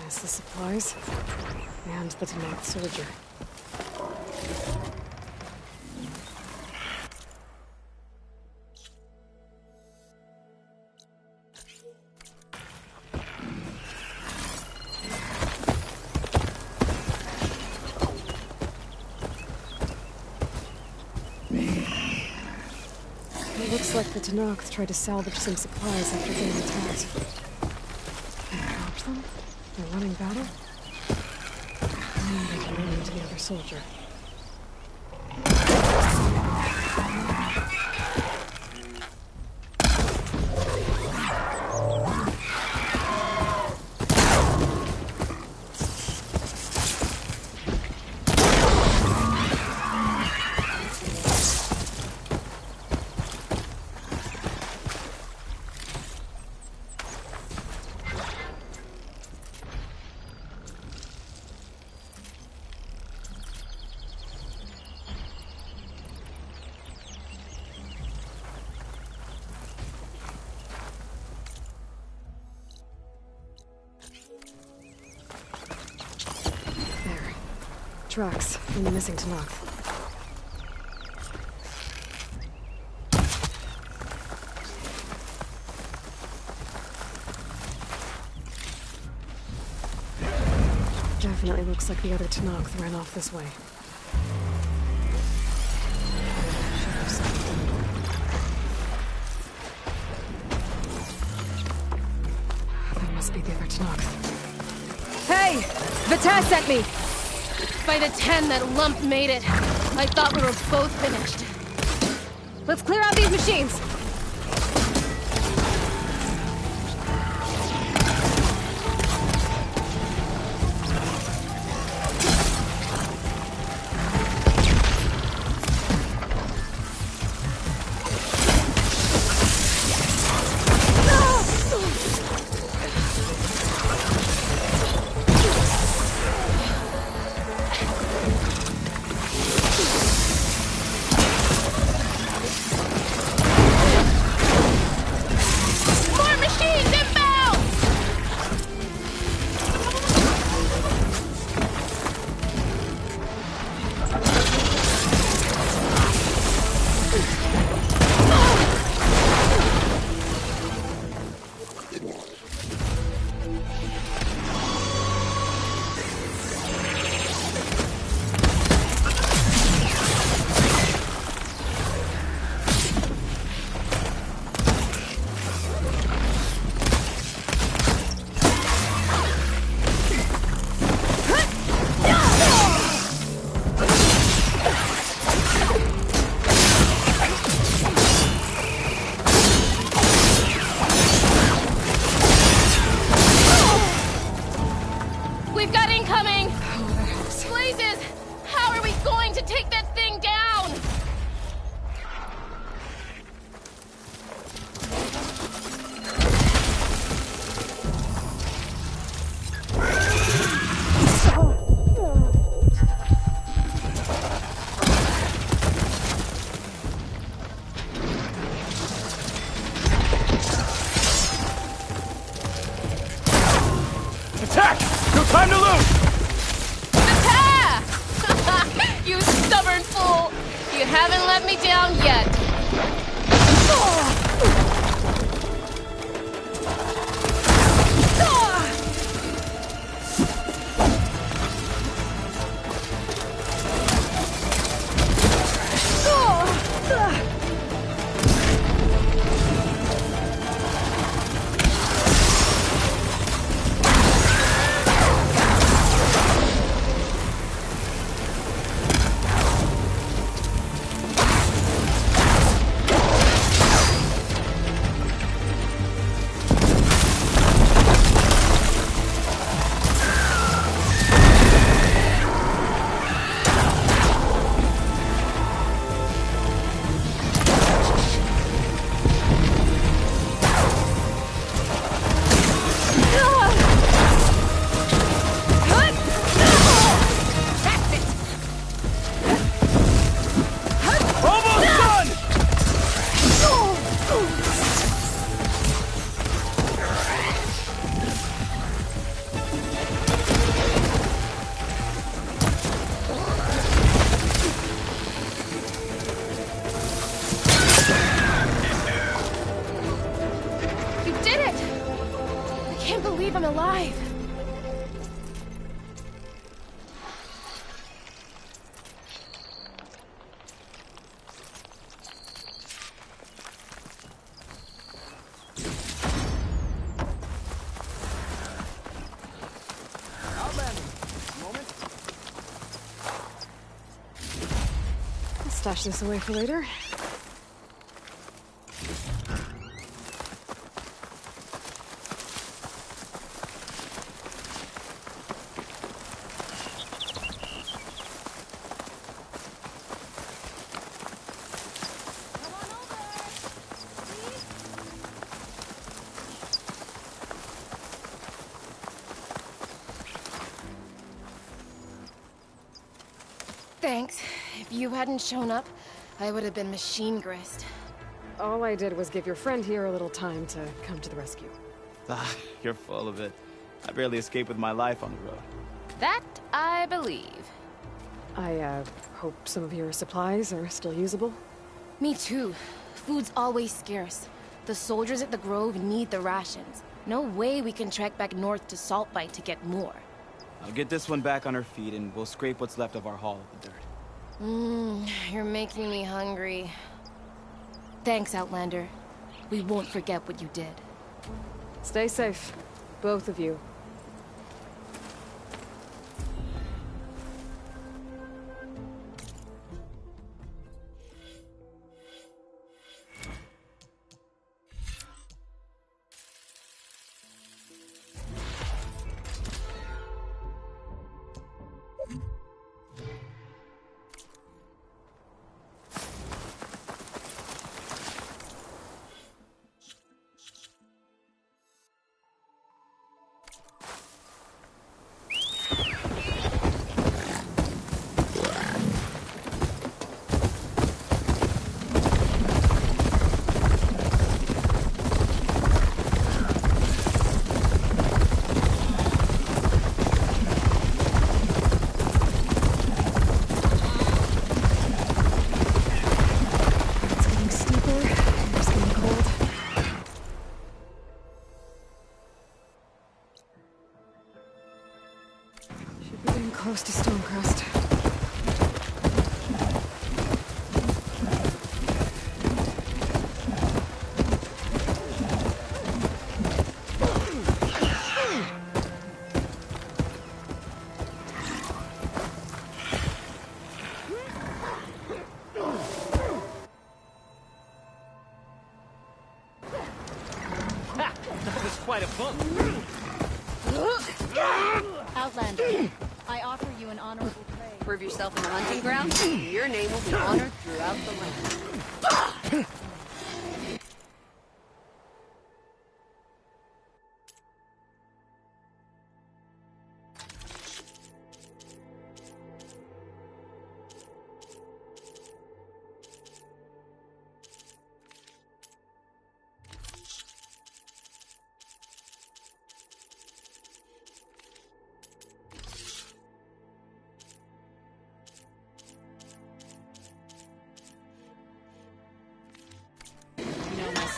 Has the supplies. And the Tenakth soldier. It looks like the Tenakth tried to salvage some supplies after getting attacked. Can I watch them? They're running battle? And they can run into the other soldier. Tracks from the missing Tenakth. Definitely looks like the other Tenakth ran off this way. That must be the other Tenakth. Hey! Vita sent me! By the 10 that Lump made it, I thought we were both finished. Let's clear out these machines! Time to loot! Attack! You stubborn fool! You haven't let me down yet. believe I'm alive. I'll stash this away for later. Thanks. If you hadn't shown up, I would have been machine grist. All I did was give your friend here a little time to come to the rescue. Ah, you're full of it. I barely escaped with my life on the road. That I believe. I, hope some of your supplies are still usable. Me too. Food's always scarce. The soldiers at the Grove need the rations. No way we can trek back north to Saltbite to get more. I'll get this one back on her feet and we'll scrape what's left of our haul of the dirt. You're making me hungry. Thanks, Outlander. We won't forget what you did. Stay safe, both of you. Close to Stonecrest. That was quite a bump. Outlander, I offer you an honorable trade. Prove yourself in the hunting ground, your name will be honored throughout the land.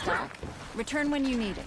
Stock. Return when you need it.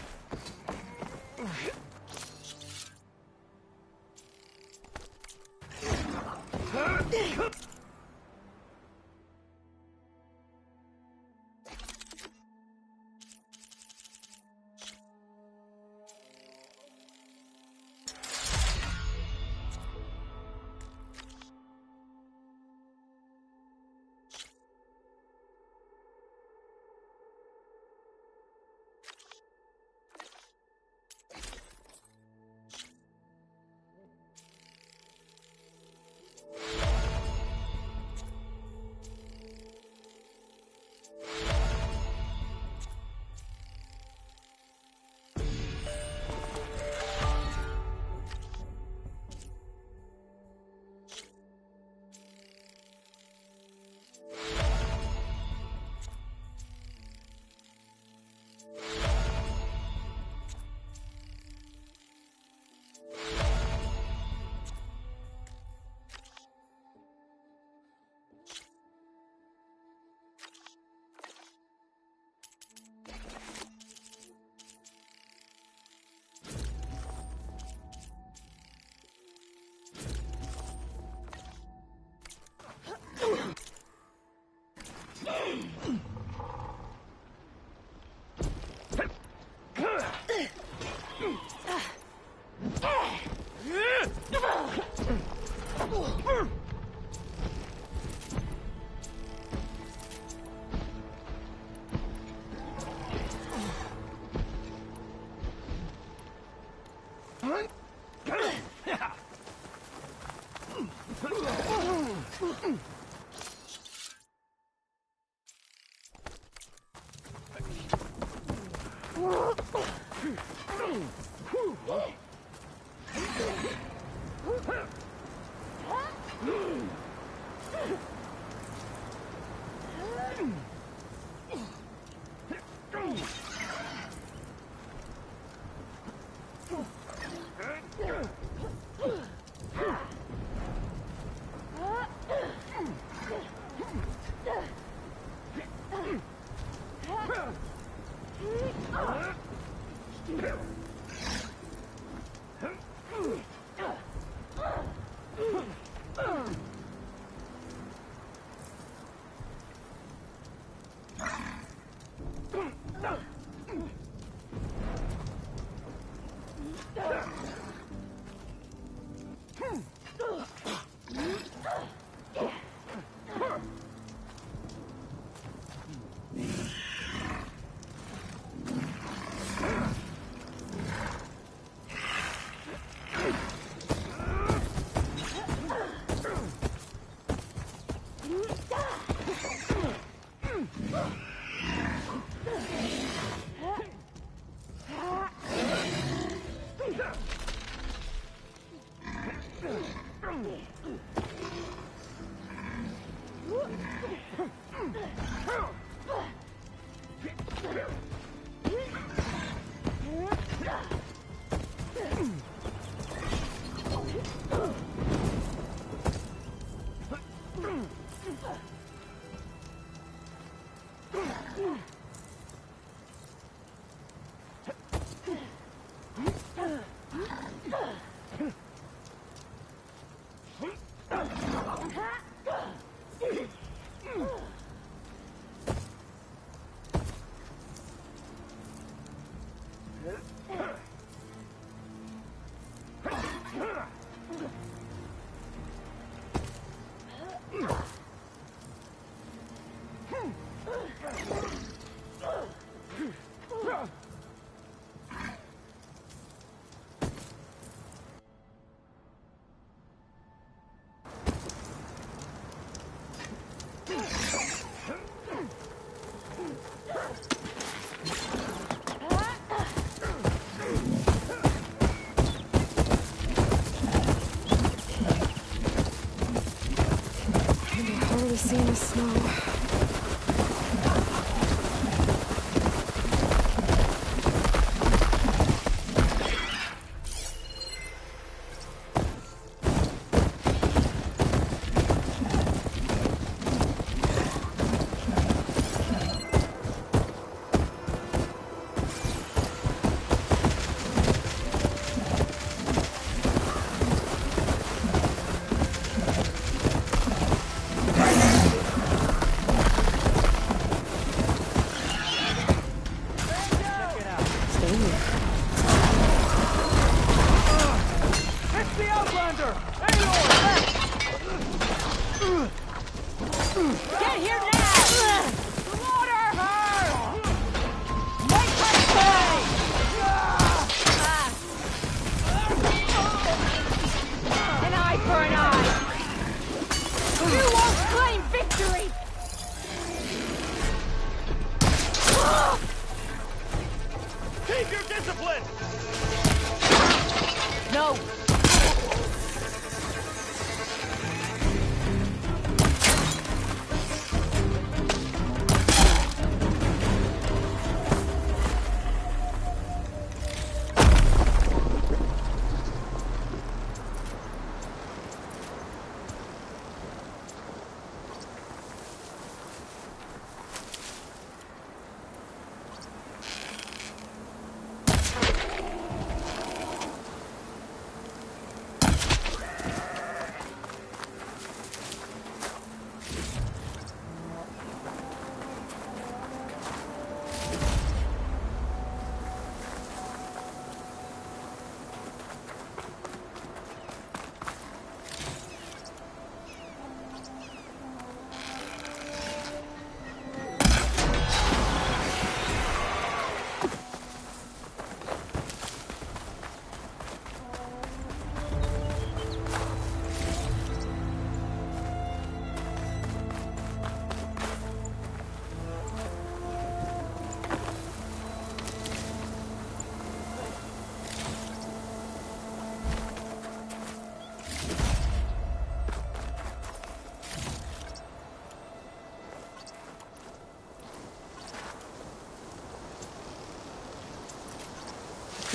See in the snow.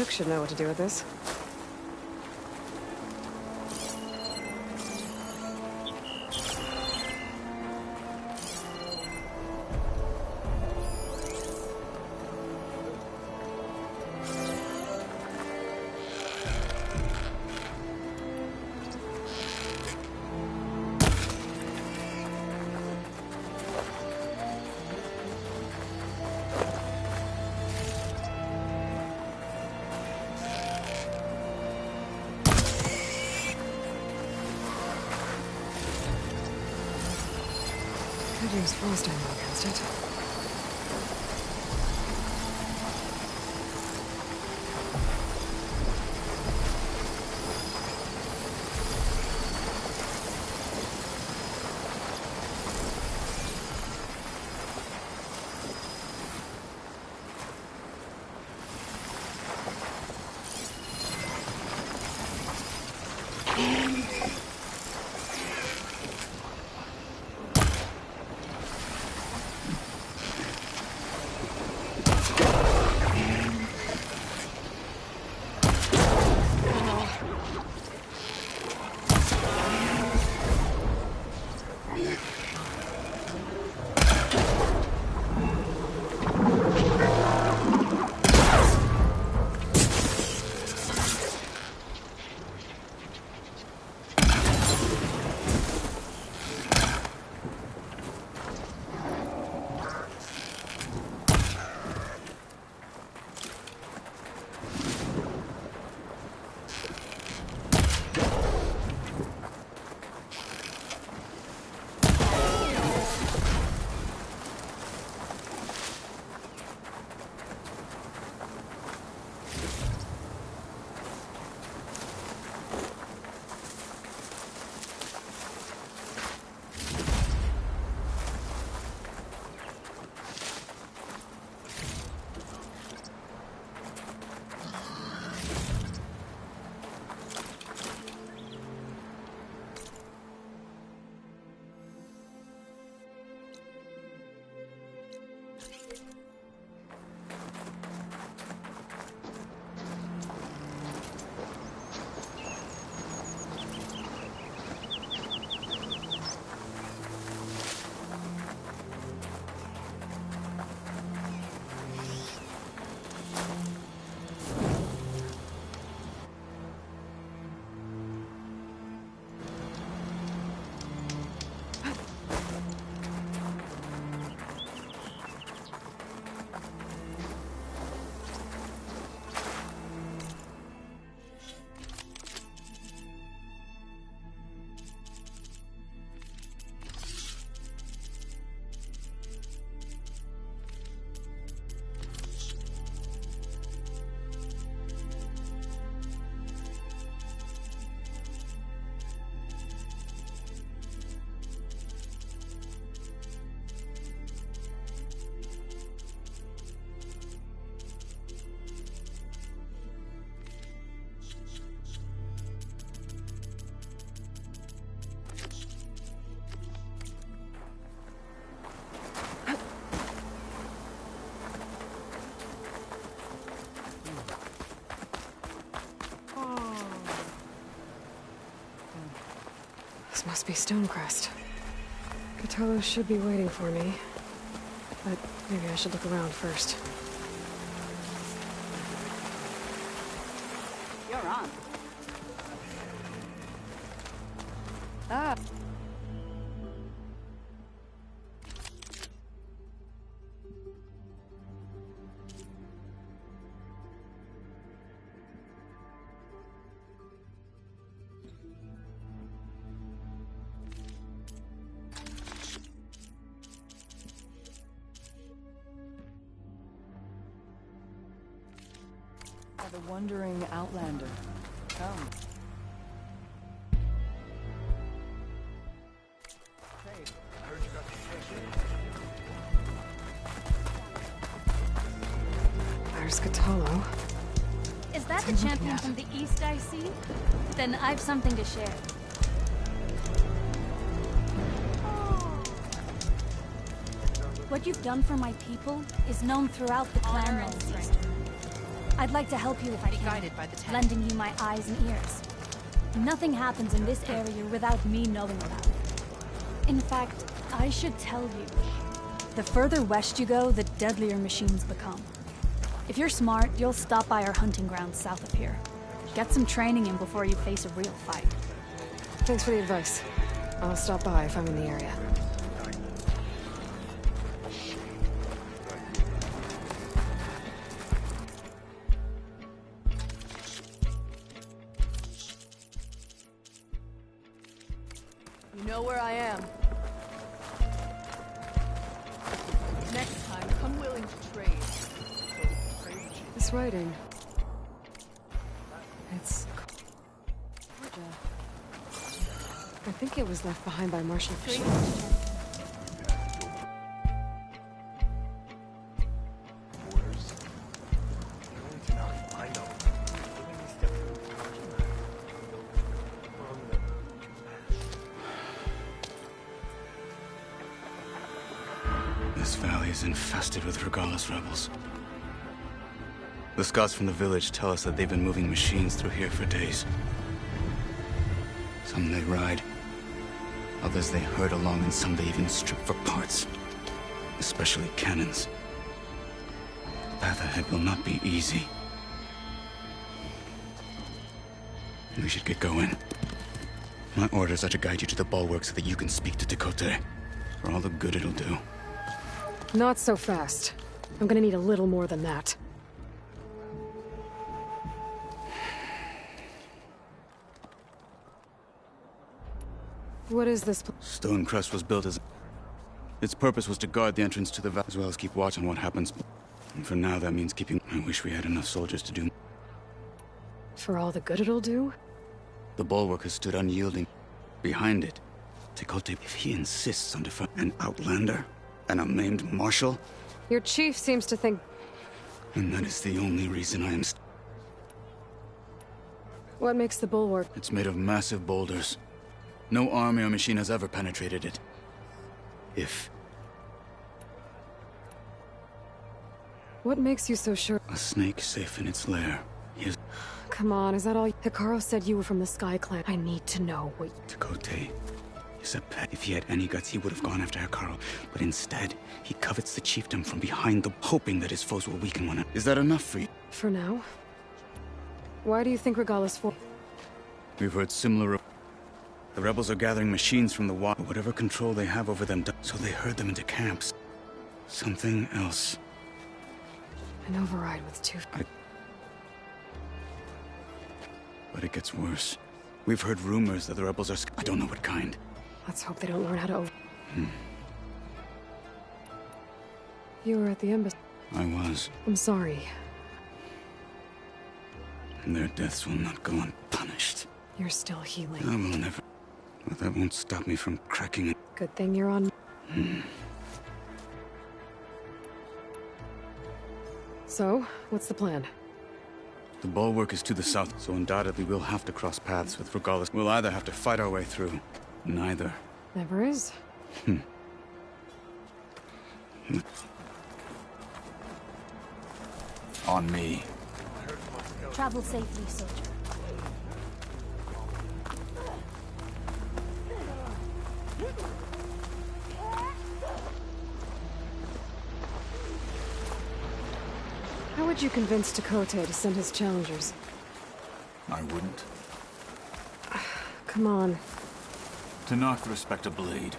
cook should know what to do with this. James Frost I know against it. This must be Stonecrest. Cthulhu should be waiting for me. But maybe I should look around first. You're on. Ah. The wandering outlander. Come. Hey, I heard you got the ticket. There's Cthulhu. Is that the champion from the east I see? Then I've something to share. What you've done for my people is known throughout the clan realms. I'd like to help you if I can, guided by the tech. lending you my eyes and ears. Nothing happens in this area without me knowing about it. In fact, I should tell you, the further west you go, the deadlier machines become. If you're smart, you'll stop by our hunting grounds south of here. Get some training in before you face a real fight. Thanks for the advice. I'll stop by if I'm in the area. You know where I am. Next time, come willing to trade. This writing. It's... Georgia. I think it was left behind by Marshal Fisher. Orders. The only Tanakh I know. When we step through the Taj Mahal. From This valley is infested with Regalis rebels. The scouts from the village tell us that they've been moving machines through here for days. Some they ride, others they herd along, and some they even strip for parts. Especially cannons. The path ahead will not be easy. We should get going. My orders are to guide you to the bulwark so that you can speak to Tekote. For all the good it'll do. Not so fast. I'm gonna need a little more than that. What is this? Stonecrest was built as... Its purpose was to guard the entrance to the valley, as well as keep watch on what happens. And for now, that means keeping... I wish we had enough soldiers to do... For all the good it'll do? The bulwark has stood unyielding. Behind it, Tekote, if he insists on defending an outlander, an unnamed marshal... Your chief seems to think... And that is the only reason I am... What makes the bulwark? It's made of massive boulders. No army or machine has ever penetrated it. What makes you so sure? A snake safe in its lair. Come on, is that all? Hikaru said you were from the Sky Clan. I need to know what... Tekote is a pet. If he had any guts, he would have gone after Hikaru. But instead, he covets the chiefdom from behind them, hoping that his foes will weaken one another. Is that enough for you? For now. Why do you think Regalis for? We've heard similar... The rebels are gathering machines from the water. Whatever control they have over them, so they herd them into camps. Something else. An override with two... But it gets worse. We've heard rumors that the rebels are... I don't know what kind. Let's hope they don't learn how to You were at the embassy. I was. I'm sorry. Their deaths will not go unpunished. You're still healing. I will never... But that won't stop me from cracking it. Good thing you're on... So, what's the plan? The bulwark is to the south, so undoubtedly we'll have to cross paths with Regalis. We'll either have to fight our way through. Neither. Never is. On me. Travel safely, soldier. How would you convince Tekote to send his challengers? I wouldn't. Come on. Tanakh respect a blade,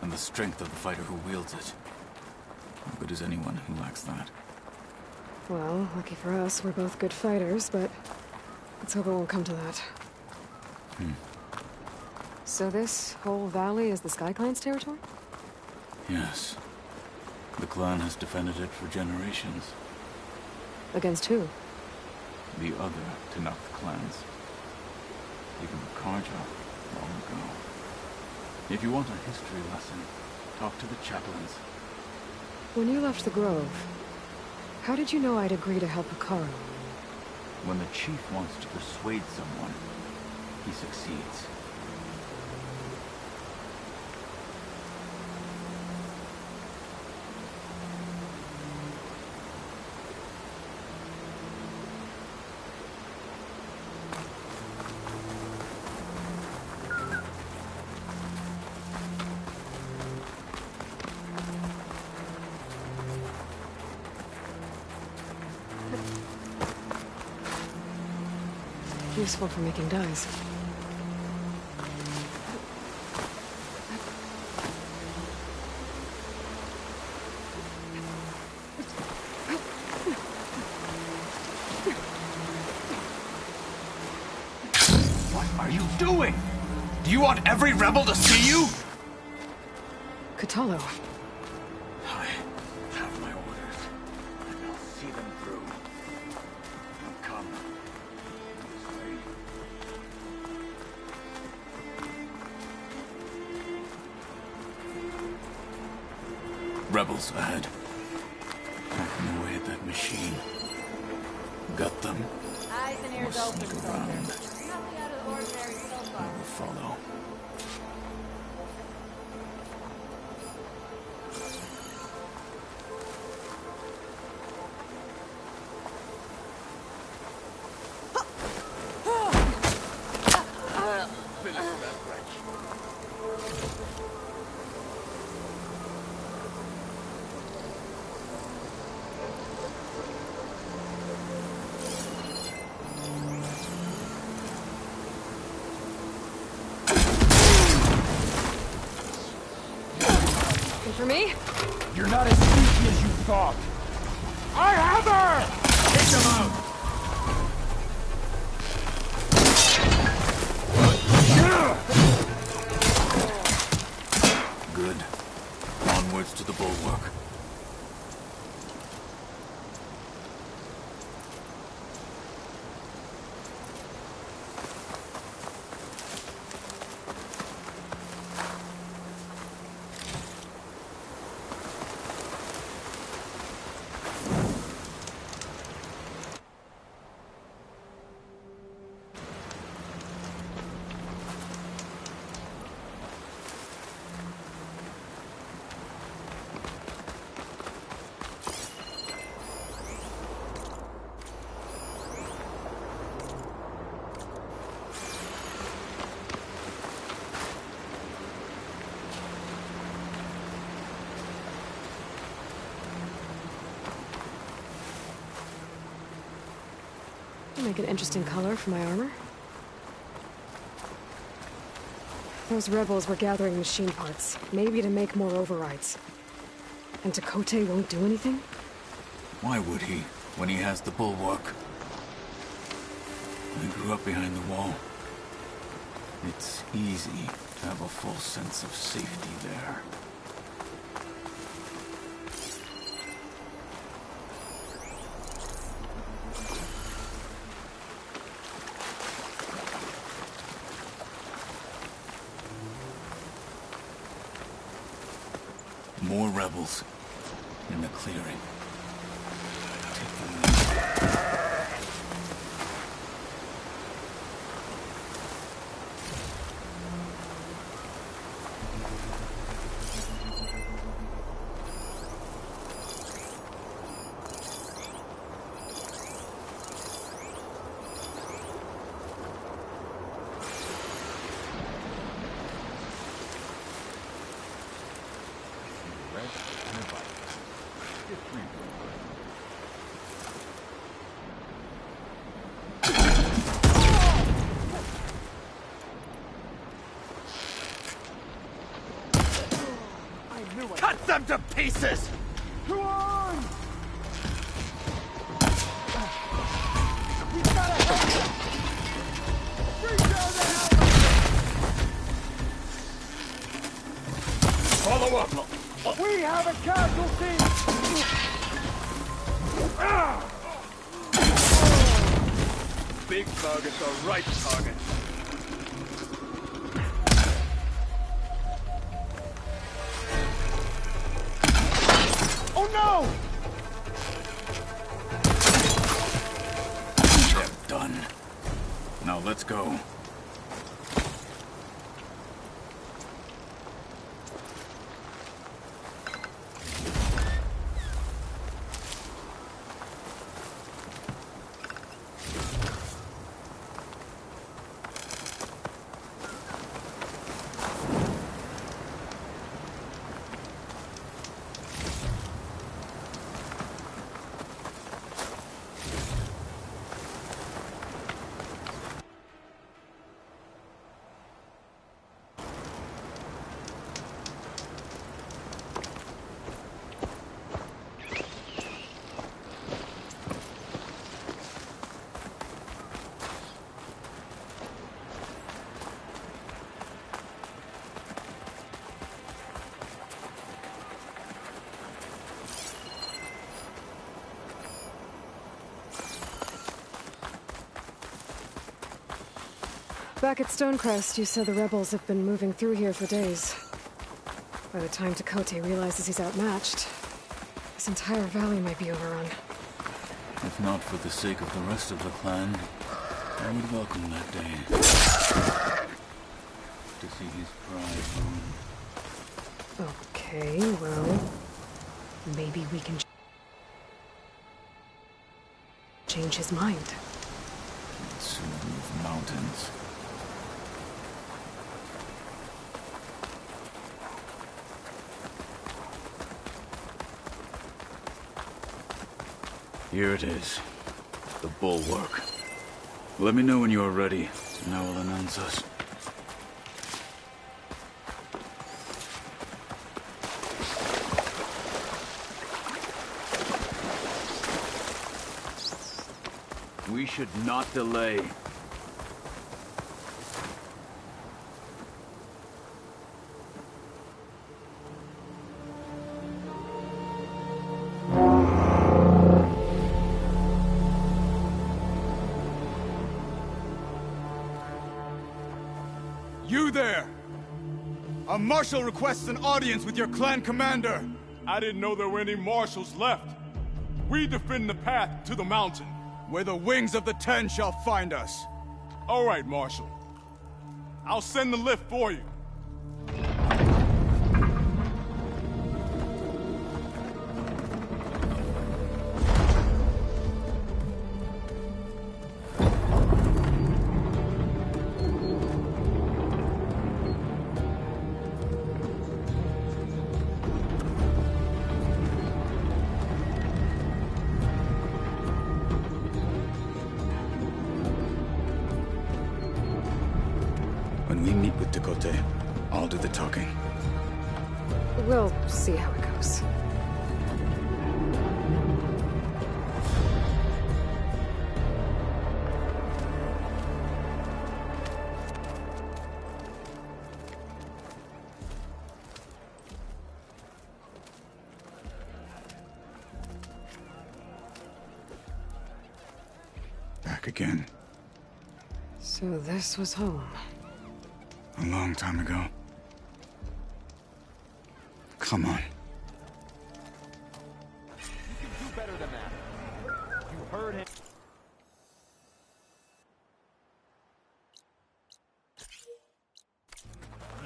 and the strength of the fighter who wields it. How good is anyone who lacks that? Well, lucky for us, we're both good fighters, but let's hope it won't come to that. So this whole valley is the Sky Clan's territory? Yes. The clan has defended it for generations. Against who? The other Tanakh clans. Even the Karja, long ago. If you want a history lesson, talk to the chaplains. When you left the Grove, how did you know I'd agree to help Hikaru? When the chief wants to persuade someone, he succeeds. Useful for making dyes. What are you doing? Do you want every rebel to see you? Kotallo. I have my orders, and I'll see them through. Now come. This way. Rebels ahead. Hacking away at that machine. Got them. Eyes and ears Or open, sneak soldier. around. Nothing out of the ordinary so I far. will follow. And for me? You're not as sneaky as you thought. I have her! Take them out! Good. Onwards to the bulwark. Make an interesting color for my armor. Those rebels were gathering machine parts, maybe to make more overrides. And Tekotteh won't do anything? Why would he, when he has the bulwark? I grew up behind the wall. It's easy to have a full sense of safety there. More rebels in the clearing. Take them there. Cut them to pieces! Go on! We've got to help them! Bring down the helmet! Follow up! We have a casualty! Big target's a right target. Oh no! They're done. Now let's go. Back at Stonecrest, you said the rebels have been moving through here for days. By the time Tekote realizes he's outmatched, this entire valley might be overrun. If not for the sake of the rest of the clan, I would welcome that day. To see his pride ruined. Okay, well, maybe we can change his mind. Let's move mountains. Here it is. The bulwark. Let me know when you are ready, and I will announce us. We should not delay. You there! A marshal requests an audience with your clan commander. I didn't know there were any marshals left. We defend the path to the mountain. Where the wings of the Ten shall find us. All right, Marshal. I'll send the lift for you. When we meet with Tekote, I'll do the talking. We'll see how it goes. Back again. So this was home. A long time ago. Come on. You can do better than that. You heard him.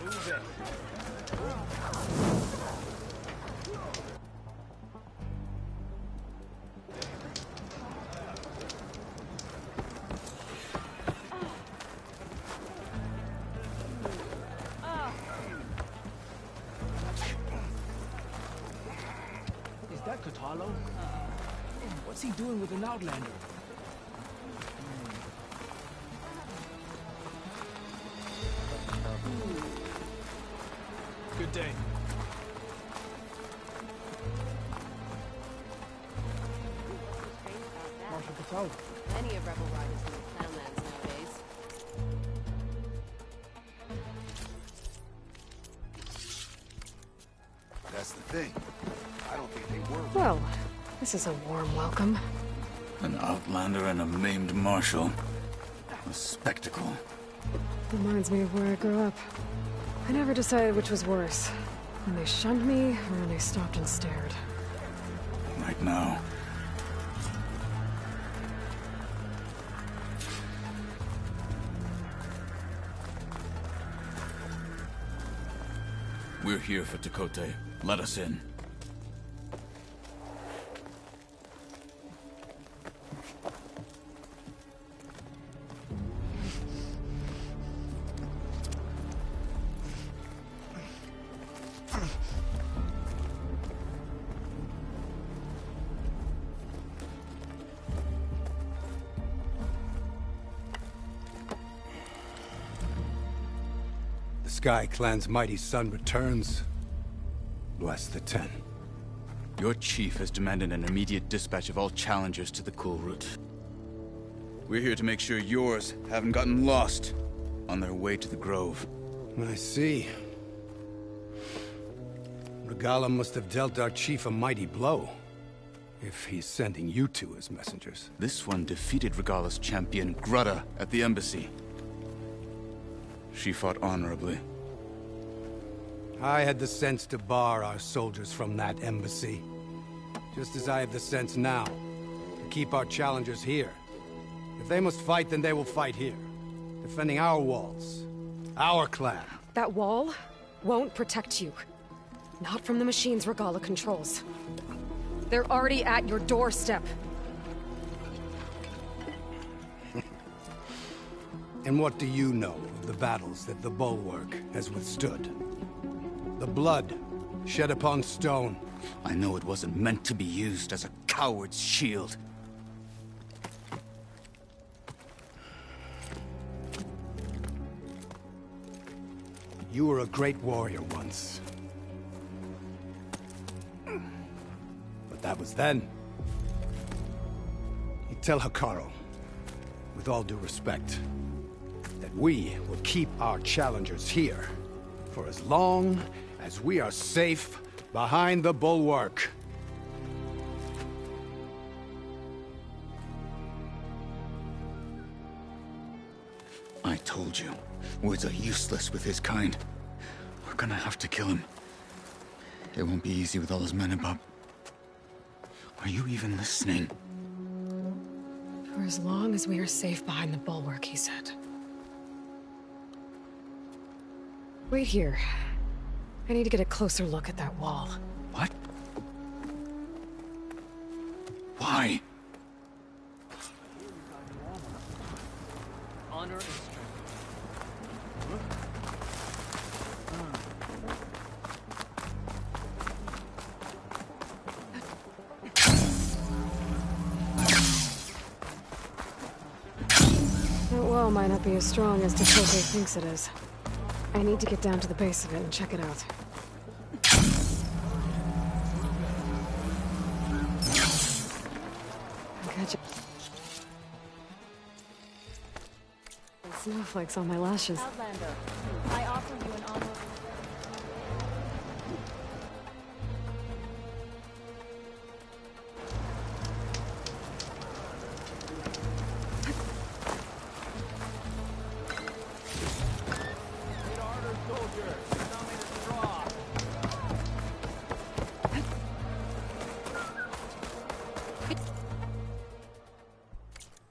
Move it. Is that Kotallo? What's he doing with an Outlander? Good day. Marshal Kotallo. Plenty of rebel riders in the Clanlands nowadays. That's the thing. I don't think they were. Well, this is a warm welcome. An Outlander and a maimed marshal. A spectacle. Reminds me of where I grew up. I never decided which was worse. When they shunned me, or when they stopped and stared. Right now. We're here for Tekote. Let us in. The Sky Clan's mighty son returns. Bless the Ten. Your chief has demanded an immediate dispatch of all challengers to the Kulrut. We're here to make sure yours haven't gotten lost on their way to the Grove. I see. Regala must have dealt our chief a mighty blow, if he's sending you two as messengers. This one defeated Regala's champion, Grudda, at the embassy. She fought honorably. I had the sense to bar our soldiers from that embassy. Just as I have the sense now to keep our challengers here. If they must fight, then they will fight here. Defending our walls. Our clan. That wall won't protect you. Not from the machines Regalla controls. They're already at your doorstep. And what do you know of the battles that the Bulwark has withstood? The blood shed upon stone. I know it wasn't meant to be used as a coward's shield. You were a great warrior once. But that was then. You tell Hekarro, with all due respect, that we will keep our challengers here for as long as we are safe behind the Bulwark. I told you, words are useless with his kind. We're gonna have to kill him. It won't be easy with all his men above. Are you even listening? For as long as we are safe behind the Bulwark, he said. Wait here. I need to get a closer look at that wall. What? Why? Honor and strength. That wall might not be as strong as Tekotteh thinks it is. I need to get down to the base of it and check it out. Gotcha. Snowflakes on my lashes. Outlander, I offer you an honorable...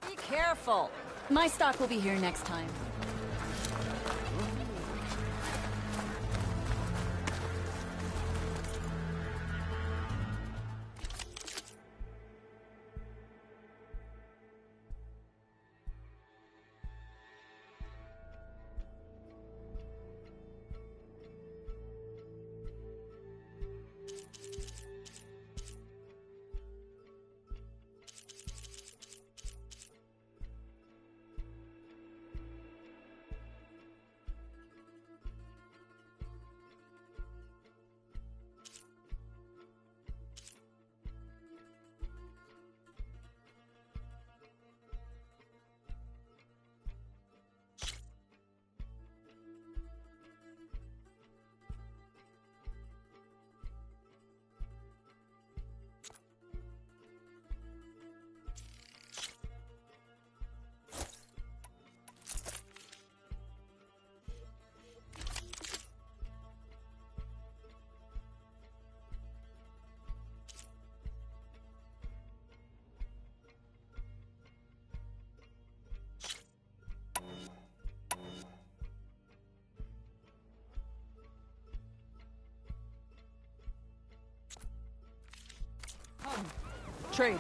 Be careful. My stock will be here next time. Trade.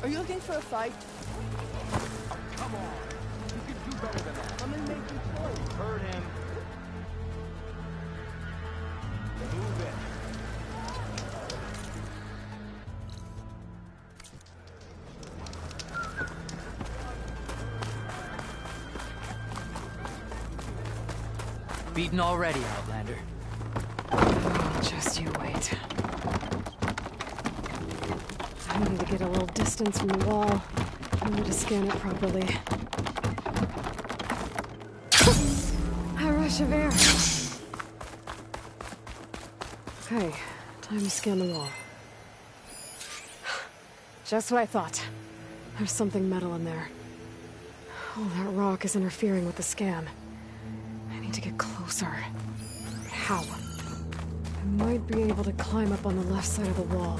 Are you looking for a fight? Come on. You can do better than that. I'm in making choice. Hurt him. Move it. Beaten already, Outlander. Just you wait. I need to get a little distance from the wall. I need to scan it properly. A rush of air. Okay, time to scan the wall. Just what I thought. There's something metal in there. Oh, that rock is interfering with the scan. I need to get closer. But how? I might be able to climb up on the left side of the wall,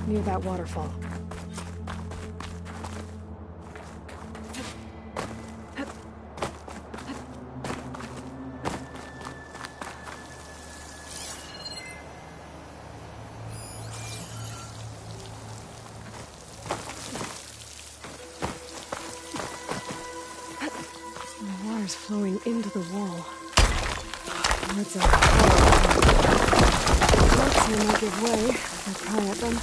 near that waterfall. The water's flowing into the wall. Words of power. Let's see them give way if I pry at them.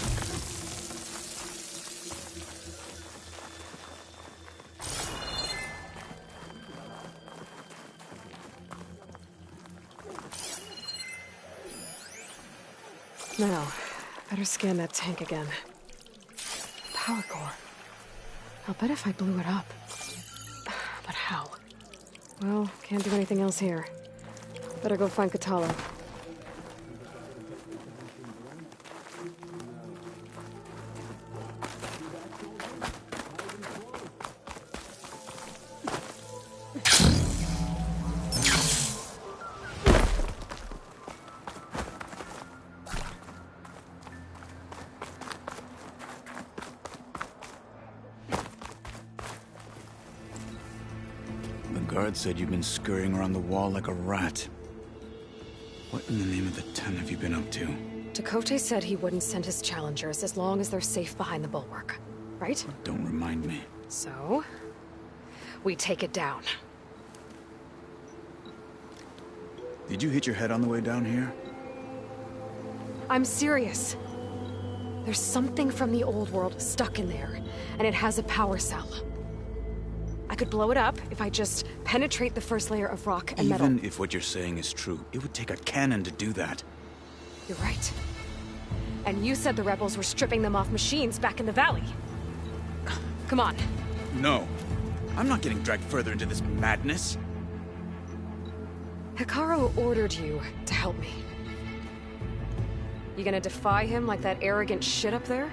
Now, better scan that tank again. Power core. I'll bet if I blew it up. But how? Well, can't do anything else here. Better go find Kotallo. The guard said you've been scurrying around the wall like a rat. What in the name of the Ten have you been up to? Tekote said he wouldn't send his challengers as long as they're safe behind the bulwark. Right? Don't remind me. So, we take it down. Did you hit your head on the way down here? I'm serious. There's something from the old world stuck in there, and it has a power cell. I could blow it up if I just penetrate the first layer of rock and metal. Even if what you're saying is true, it would take a cannon to do that. You're right. And you said the rebels were stripping them off machines back in the valley. Come on. No. I'm not getting dragged further into this madness. Hekarro ordered you to help me. You gonna defy him like that arrogant shit up there?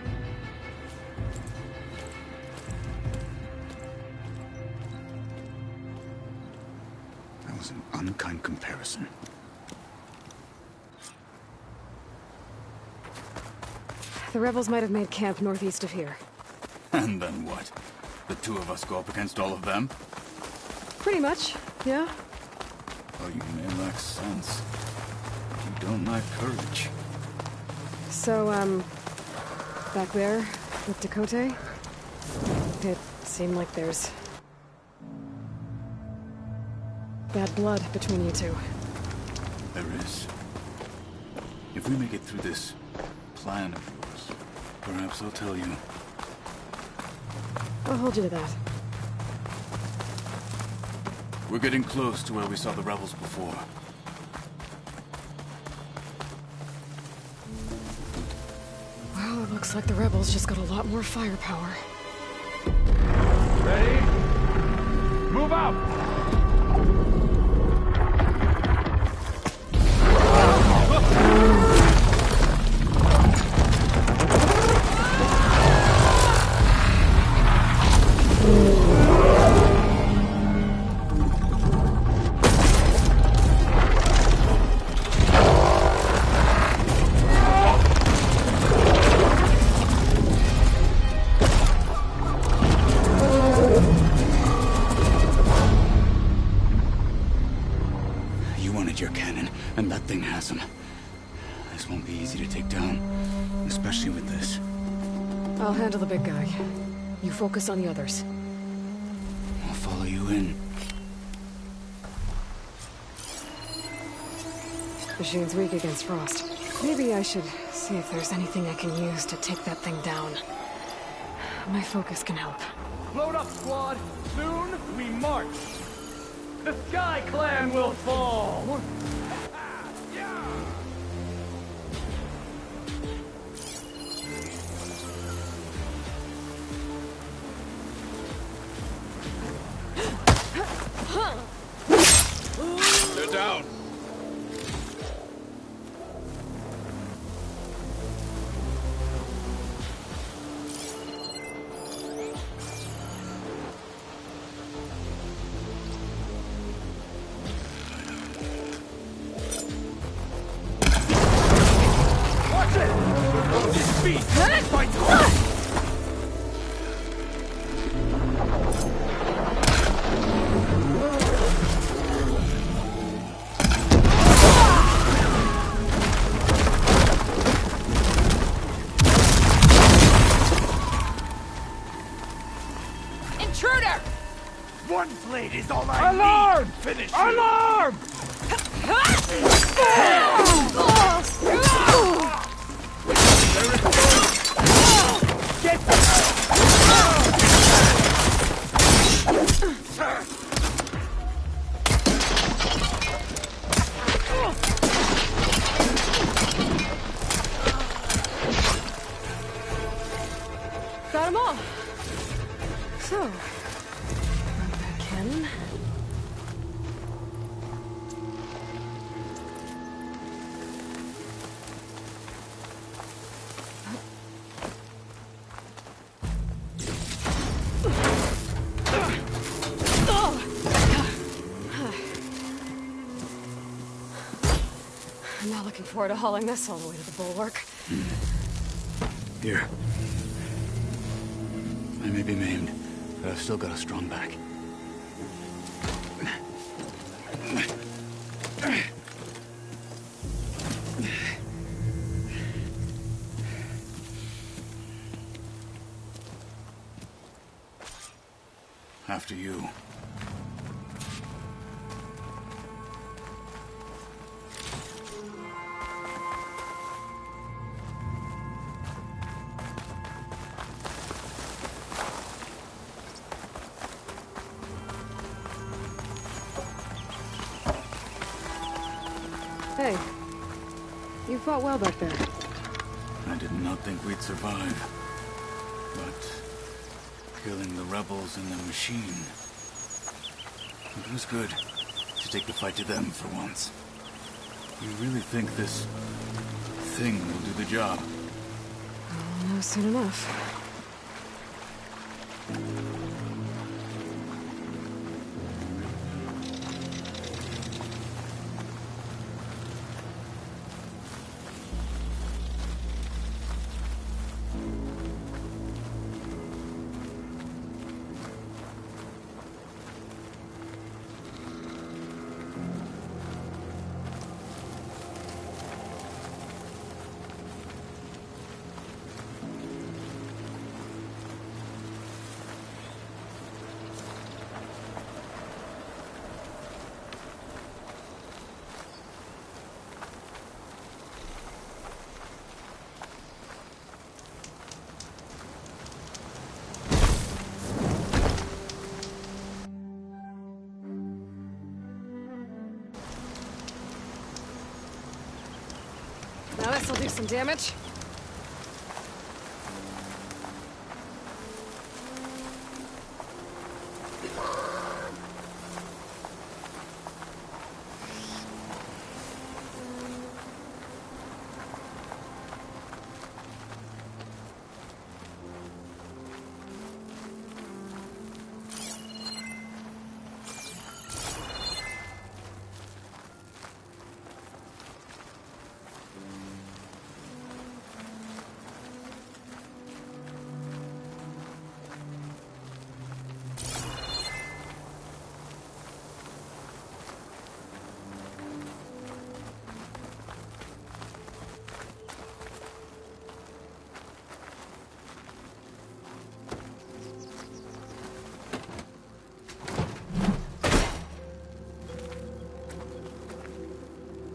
That was an unkind comparison. The rebels might have made camp northeast of here. And then what? The two of us go up against all of them? Pretty much, yeah. Oh, you may lack sense. You don't lack courage. So, back there, with Tekote, it seemed like there's bad blood between you two. There is. If we make it through this plan of yours, perhaps I'll tell you. I'll hold you to that. We're getting close to where we saw the rebels before. Well, it looks like the rebels just got a lot more firepower. Ready? Move out! You wanted your cannon, and that thing has him. handle the big guy. You focus on the others. I'll follow you in. Machine's weak against frost. Maybe I should see if there's anything I can use to take that thing down. My focus can help. Load up, squad. Soon we march. The Sky Clan will fall. They're down. Watch it! His feet! Fight! Intruder! One blade is all I Alarm! need to finish. Alarm! Got them all. So, back in. I'm not looking forward to hauling this all the way to the bulwark. Here. I may be maimed, but I've still got a strong back. After you. Hey, you fought well back there. I did not think we'd survive. But killing the rebels and the machine, it was good to take the fight to them for once. You really think this thing will do the job? I'll know soon enough. Now this'll do some damage.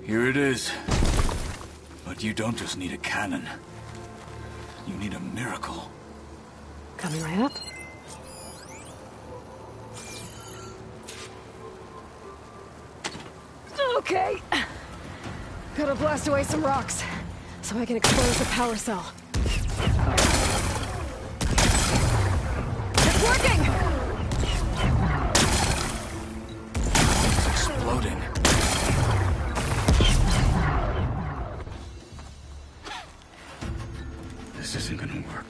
Here it is. But you don't just need a cannon. You need a miracle. Coming right up. Okay. Gotta blast away some rocks, so I can expose the power cell. It's working! It's exploding. This isn't gonna work.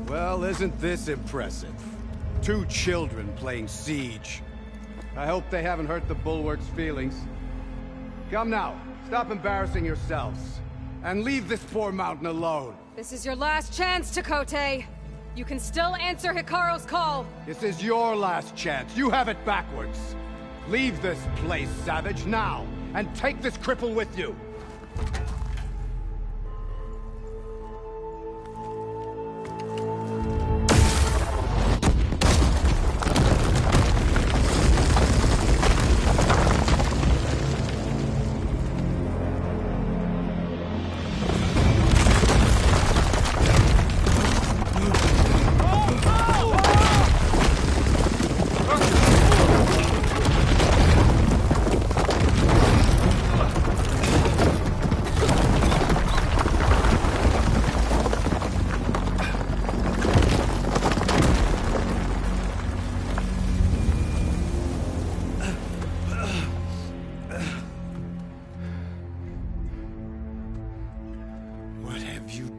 Well, isn't this impressive? 2 children playing siege. I hope they haven't hurt the Bulwark's feelings. Come now, stop embarrassing yourselves. And leave this poor mountain alone. This is your last chance, Tekotteh. You can still answer Hikaru's call. This is your last chance. You have it backwards. Leave this place, Savage, now. And take this cripple with you.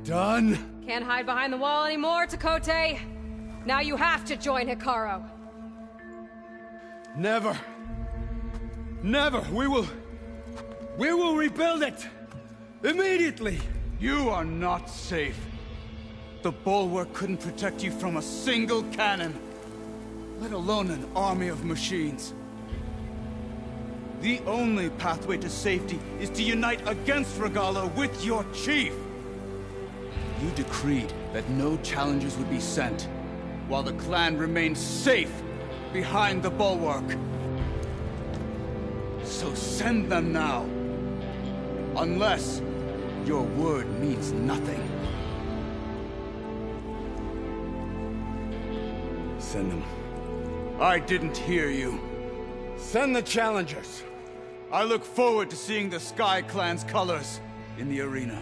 Done? Can't hide behind the wall anymore, Tekotteh. Now you have to join Hikaru. Never. Never. We will rebuild it. Immediately. You are not safe. The Bulwark couldn't protect you from a single cannon, let alone an army of machines. The only pathway to safety is to unite against Regalla with your chief. You decreed that no challengers would be sent, while the clan remained safe behind the Bulwark. So send them now. Unless your word means nothing. Send them. I didn't hear you. Send the challengers. I look forward to seeing the Sky Clan's colors in the arena.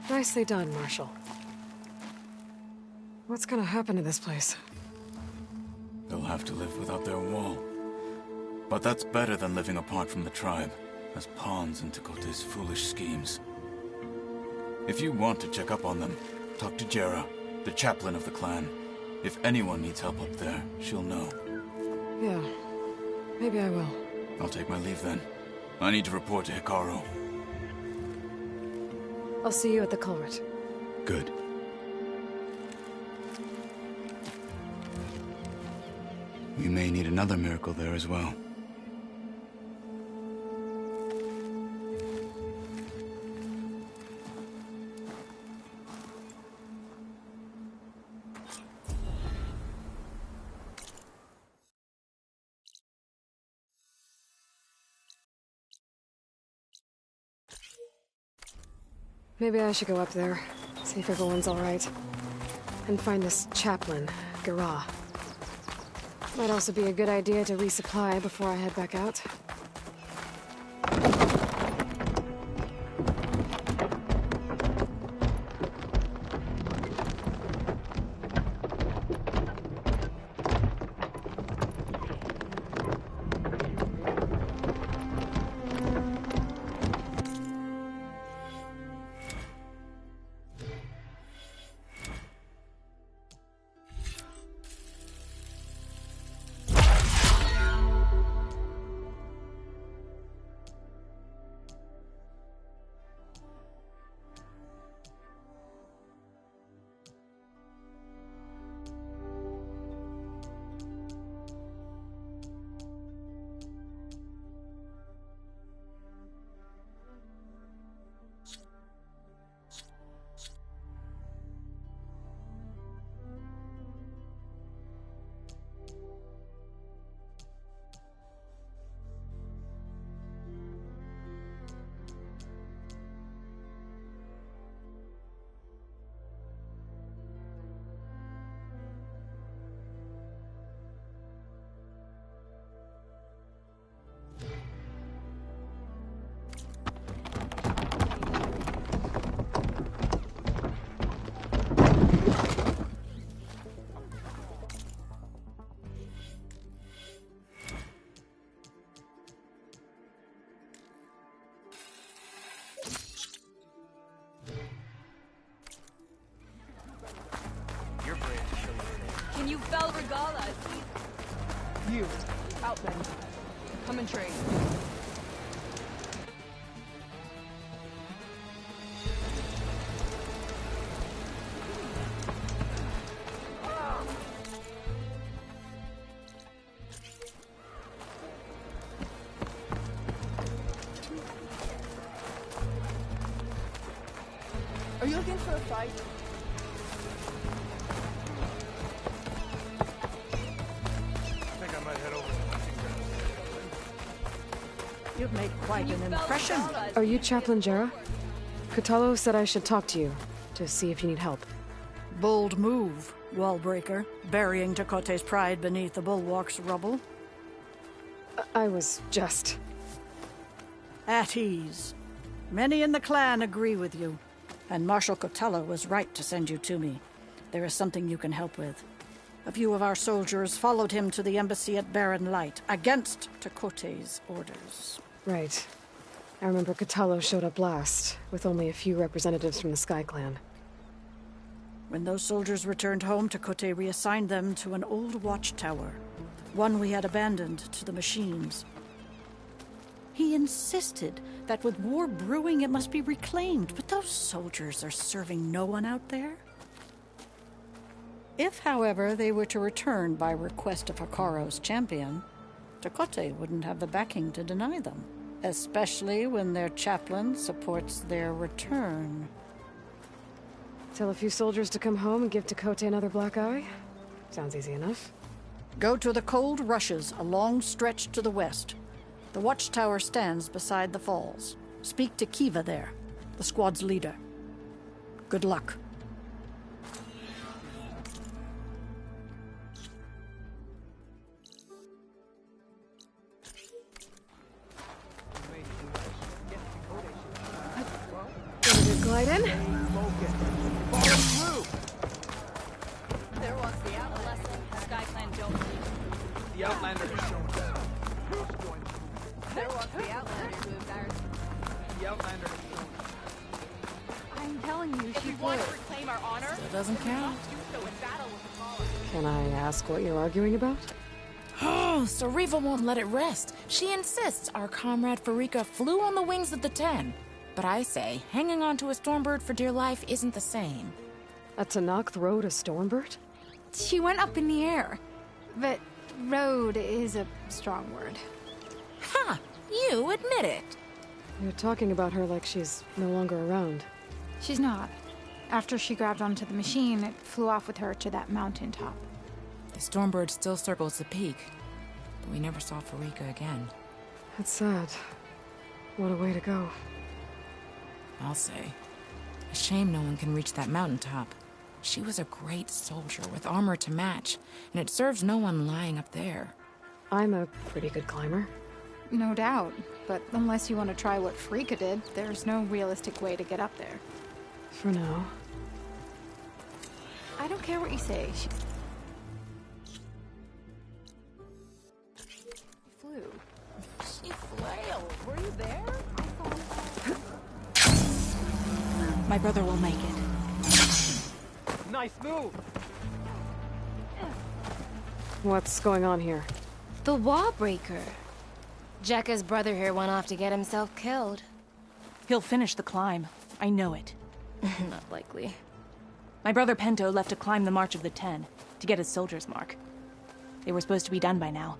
Nicely done, Marshal. What's gonna happen to this place? They'll have to live without their wall. But that's better than living apart from the tribe, as pawns in Tekotteh's foolish schemes. If you want to check up on them, talk to Jera, the chaplain of the clan. If anyone needs help up there, she'll know. Yeah, maybe I will. I'll take my leave then. I need to report to Hikaru. I'll see you at the culvert. Good. We may need another miracle there as well. Maybe I should go up there, see if everyone's all right. And find this chaplain, Garah. Might also be a good idea to resupply before I head back out. You, Outman. Come and trade. Are you looking for a fight? I think I might head over to the hunting grounds. You've made quite an impression. Are you Chaplain Jera? Kotallo said I should talk to you, to see if you need help. Bold move, Wallbreaker, burying Tekote's pride beneath the bulwark's rubble. I was just... At ease. Many in the clan agree with you, and Marshal Kotallo was right to send you to me. There is something you can help with. A few of our soldiers followed him to the embassy at Barren Light, against Tekote's orders. Right. I remember Kotallo showed up last, with only a few representatives from the Sky Clan. When those soldiers returned home, Tekote reassigned them to an old watchtower, one we had abandoned to the machines. He insisted that with war brewing it must be reclaimed, but those soldiers are serving no one out there. If, however, they were to return by request of Hakaro's champion, Tekote wouldn't have the backing to deny them, especially when their chaplain supports their return. Tell a few soldiers to come home and give Tekote another black eye? Sounds easy enough. Go to the Cold Rushes, a long stretch to the west. The watchtower stands beside the falls. Speak to Kiva there, the squad's leader. Good luck. Gonna get glide in? There was the Outlander. Sky Clan don't believe. The Outlander has shown up. There was the Outlander who embarrassed me. The Outlander has shown up. I'm telling you, If we want to reclaim our honor, That doesn't count. do so in battle with the caller. Can I ask what you're arguing about? Oh, Sariva won't let it rest. She insists our comrade Farika flew on the wings of the Ten. But I say, hanging on to a Stormbird for dear life isn't the same. A Tenakth rode a Stormbird? She went up in the air. But rode is a strong word. Ha! You admit it. You're talking about her like she's no longer around. She's not. After she grabbed onto the machine, it flew off with her to that mountaintop. The Stormbird still circles the peak, but we never saw Farika again. That's sad. What a way to go. I'll say. A shame no one can reach that mountaintop. She was a great soldier with armor to match, and it serves no one lying up there. I'm a pretty good climber. No doubt. But unless you want to try what Farika did, there's no realistic way to get up there. For now. I don't care what you say. She flew. She flailed. Were you there? My brother will make it. Nice move. What's going on here? The Wallbreaker. Jekka's brother here went off to get himself killed. He'll finish the climb. I know it. Not likely. My brother Pento left to climb the March of the Ten, to get his soldier's mark. They were supposed to be done by now,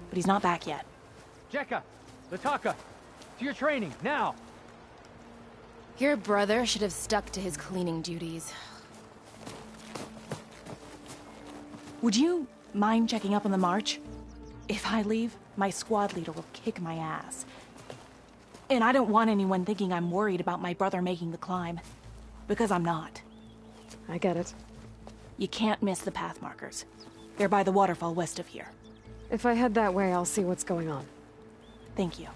but he's not back yet. Jekka, Lataka, to your training, now! Your brother should have stuck to his cleaning duties. Would you mind checking up on the march? If I leave, my squad leader will kick my ass. And I don't want anyone thinking I'm worried about my brother making the climb. Because I'm not. I get it. You can't miss the path markers. They're by the waterfall west of here. If I head that way, I'll see what's going on. Thank you.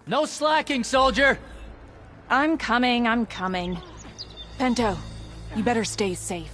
No slacking, soldier! I'm coming, I'm coming. Pento, you better stay safe.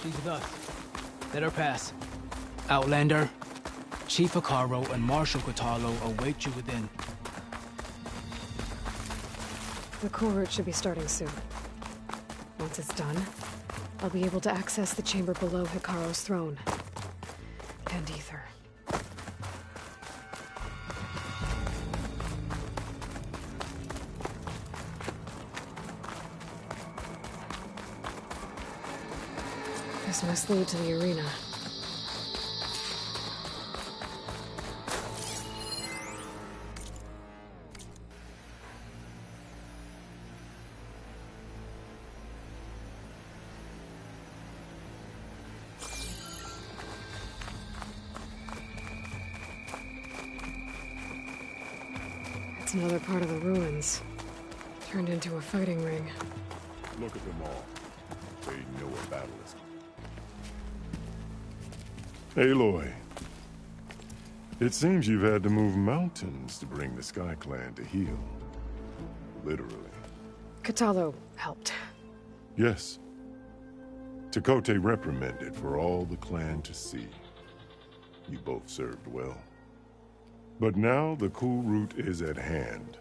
She's with us. Let her pass. Outlander, Chief Hekarro and Marshal Kotallo await you within. The cool route should be starting soon. Once it's done, I'll be able to access the chamber below Hekarro's throne. And Ether. This must lead to the arena. It's another part of the ruins. Turned into a fighting ring. Look at them all. They know a battle is. Aloy. It seems you've had to move mountains to bring the Sky Clan to heel. Literally. Kotallo helped. Yes. Tekotteh reprimanded for all the clan to see. You both served well. But now the cool route is at hand.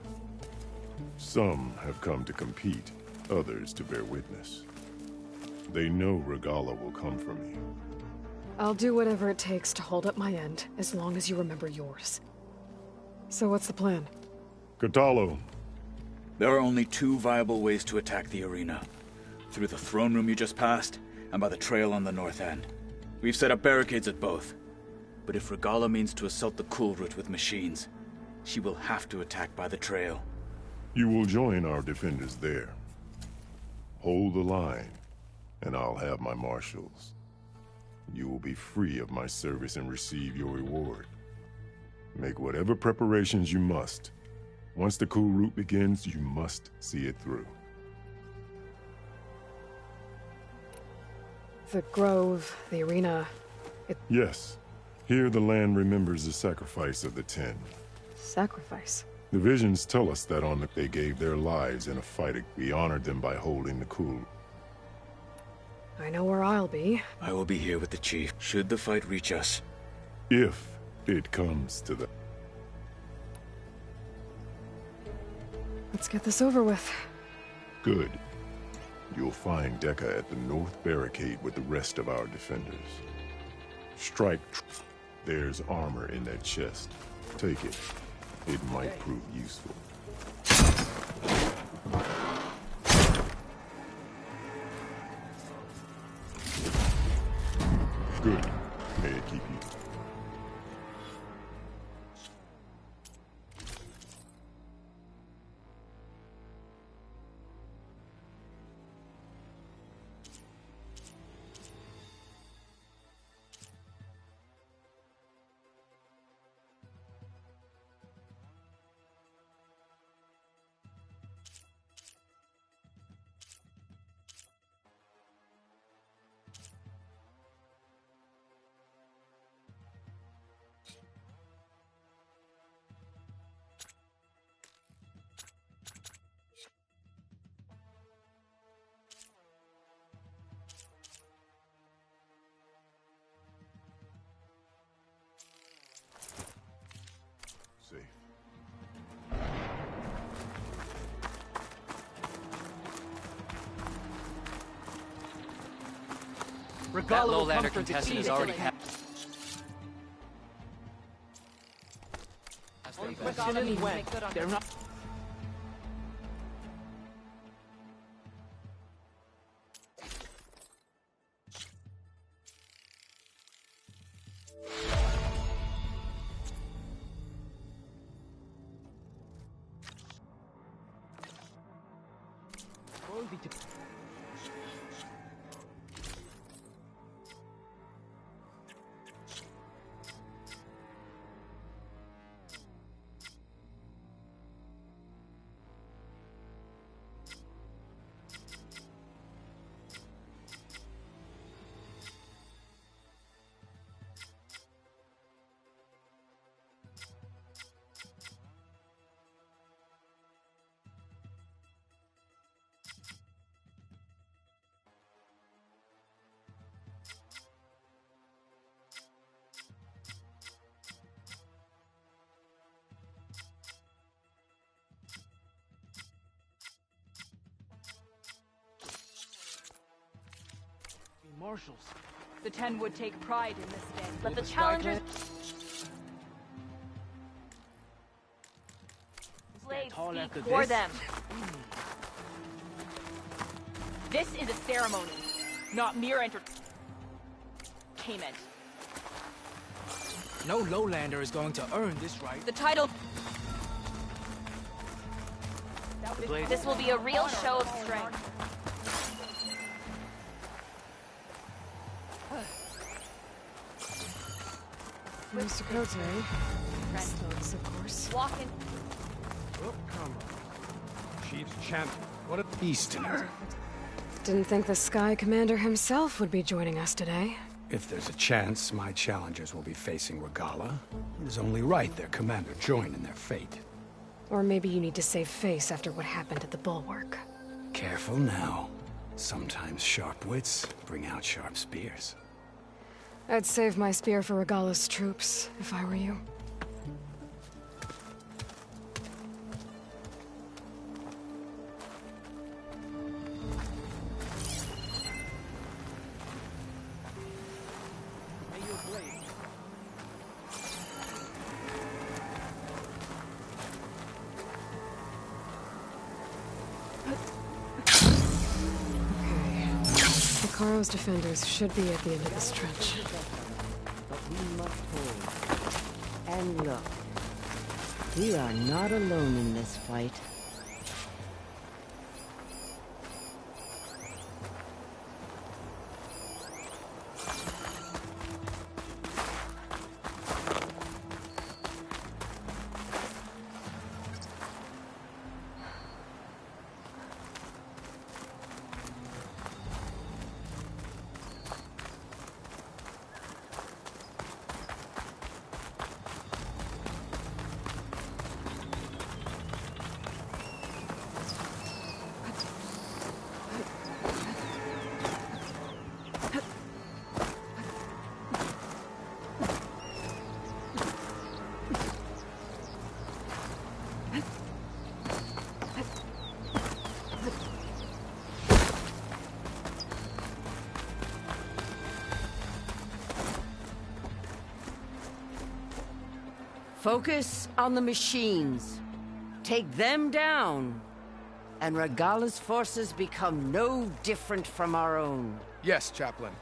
Some have come to compete, others to bear witness. They know Regalla will come for me. I'll do whatever it takes to hold up my end, as long as you remember yours. So what's the plan? Kotallo. There are only two viable ways to attack the arena. Through the throne room you just passed, and by the trail on the north end. We've set up barricades at both. But if Regalla means to assault the cool route with machines, she will have to attack by the trail. You will join our defenders there. Hold the line, and I'll have my marshals. You will be free of my service and receive your reward. Make whatever preparations you must. Once the cool route begins, you must see it through. The grove, the arena... Yes. Here the land remembers the sacrifice of the Ten. Sacrifice? The visions tell us that they gave their lives in a fight. We honored them by holding the cool. I know where I'll be. I will be here with the chief, should the fight reach us. If it comes to that. Let's get this over with. Good. You'll find Dekka at the north barricade with the rest of our defenders. Strike. There's armor in that chest. Take it. It might prove useful. Good. May it keep you. That Lowlander contestant is already They're not... Marshals. The Ten would take pride in this day. But the challengers... Slaves speak for them. This is a ceremony, not mere entertainment. No lowlander is going to earn this right. The title... This will be a real show of strength. Mr. Cote. Slugs, of course. Walk in. Oh, come on. Chief's champion. What a beast tonight. Didn't think the Sky Commander himself would be joining us today. If there's a chance my challengers will be facing Regalla, it is only right their commander join in their fate. Or maybe you need to save face after what happened at the Bulwark. Careful now. Sometimes sharp wits bring out sharp spears. I'd save my spear for Regalla's troops, if I were you. Cara's defenders should be at the end of this trench. But we must hold. And look, we are not alone in this fight. Focus on the machines. Take them down, and Regalla's forces become no different from our own. Yes, Chaplain.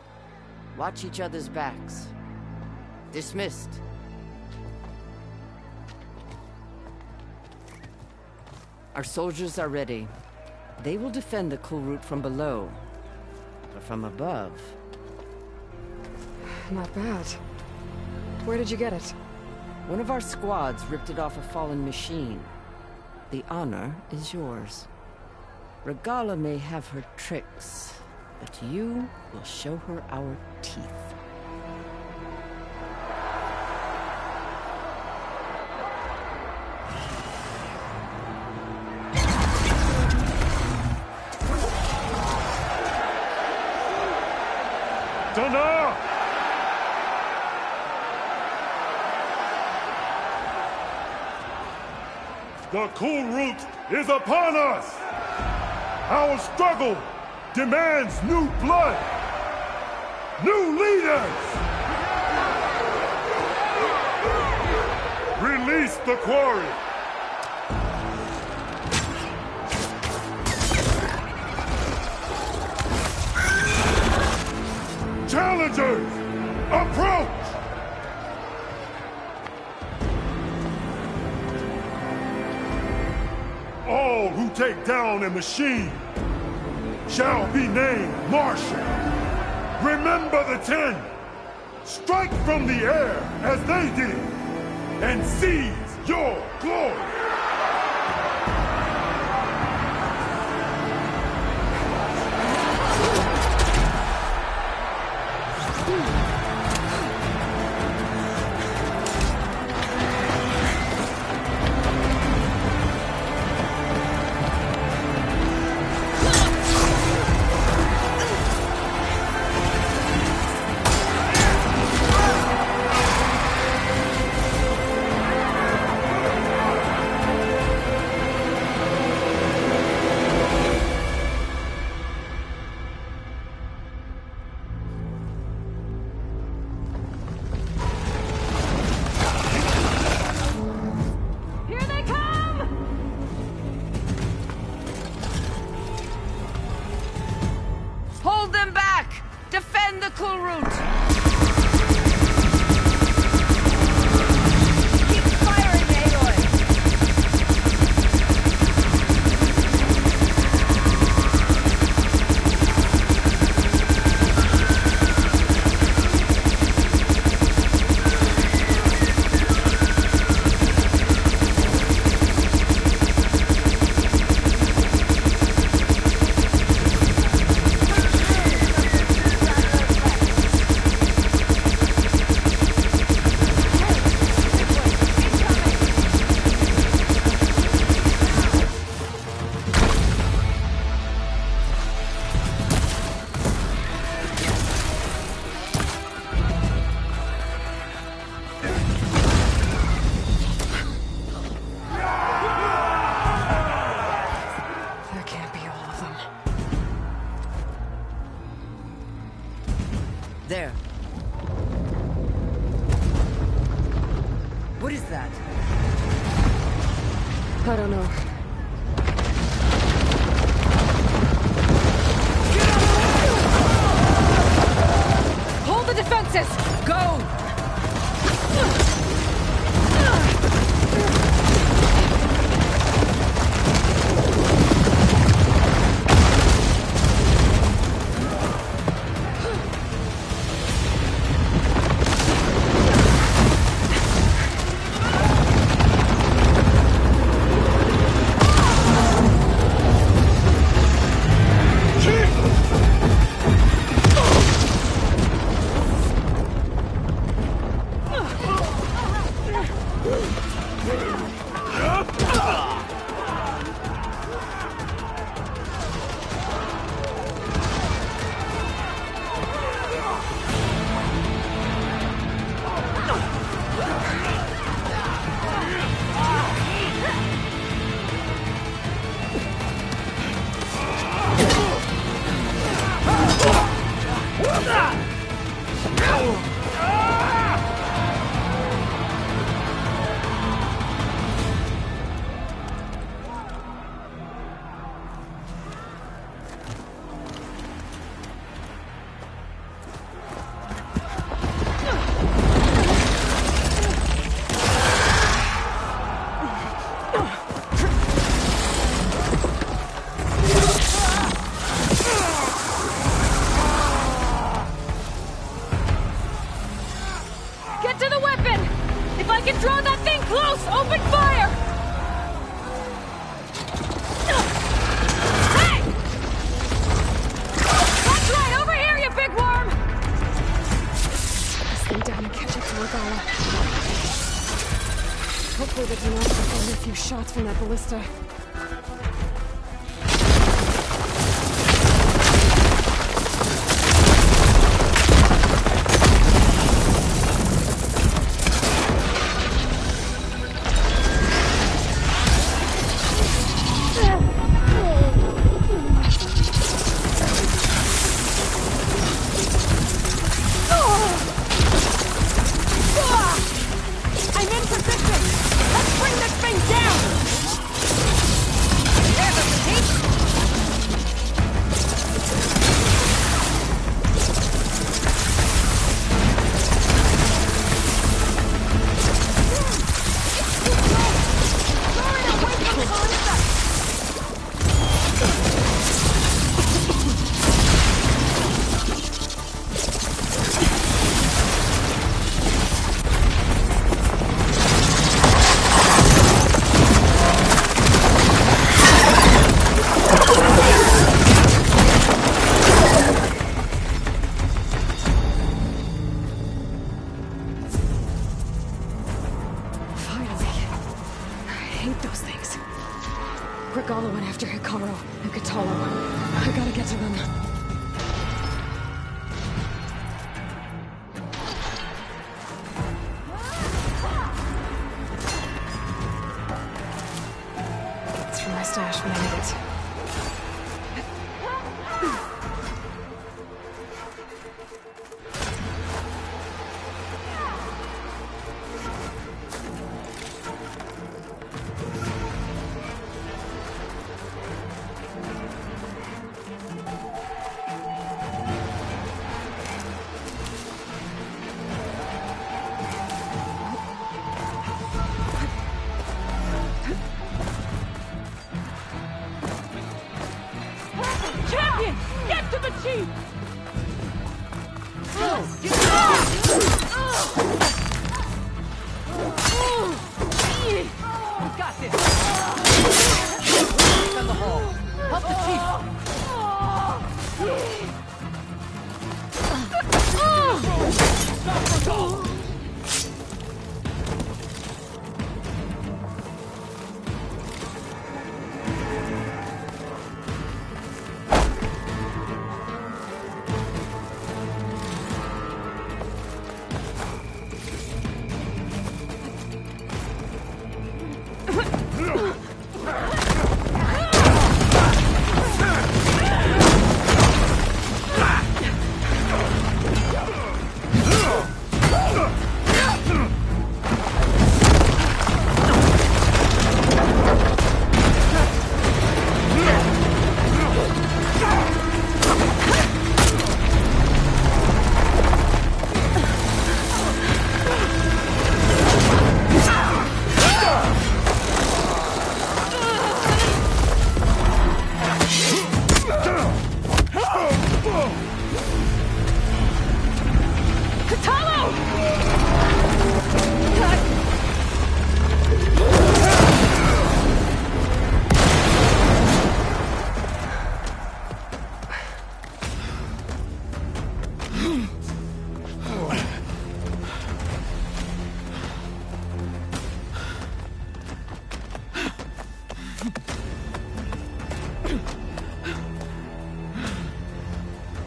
Watch each other's backs. Dismissed. Our soldiers are ready. They will defend the Kulrut from below. But from above... Not bad. Where did you get it? One of our squads ripped it off a fallen machine. The honor is yours. Regalla may have her tricks, but you will show her our teeth. Dana! The Kulrut is upon us! Our struggle demands new blood! New leaders! Release the quarry! Challengers, approach! All who take down a machine shall be named Marshal. Remember the 10. Strike from the air as they did, and seize your glory. cool route! There. What is that? I don't know. Hold the defenses! Go! Hopefully that's enough to only a few shots from that ballista. Regalla went after Hekarro and Kotallo. I gotta get to them. It's from my stash when I need it. Got this! Down the hall. Help the chief!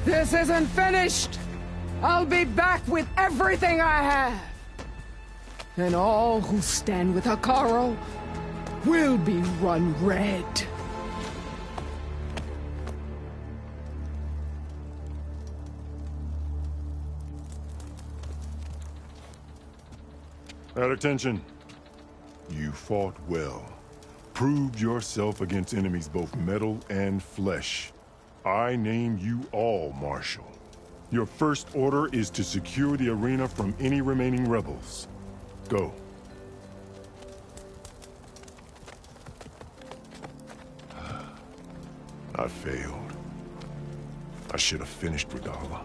This isn't finished! I'll be back with everything I have! And all who stand with Hekarro will be run red. At attention. You fought well. Proved yourself against enemies both metal and flesh. I name you all Marshal. Your first order is to secure the arena from any remaining rebels. Go. I failed. I should have finished Regalla.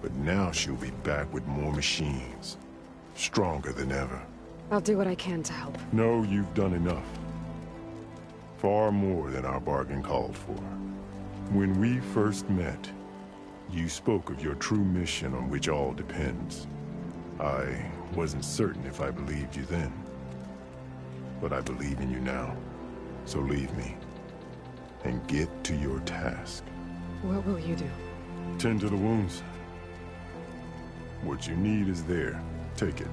But now she'll be back with more machines. Stronger than ever. I'll do what I can to help. No, you've done enough. Far more than our bargain called for. When we first met, you spoke of your true mission on which all depends. I wasn't certain if I believed you then. But I believe in you now. So leave me. And get to your task. What will you do? Tend to the wounds. What you need is there. Take it.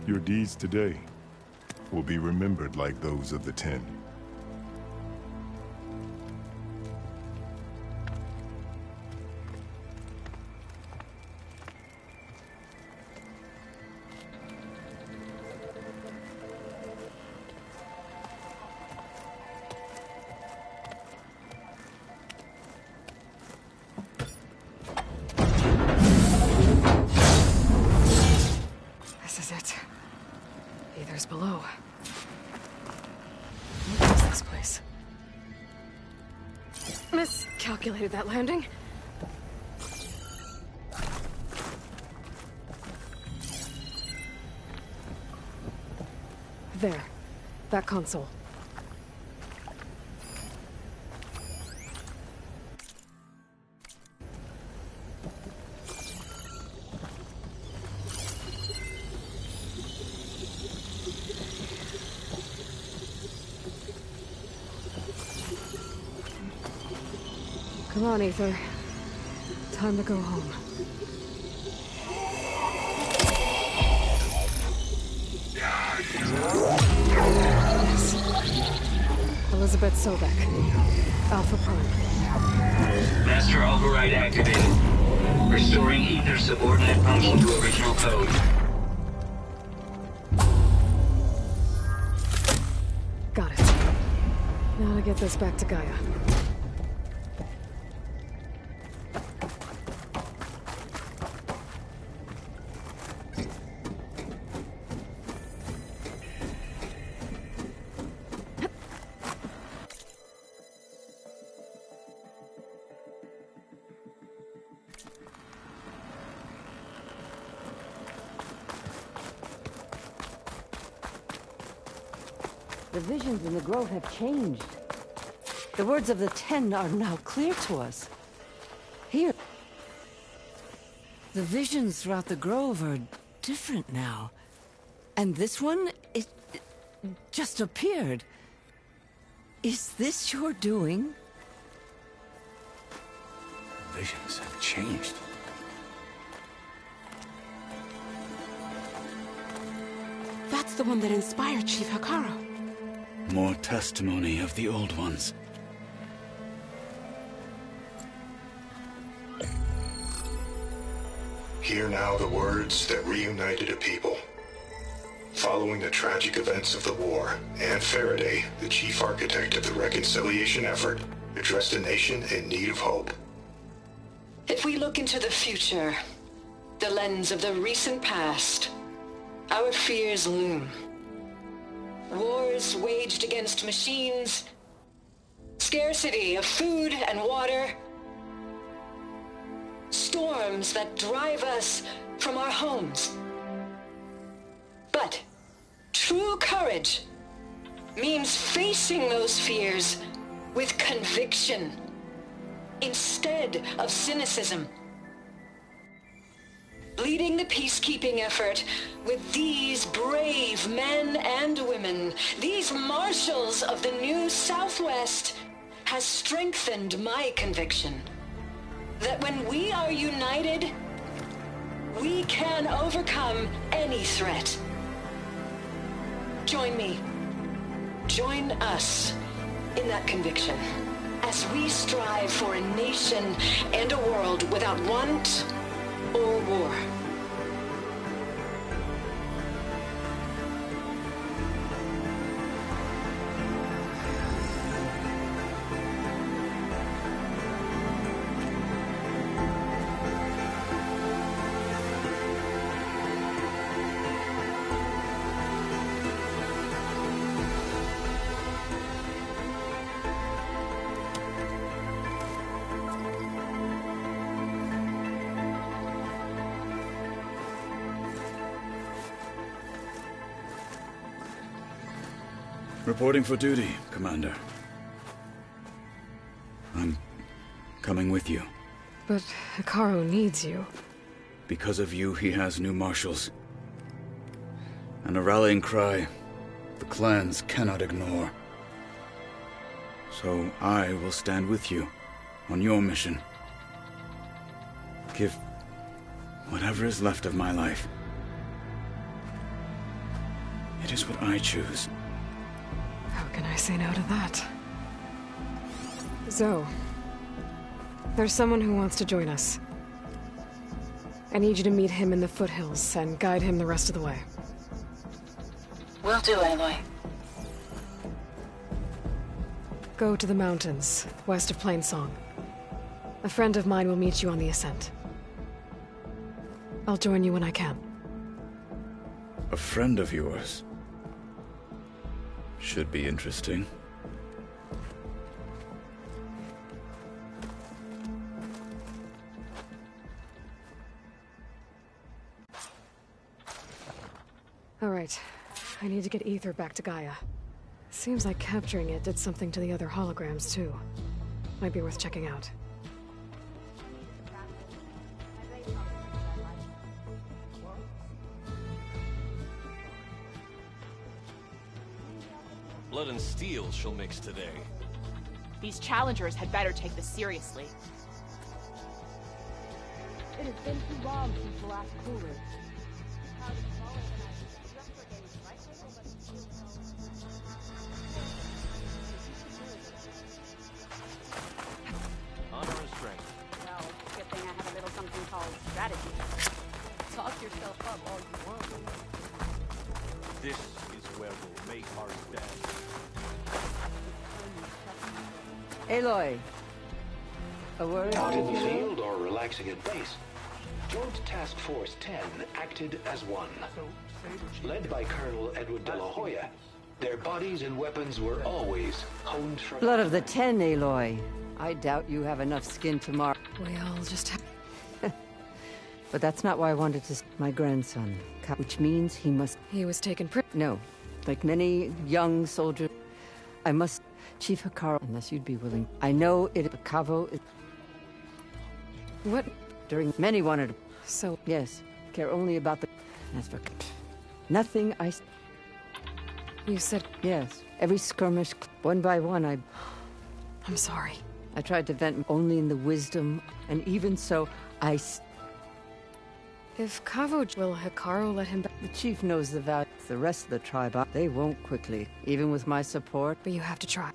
Your deeds today will be remembered like those of the Ten. This is it. Aether's below. What is this place? Miscalculated that landing. There. That console. Come on, Aether. Time to go home. Yes. Elizabeth Sobek. Alpha Prime. Master override activated. Restoring Aether's subordinate function to original code. Got it. Now to get this back to Gaia. The visions in the grove have changed. The words of the Ten are now clear to us. Here. The visions throughout the grove are different now. And this one, it just appeared. Is this your doing? Visions have changed. That's the one that inspired Chief Hekarro. More testimony of the old ones. Hear now the words that reunited a people. Following the tragic events of the war, Anne Faraday, the chief architect of the reconciliation effort, addressed a nation in need of hope. If we look into the future, the lens of the recent past, our fears loom. Wars waged against machines, scarcity of food and water, storms that drive us from our homes. But true courage means facing those fears with conviction instead of cynicism. Leading the peacekeeping effort with these brave men and women, these marshals of the new Southwest, has strengthened my conviction that when we are united, we can overcome any threat. Join me. Join us in that conviction as we strive for a nation and a world without want or war. Reporting for duty, Commander. I'm coming with you. But Hekarro needs you. Because of you, he has new marshals. And a rallying cry the clans cannot ignore. So I will stand with you on your mission. Give whatever is left of my life. It is what I choose. How can I say no to that? Zoe, there's someone who wants to join us. I need you to meet him in the foothills and guide him the rest of the way. Will do, Aloy. Go to the mountains, west of Plainsong. A friend of mine will meet you on the ascent. I'll join you when I can. A friend of yours? Should be interesting. All right. I need to get Ether back to Gaia. Seems like capturing it did something to the other holograms, too. Might be worth checking out. Blood and steel she'll mix today. These challengers had better take this seriously. It has been too long since the last Coolidge. Honor and strength. Well, good thing I have a little something called strategy. Talk yourself up all you want. This is where we'll make our stand. Aloy. A word? Out in the field or relaxing at base, Joint Task Force 10 acted as one. Led by Colonel Edward De La Hoya, their bodies and weapons were always honed from... Blood of the Ten, Aloy. I doubt you have enough skin to mark. We all just have... But that's not why I wanted to... My grandson, which means he must... He was taken pri... No. Like many young soldiers, I must... Chief Hekarro, unless you'd be willing. I know it... Cavo is... What? During... Many wanted... So... Yes. Care only about the... As for... Nothing I... You said... Yes. Every skirmish, one by one, I'm sorry. I tried to vent only in the wisdom, and even so, If Cavo will Hekarro let him back... The chief knows the value. The rest of the tribe, they won't quickly, even with my support. But you have to try.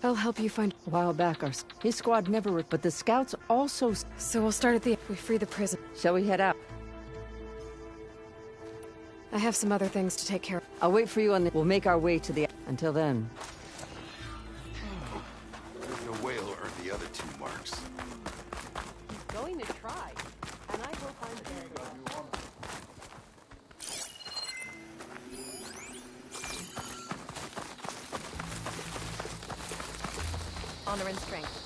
I'll help you find... A while back, his squad never... But the scouts also... So we'll start at the... We free the prison. Shall we head out? I have some other things to take care of. I'll wait for you on the... We'll make our way to the... Until then. The whale earned the other 2 marks. He's going to try, and I hope I'm there to help. Honor and strength.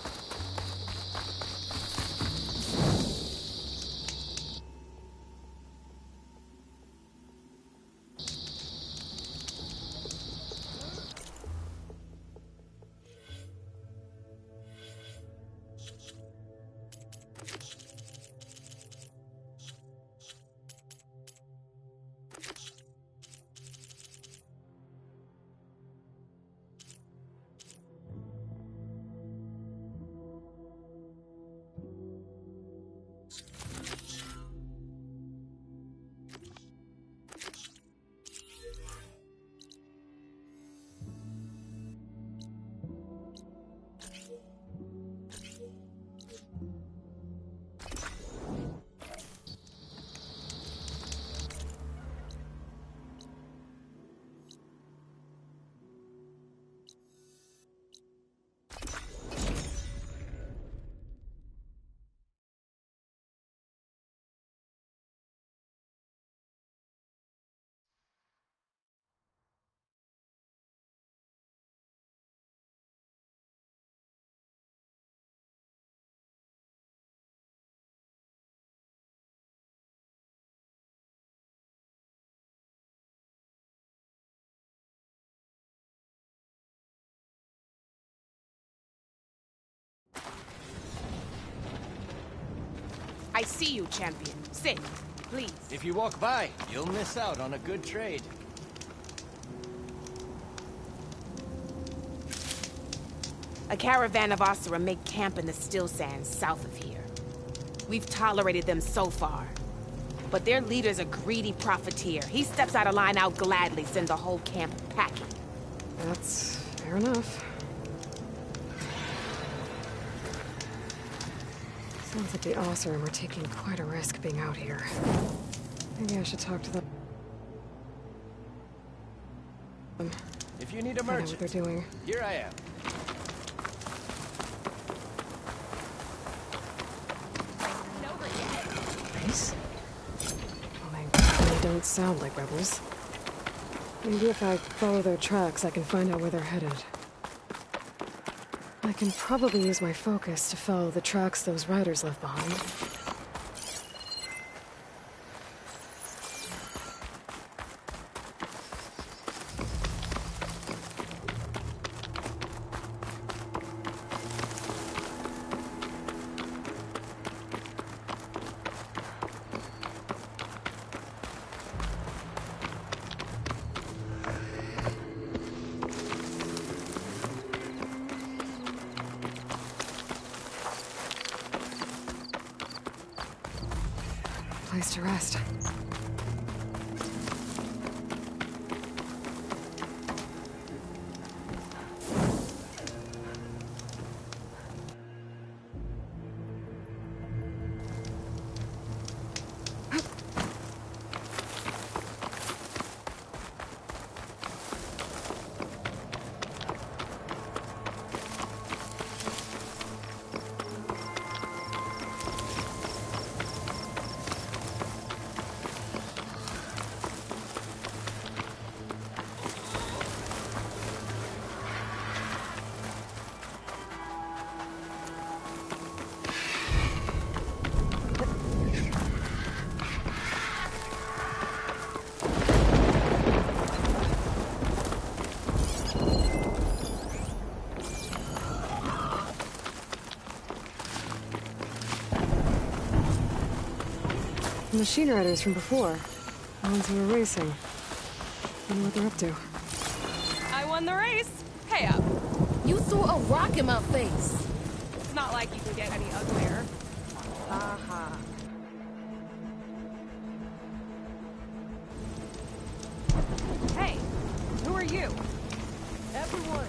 I see you, champion. Sit, please. If you walk by, you'll miss out on a good trade. A caravan of Asura make camp in the still sands south of here. We've tolerated them so far. But their leader's a greedy profiteer. He steps out of line, I'll gladly send the whole camp packing. That's fair enough. Sounds like the Oseram are taking quite a risk being out here. Maybe I should talk to them. If you need a I know merchant, what they're doing. here I am. Nice. Well, they really don't sound like rebels. Maybe if I follow their tracks, I can find out where they're headed. I can probably use my focus to follow the tracks those riders left behind. Place to rest. Machine riders from before. The ones who were racing. Wonder what they're up to. I won the race. Pay up. You threw a rock in my face. It's not like you can get any uglier. Aha. Hey, who are you? Everyone.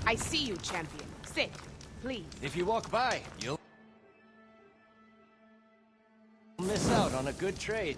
I see you, champion. Sit, please. If you walk by, you'll miss out on a good trade.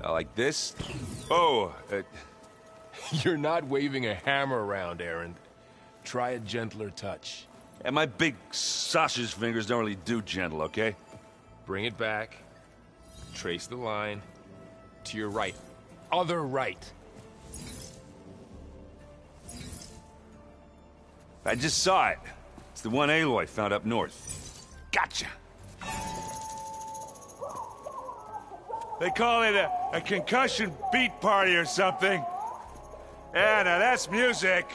Like this? Oh, You're not waving a hammer around, Aaron. Try a gentler touch. And my big sausage fingers don't really do gentle, okay? Bring it back. Trace the line. To your right. Other right. I just saw it. It's the one Aloy found up north. Gotcha! They call it a concussion beat party or something. Yeah, now that's music.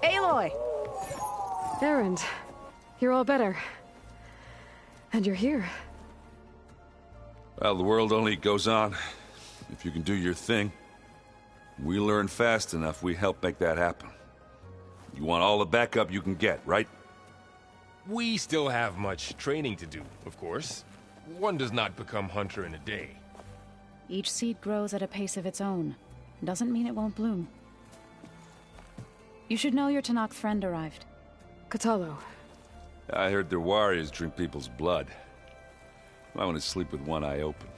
Aloy! Erend, you're all better. And you're here. Well, the world only goes on if you can do your thing. We learn fast enough, we help make that happen. You want all the backup you can get, right? We still have much training to do, of course. One does not become hunter in a day. Each seed grows at a pace of its own. Doesn't mean it won't bloom. You should know your Tenakth friend arrived. Kotallo. I heard their warriors drink people's blood. I want to sleep with one eye open.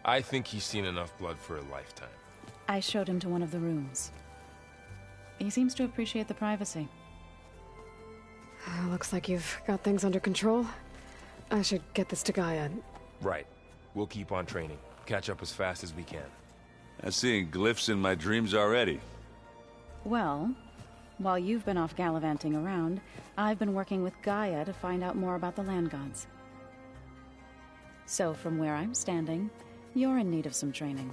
I think he's seen enough blood for a lifetime. I showed him to one of the rooms. He seems to appreciate the privacy. Looks like you've got things under control. I should get this to Gaia. Right. We'll keep on training. Catch up as fast as we can. I'm seeing glyphs in my dreams already. Well, while you've been off gallivanting around, I've been working with Gaia to find out more about the land gods. So from where I'm standing, you're in need of some training.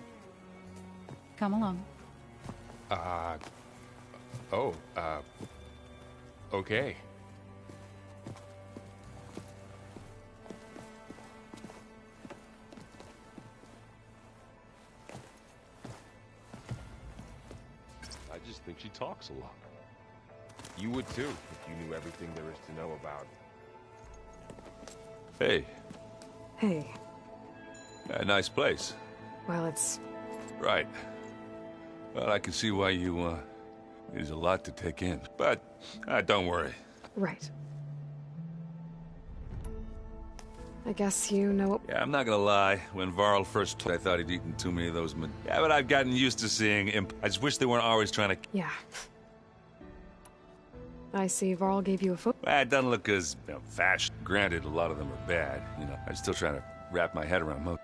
Come along. Okay. I just think she talks a lot. You would too, if you knew everything there is to know about. Hey. Hey. A nice place. Well, it's... Right. Well, I can see why you, there's a lot to take in. But, don't worry. Right. I guess you know what... Yeah, I'm not gonna lie. When Varl first told, I thought he'd eaten too many of those Yeah, but I've gotten used to seeing imp. I just wish they weren't always trying to... Yeah. I see Varl gave you a foot... Well, it doesn't look as, fashion. Granted, a lot of them are bad. You know, I'm still trying to wrap my head around most.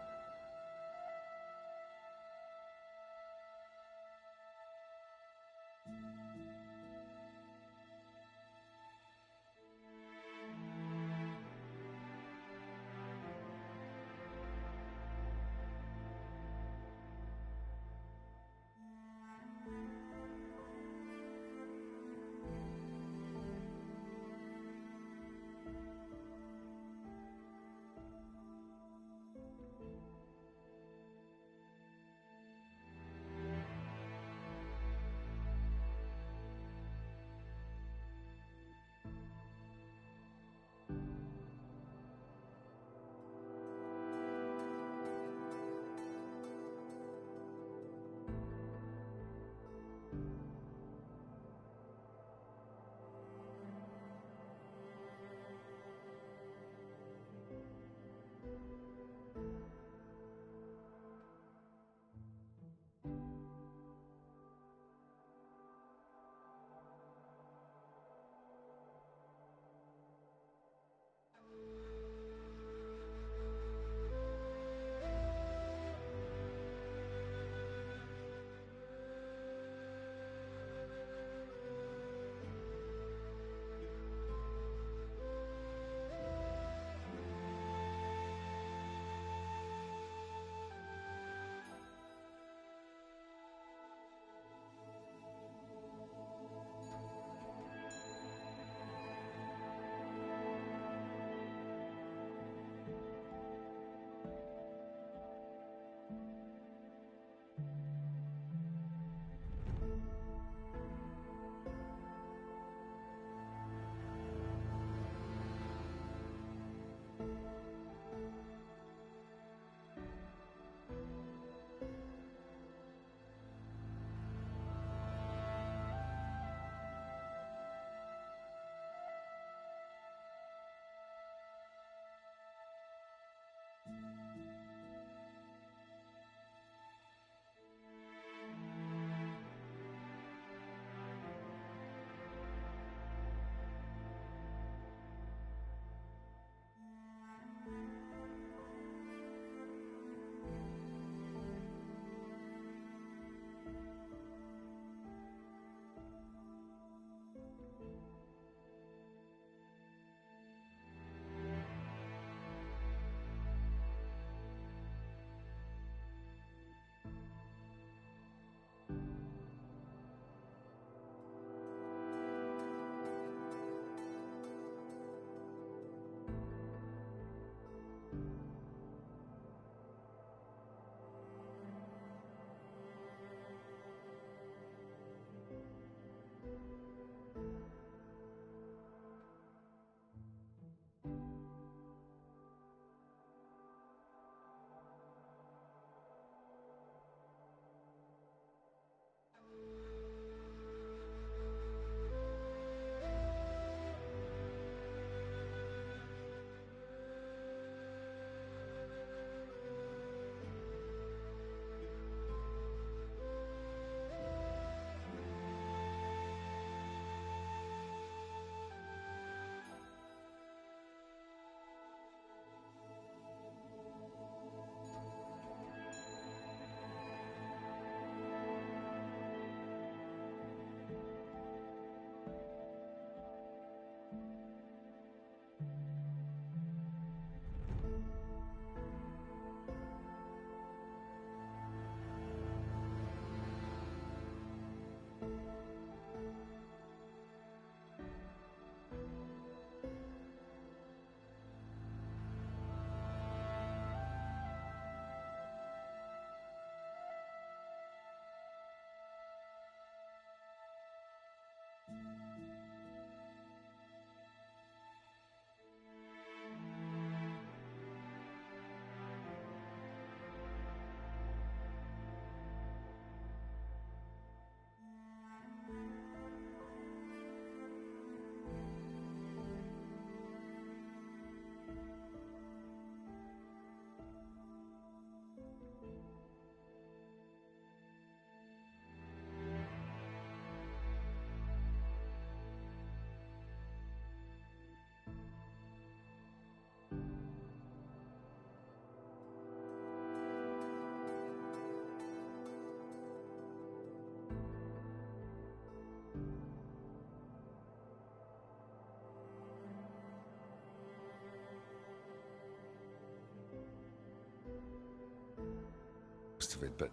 Of it, but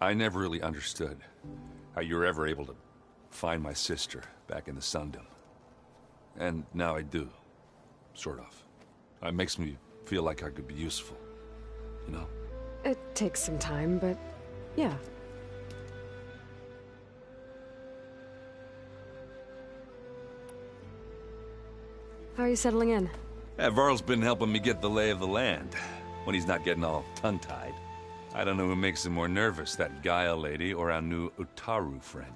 I never really understood how you were ever able to find my sister back in the Sundom. And now I do. Sort of. It makes me feel like I could be useful. You know? It takes some time, but yeah. How are you settling in? Varl's been helping me get the lay of the land when he's not getting all tongue-tied. I don't know who makes him more nervous, that Gaia lady or our new Utaru friend.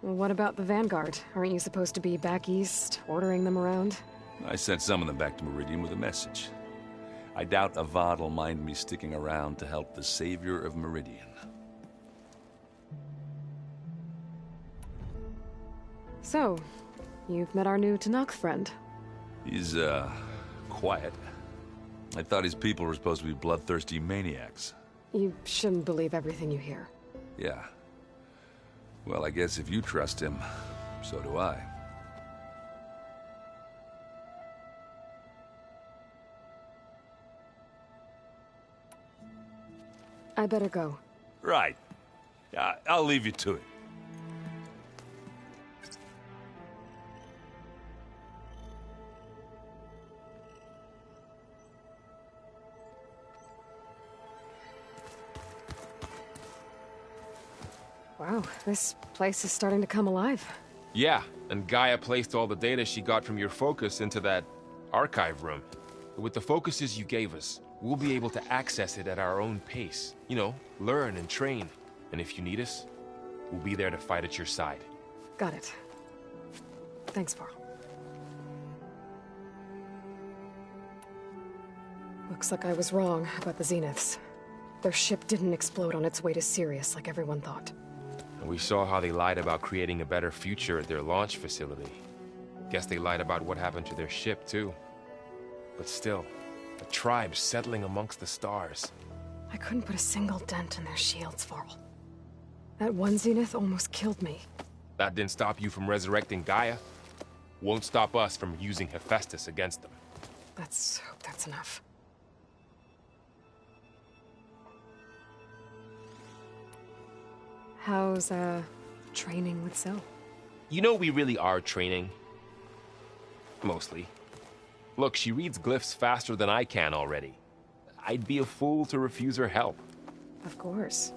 Well, what about the Vanguard? Aren't you supposed to be back east, ordering them around? I sent some of them back to Meridian with a message. I doubt Avad will mind me sticking around to help the savior of Meridian. So, you've met our new Tenakth friend. He's, quiet. I thought his people were supposed to be bloodthirsty maniacs. You shouldn't believe everything you hear. Yeah. Well, I guess if you trust him, so do I. I better go. Right. I'll leave you to it. Wow, this place is starting to come alive. Yeah, and Gaia placed all the data she got from your focus into that archive room. With the focuses you gave us, we'll be able to access it at our own pace. You know, learn and train. And if you need us, we'll be there to fight at your side. Got it. Thanks, Varl. Looks like I was wrong about the Zeniths. Their ship didn't explode on its way to Sirius like everyone thought. And we saw how they lied about creating a better future at their launch facility. Guess they lied about what happened to their ship, too. But still, a tribe settling amongst the stars. I couldn't put a single dent in their shields, Varl. That one Zenith almost killed me. That didn't stop you from resurrecting Gaia. Won't stop us from using Hephaestus against them. Let's hope that's enough. How's, training with Zoe? You know we really are training. Mostly. Look, she reads glyphs faster than I can already. I'd be a fool to refuse her help. Of course.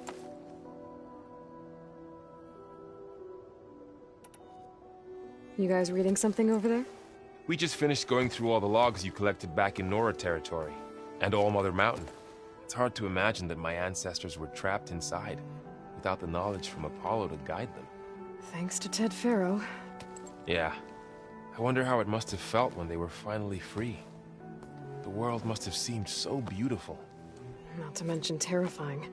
You guys reading something over there? We just finished going through all the logs you collected back in Nora territory, and All Mother Mountain. It's hard to imagine that my ancestors were trapped inside, without the knowledge from Apollo to guide them. Thanks to Ted Faro. Yeah. I wonder how it must have felt when they were finally free. The world must have seemed so beautiful. Not to mention terrifying.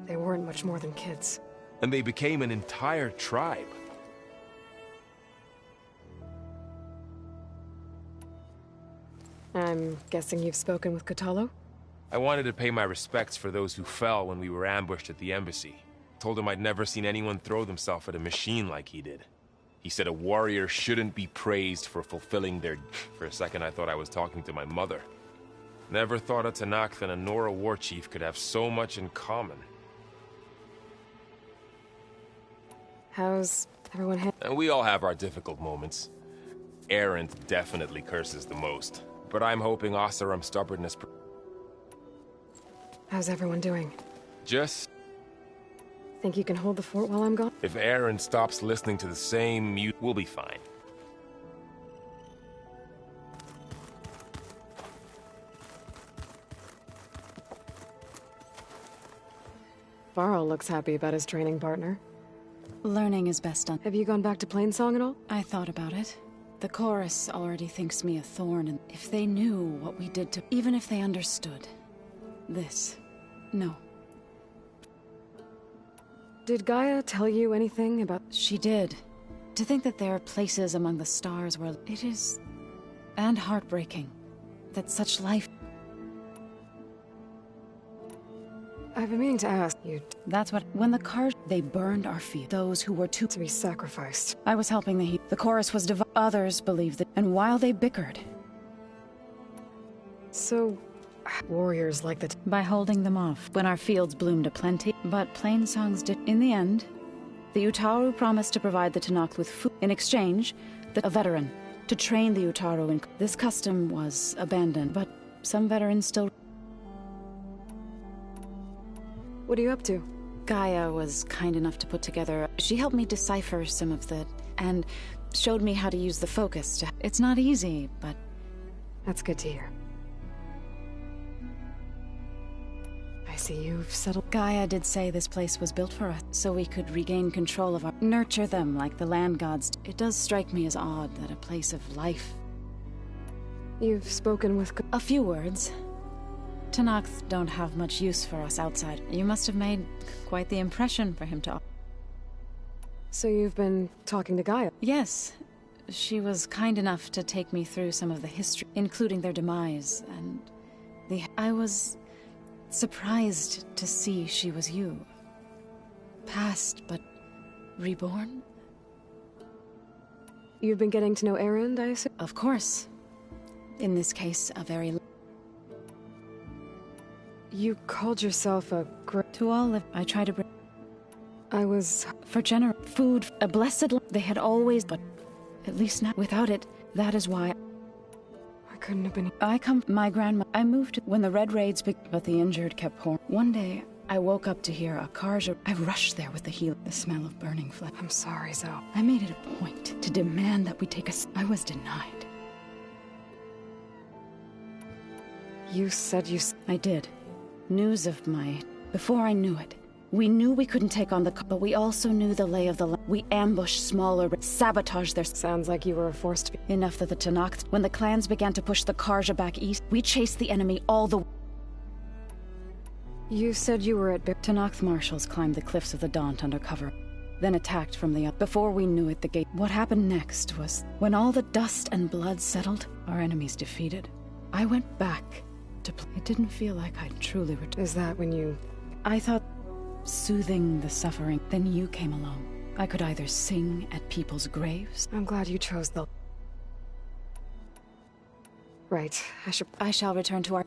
They weren't much more than kids. And they became an entire tribe. I'm guessing you've spoken with Kotallo? I wanted to pay my respects for those who fell when we were ambushed at the embassy. Told him I'd never seen anyone throw themselves at a machine like he did. He said a warrior shouldn't be praised for fulfilling their... For a second I thought I was talking to my mother. Never thought a Tenakth and a Nora war chief could have so much in common. How's everyone And we all have our difficult moments. Erend definitely curses the most. But I'm hoping Oseram's stubbornness... How's everyone doing? Just... Think you can hold the fort while I'm gone? If Aaron stops listening to the same mute, we'll be fine. Varl looks happy about his training partner. Learning is best done. Have you gone back to Plainsong at all? I thought about it. The chorus already thinks me a thorn, and if they knew what we did to... Even if they understood. This. No. Did Gaia tell you anything about... She did. To think that there are places among the stars where it is... And heartbreaking. That such life... I've been meaning to ask you... That's what... When the cars... They burned our field. Those who were to be sacrificed. I was helping the heat. The chorus was others believed that... And while they bickered... So... warriors like that... By holding them off, when our fields bloomed aplenty. But Plainsongs did... In the end, the Utaru promised to provide the Tenakth with food. In exchange, a veteran. To train the Utaru in... This custom was abandoned, but some veterans still... What are you up to? Gaia was kind enough to put together... She helped me decipher some of the... And showed me how to use the focus to... It's not easy, but... That's good to hear. I see you've settled... Gaia did say this place was built for us, so we could regain control of our... Nurture them like the land gods. It does strike me as odd that a place of life... You've spoken with... A few words. Tenakth don't have much use for us outside. You must have made quite the impression for him to... So you've been talking to Gaia? Yes. She was kind enough to take me through some of the history, including their demise, and I was surprised to see she was you. Past, but reborn? You've been getting to know Erend, I assume? Of course. In this case, a very... You called yourself a To all of... I try to bring... I was... For food, a blessed... They had always... But at least not without it. That is why... I couldn't have been... My grandma... I moved when the Red Raids but the injured kept pouring. One day, I woke up to hear a Karja... I rushed there with the the smell of burning flesh. I'm sorry, Zoe. I made it a point to demand that we take a... I was denied. You said you... I did. News of my... Before I knew it. We knew we couldn't take on the... But we also knew the lay of the land. We ambushed smaller... Sabotaged their... Sounds like you were a force to be... Enough that the Tenakth... When the clans began to push the Karja back east, we chased the enemy all the... You said you were at... Tenakth marshals climbed the cliffs of the Daunt under cover. Then attacked from the... Before we knew it, the gate... What happened next was... When all the dust and blood settled, our enemies defeated. I went back... It didn't feel like I'd truly returned. Is that when you... I thought... Soothing the suffering. Then you came along. I could either sing at people's graves... I'm glad you chose the... Right, I shall return to our...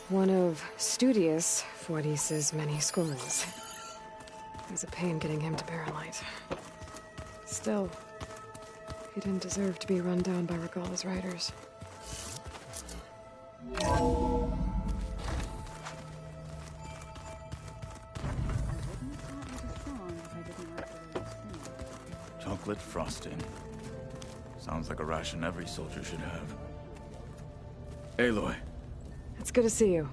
One of Studious Fuadis's many schools. It was a pain getting him to Barrelite. Still, he didn't deserve to be run down by Regalla's riders. Chocolate frosting. Sounds like a ration every soldier should have. Aloy. It's good to see you.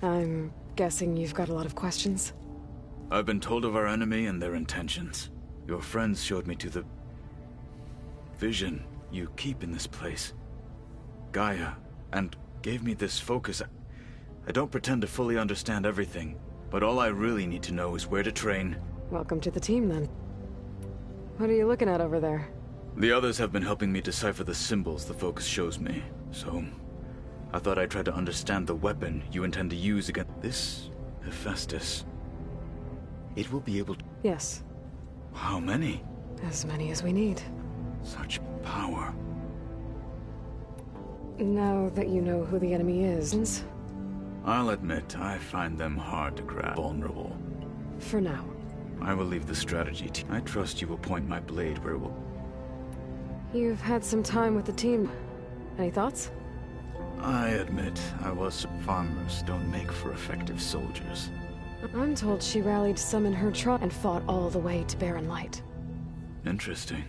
I'm guessing you've got a lot of questions? I've been told of our enemy and their intentions. Your friends showed me to the... vision you keep in this place. Gaia, and gave me this focus. I don't pretend to fully understand everything, but all I really need to know is where to train. Welcome to the team, then. What are you looking at over there? The others have been helping me decipher the symbols the focus shows me, so... I thought I'd try to understand the weapon you intend to use against this Hephaestus. It will be able to... Yes. How many? As many as we need. Such power. Now that you know who the enemy is... I'll admit, I find them hard to grab. Vulnerable. For now. I will leave the strategy to... I trust you will point my blade where it will... You've had some time with the team. Any thoughts? I admit, farmers don't make for effective soldiers. I'm told she rallied some in her tribe and fought all the way to Barren Light. Interesting.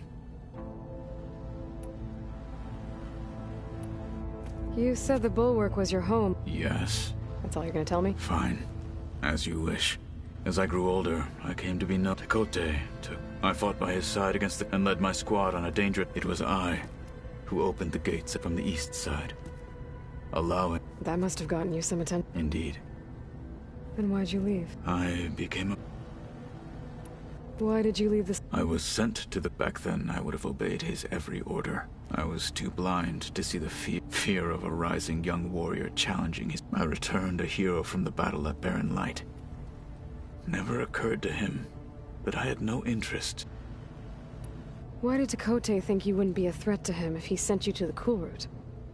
You said the Bulwark was your home. Yes. That's all you're gonna tell me? Fine. As you wish. As I grew older, I came to be known. Tekote took. I fought by his side against and led my squad on a dangerous. It was I who opened the gates from the east side, allowing. That must have gotten you some attention. Indeed. Then why'd you leave? I became a. Why did you leave this? I was sent to the. Back then, I would have obeyed his every order. I was too blind to see the fear of a rising young warrior challenging his. I returned a hero from the battle at Barren Light. Never occurred to him that I had no interest. Why did Tekote think you wouldn't be a threat to him if he sent you to the Cool Route?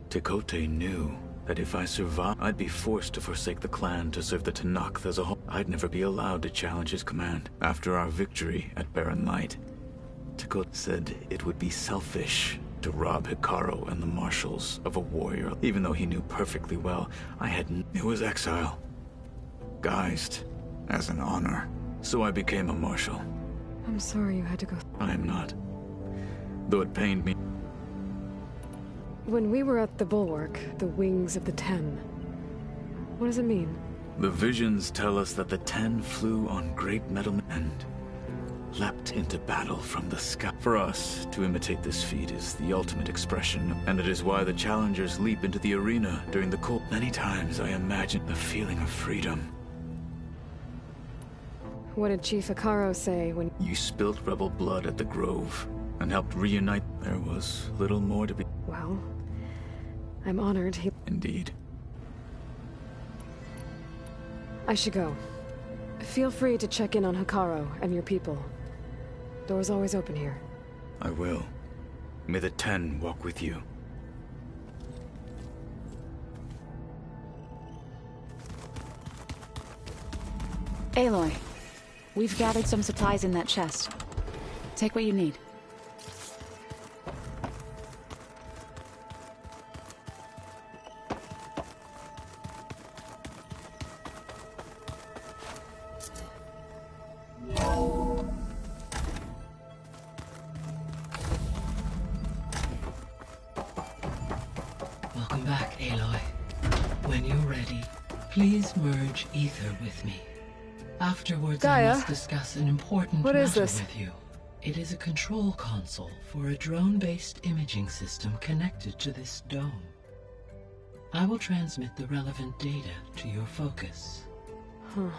Tekote knew that if I survived, I'd be forced to forsake the clan to serve the Tenakth as a whole. I'd never be allowed to challenge his command. After our victory at Barren Light, Tekote said it would be selfish to rob Hekarro and the marshals of a warrior, even though he knew perfectly well it was exile, guised as an honor. So I became a marshal. I'm sorry you had to go. I am not. Though it pained me. When we were at the Bulwark, the Wings of the Ten, what does it mean? The visions tell us that the Ten flew on great metal and leapt into battle from the sky. For us, to imitate this feat is the ultimate expression, and it is why the challengers leap into the arena during the cold. Many times I imagine the feeling of freedom. What did Chief Hekarro say when... You spilled rebel blood at the Grove and helped reunite. There was little more to be... Well, I'm honored he... Indeed. I should go. Feel free to check in on Hekarro and your people. Door's always open here. I will. May the Ten walk with you. Aloy, we've gathered some supplies in that chest. Take what you need. Welcome back, Aloy. When you're ready, please merge ether with me. Afterwards, Gaia? I must discuss an important What matter is this? with you. It is a control console for a drone-based imaging system connected to this dome. I will transmit the relevant data to your focus. Huh.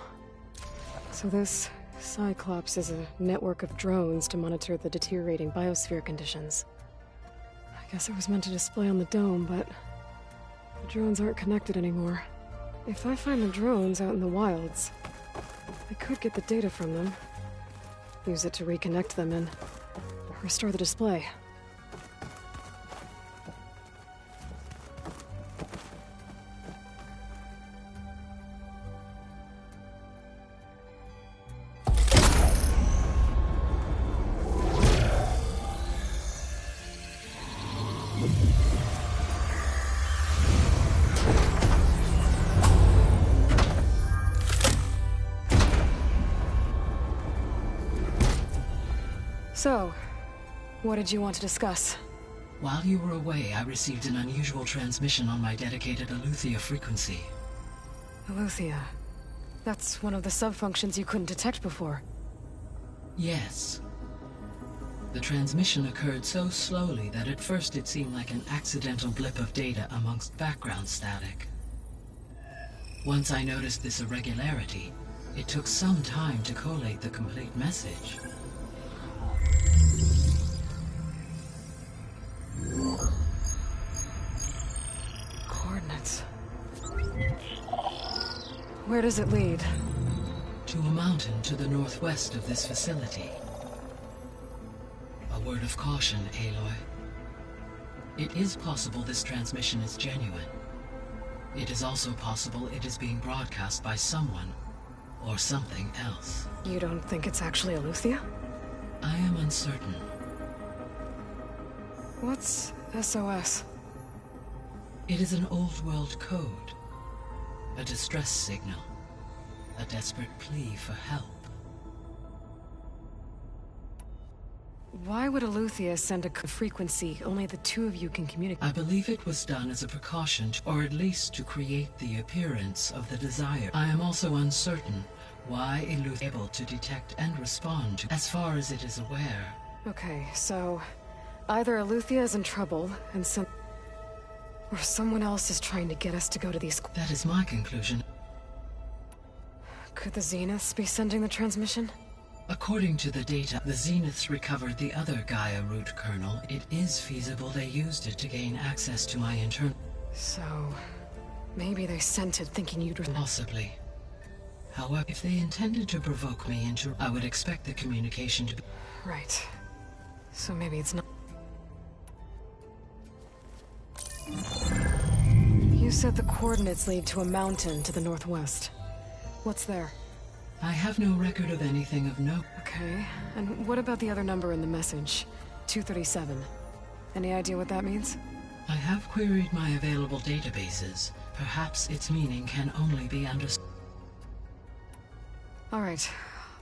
So this Cyclops is a network of drones to monitor the deteriorating biosphere conditions. I guess it was meant to display on the dome, but the drones aren't connected anymore. If I find the drones out in the wilds, I could get the data from them, use it to reconnect them and restore the display. So, what did you want to discuss? While you were away, I received an unusual transmission on my dedicated Eleuthia frequency. Eleuthia. That's one of the sub-functions you couldn't detect before. Yes. The transmission occurred so slowly that at first it seemed like an accidental blip of data amongst background static. Once I noticed this irregularity, it took some time to collate the complete message. Coordinates. Where does it lead? To a mountain to the northwest of this facility. A word of caution, Aloy. It is possible this transmission is genuine. It is also possible it is being broadcast by someone or something else. You don't think it's actually Eleuthia? I am uncertain. What's SOS? It is an old-world code. A distress signal. A desperate plea for help. Why would Eleuthia send a frequency only the two of you can communicate? I believe it was done as a precaution, or at least to create the appearance of the desire. I am also uncertain why Eleuthia is able to detect and respond to, as far as it is aware. Okay, so either Eleuthia is in trouble and or someone else is trying to get us to go to these... That is my conclusion. Could the Zeniths be sending the transmission? According to the data, the Zeniths recovered the other Gaia root kernel. It is feasible they used it to gain access to my internal... So... maybe they sent it thinking you'd... Possibly. However, if they intended to provoke me into... I would expect the communication to be... Right. So maybe it's not... You said the coordinates lead to a mountain to the northwest. What's there? I have no record of anything of note. Okay, and what about the other number in the message? 237. Any idea what that means? I have queried my available databases. Perhaps its meaning can only be understood. Alright,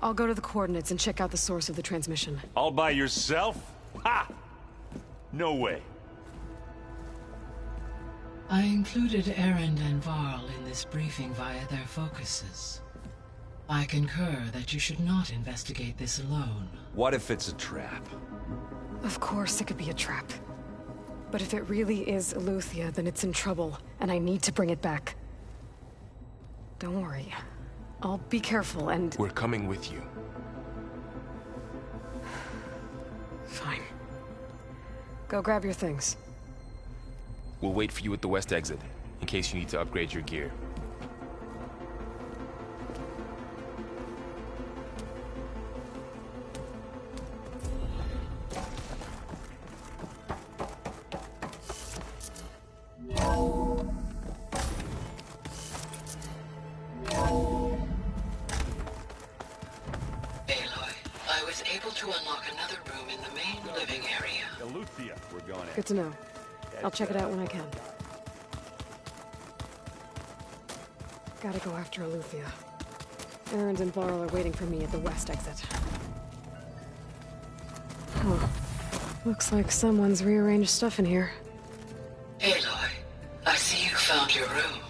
I'll go to the coordinates and check out the source of the transmission. All by yourself? Ha! No way. I included Erend and Varl in this briefing via their focuses. I concur that you should not investigate this alone. What if it's a trap? Of course it could be a trap. But if it really is Eleuthia, then it's in trouble, and I need to bring it back. Don't worry. I'll be careful and... We're coming with you. Fine. Go grab your things. We'll wait for you at the west exit, in case you need to upgrade your gear. Good to know. I'll check it out when I can. Gotta go after Eleuthia. Erend and Varl are waiting for me at the west exit. Huh. Looks like someone's rearranged stuff in here. Aloy, I see you found your room.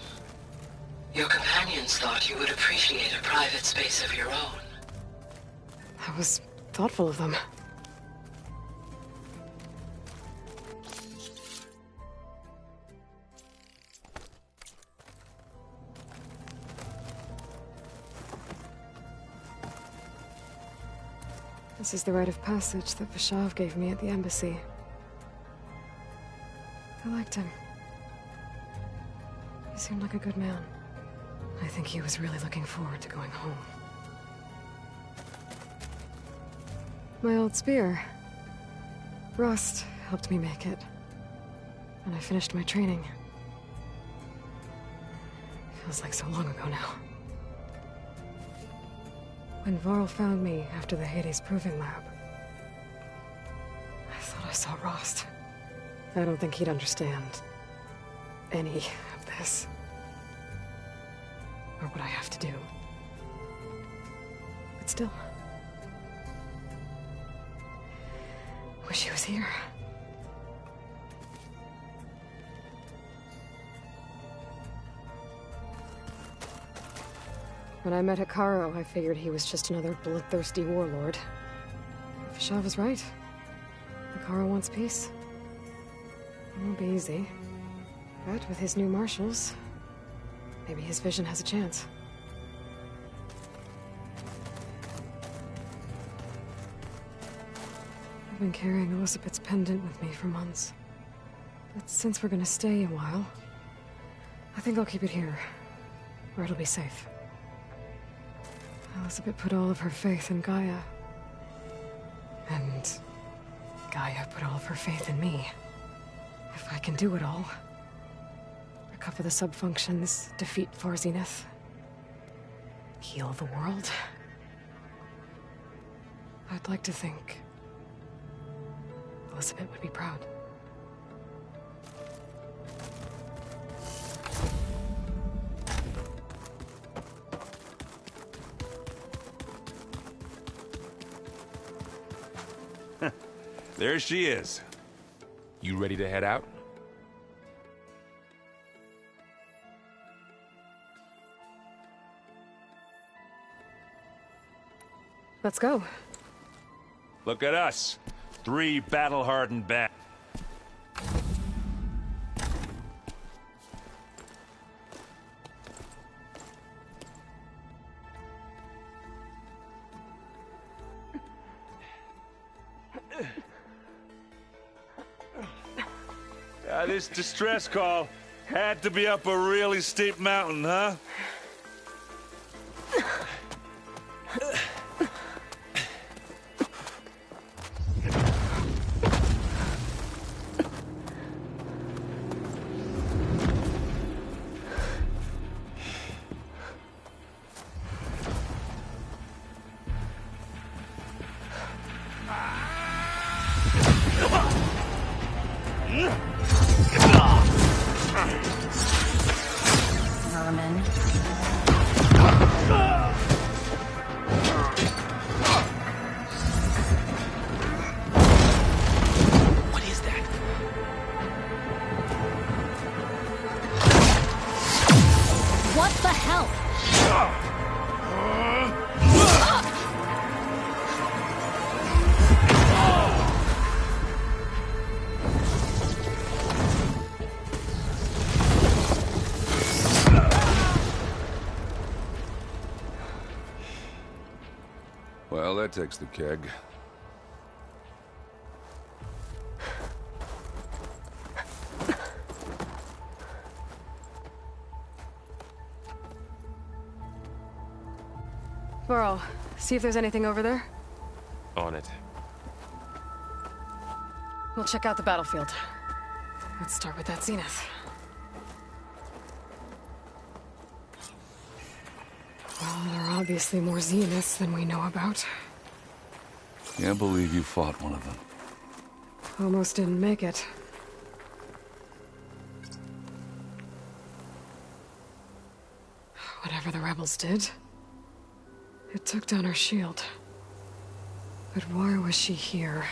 Your companions thought you would appreciate a private space of your own. That was thoughtful of them. This is the rite of passage that Vashav gave me at the embassy. I liked him. He seemed like a good man. I think he was really looking forward to going home. My old spear. Rust helped me make it. And I finished my training. Feels like so long ago now. When Varl found me after the Hades Proving Lab, I thought I saw Rost. I don't think he'd understand any of this. Or what I have to do. But still. Wish he was here. When I met Hekarro, I figured he was just another bloodthirsty warlord. Vashav was right. Hekarro wants peace. It won't be easy. But with his new marshals, maybe his vision has a chance. I've been carrying Elizabeth's pendant with me for months. But since we're gonna stay a while, I think I'll keep it here, where it'll be safe. Elizabeth put all of her faith in Gaia. And Gaia put all of her faith in me. If I can do it all, recover the subfunctions, defeat Varzineth, heal the world, I'd like to think Elizabeth would be proud. There she is. You ready to head out? Let's go. Look at us. 3 battle-hardened bats. This distress call had to be up a really steep mountain, huh? Well, that takes the keg. Varl, see if there's anything over there. On it. We'll check out the battlefield. Let's start with that Zenith. Well, there are obviously more Zeniths than we know about. Can't believe you fought one of them. Almost didn't make it. Whatever the rebels did, it took down her shield. But why was she here?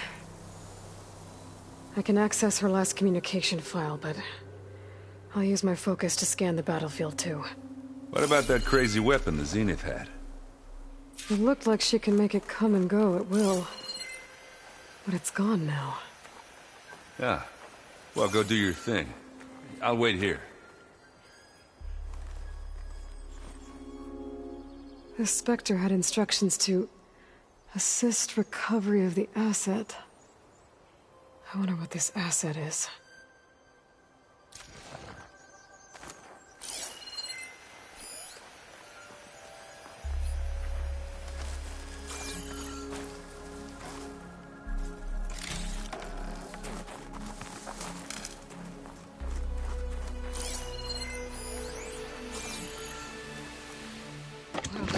I can access her last communication file, but I'll use my focus to scan the battlefield too. What about that crazy weapon the Zenith had? It looked like she can make it come and go at will. But it's gone now. Yeah. Well, go do your thing. I'll wait here. The Spectre had instructions to assist recovery of the asset. I wonder what this asset is.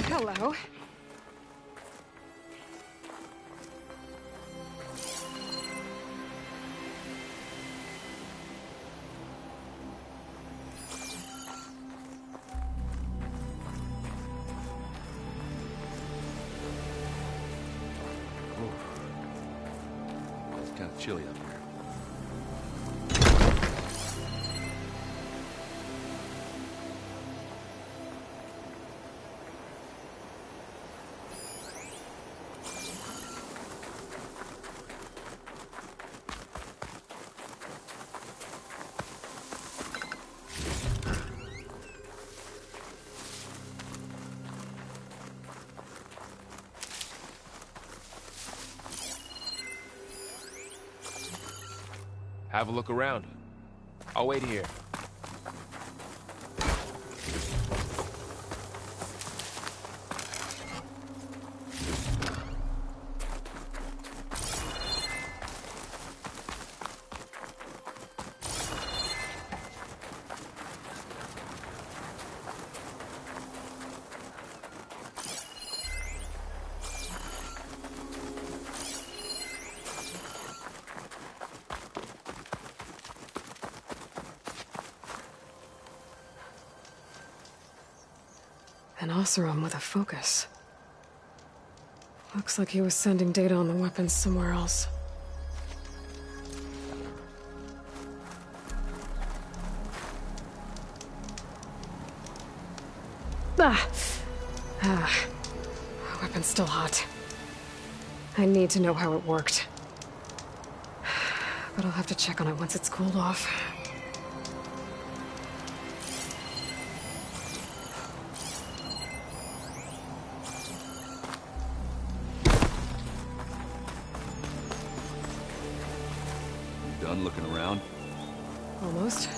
Hello. It's kind of chilly up here. Have a look around. I'll wait here. An Oseram with a focus. Looks like he was sending data on the weapons somewhere else. Weapon's still hot. I need to know how it worked. But I'll have to check on it once it's cooled off. You done looking around? Almost.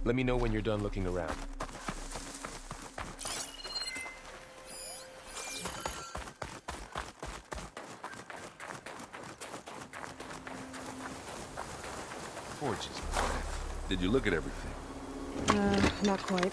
Let me know when you're done looking around. Forges. Did you look at everything? Not quite.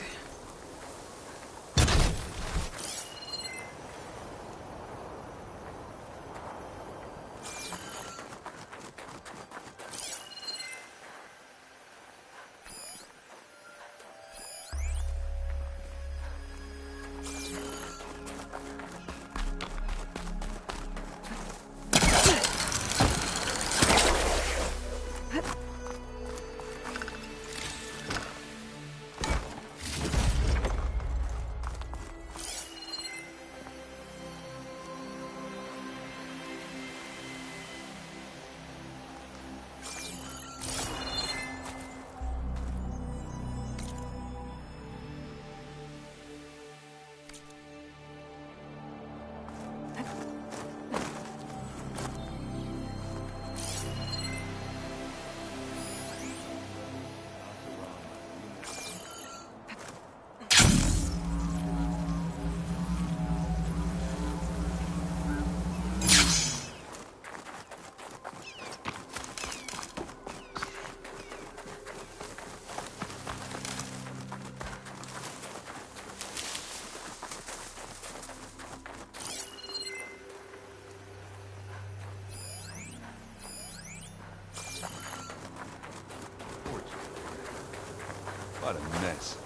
What a mess.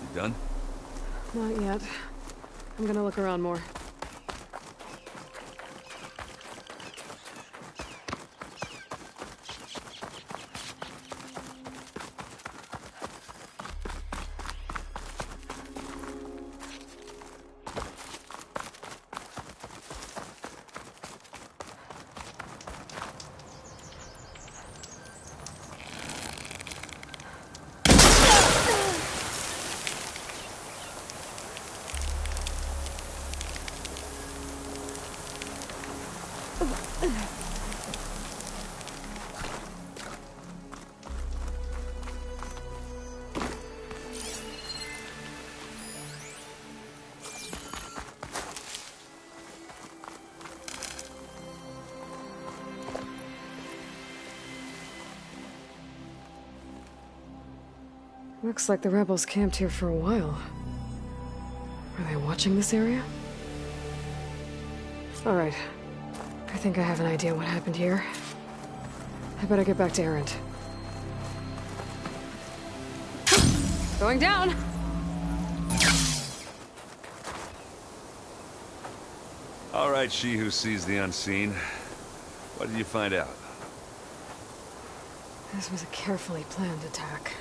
You done? Not yet. I'm gonna look around more. Looks like the rebels camped here for a while. Are they watching this area? Alright. I think I have an idea what happened here. I better get back to Erend. Going down! All right, she who sees the unseen. What did you find out? This was a carefully planned attack.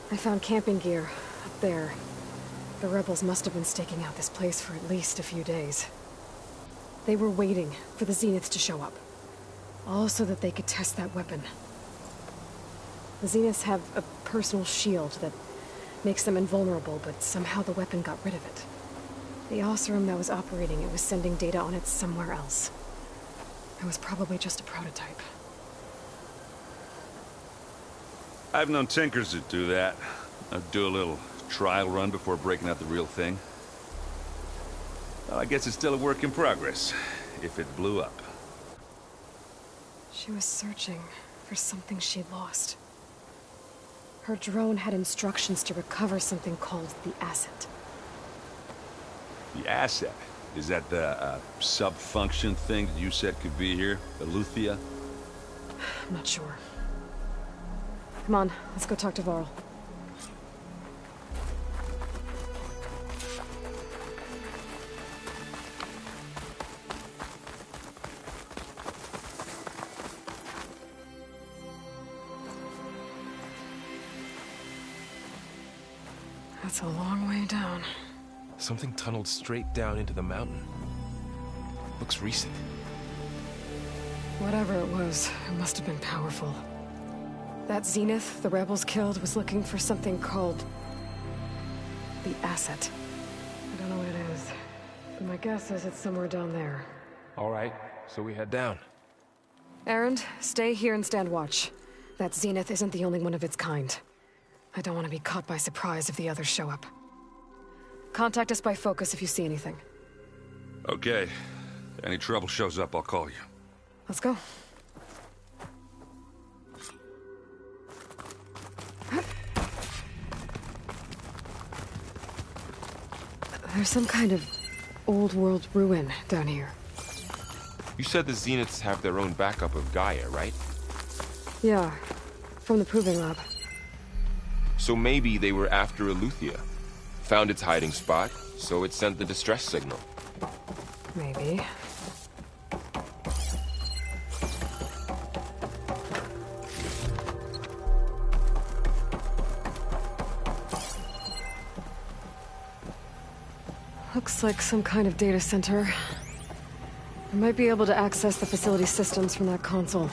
I found camping gear up there. The rebels must have been staking out this place for at least a few days. They were waiting for the Zeniths to show up. All so that they could test that weapon. The Zeniths have a personal shield that makes them invulnerable, but somehow the weapon got rid of it. The Oseram that was operating it was sending data on it somewhere else. It was probably just a prototype. I've known tinkers that do that. I'd do a little trial run before breaking out the real thing. Well, I guess it's still a work in progress, if it blew up. She was searching for something she lost. Her drone had instructions to recover something called the Asset. The Asset? Is that the sub-function thing that you said could be here? Eleuthia? I'm not sure. Come on, let's go talk to Varl. That's a long way down. Something tunneled straight down into the mountain. Looks recent. Whatever it was, it must have been powerful. That Zenith the rebels killed was looking for something called the Asset. I don't know what it is, but my guess is it's somewhere down there. All right, so we head down. Erend, stay here and stand watch. That Zenith isn't the only one of its kind. I don't want to be caught by surprise if the others show up. Contact us by focus if you see anything. Okay. Any trouble shows up, I'll call you. Let's go. There's some kind of old-world ruin down here. You said the Zeniths have their own backup of Gaia, right? Yeah, from the Proving Lab. So maybe they were after Eleuthia. Found its hiding spot, so it sent the distress signal. Maybe. Looks like some kind of data center. I might be able to access the facility systems from that console.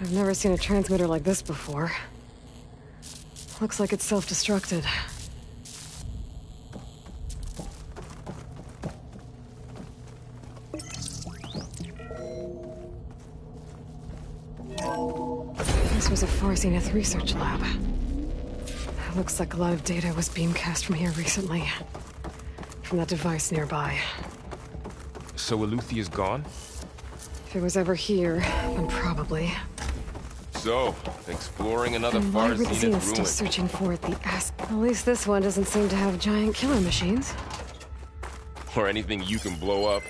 I've never seen a transmitter like this before. Looks like it's self-destructed. This was a Far Zenith research lab. Looks like a lot of data was beamcast from here recently. From that device nearby. So Eleuthia's gone? If it was ever here, then probably. So, exploring another And why Far were the Zenith Zeniths still ruin. searching for the Asset? At least this one doesn't seem to have giant killer machines. Or anything you can blow up.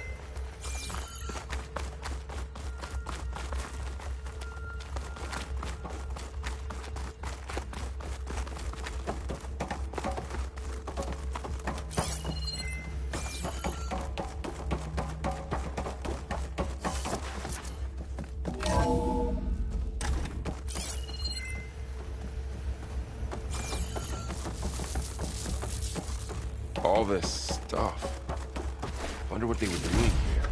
All this stuff. Wonder what they were doing here.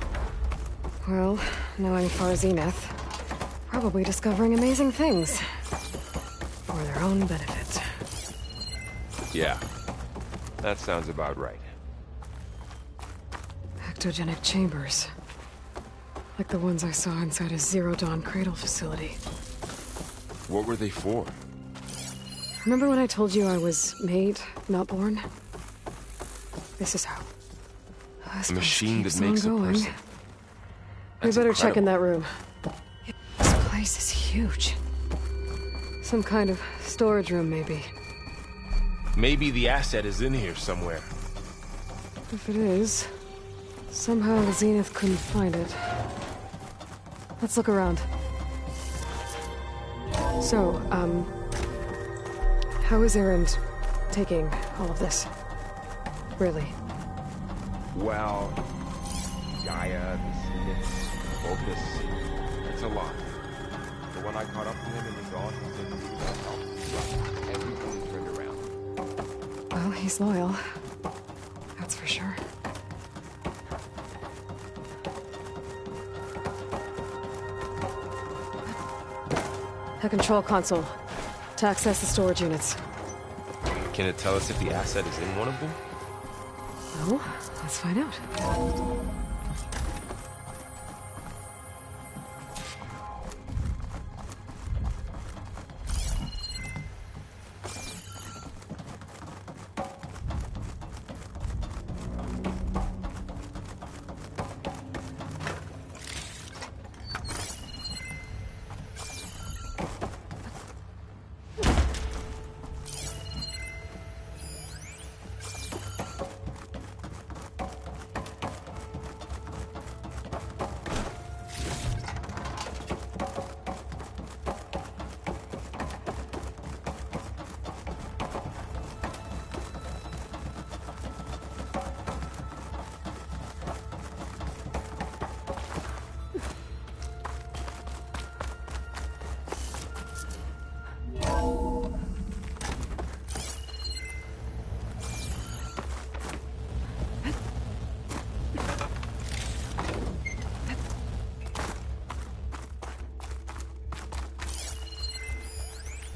Well, knowing Far Zenith, probably discovering amazing things. For their own benefit. Yeah, that sounds about right. Ectogenic chambers. Like the ones I saw inside a Zero Dawn cradle facility. What were they for? Remember when I told you I was made, not born? This is how. A machine that makes a person. We That's better check in incredible. that room. This place is huge. Some kind of storage room, maybe. Maybe the asset is in here somewhere. If it is, somehow the Zenith couldn't find it. Let's look around. So, how is Erend taking all of this? Really? Well, Gaia, the Zeniths, Focus. It's a lot. But when I caught up to him in the dawn, he said he was help. Everything turned around. Well, he's loyal. That's for sure. The control console. To access the storage units. Can it tell us if the asset is in one of them? Well, let's find out.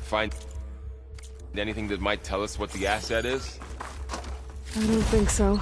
Find anything that might tell us what the asset is? I don't think so.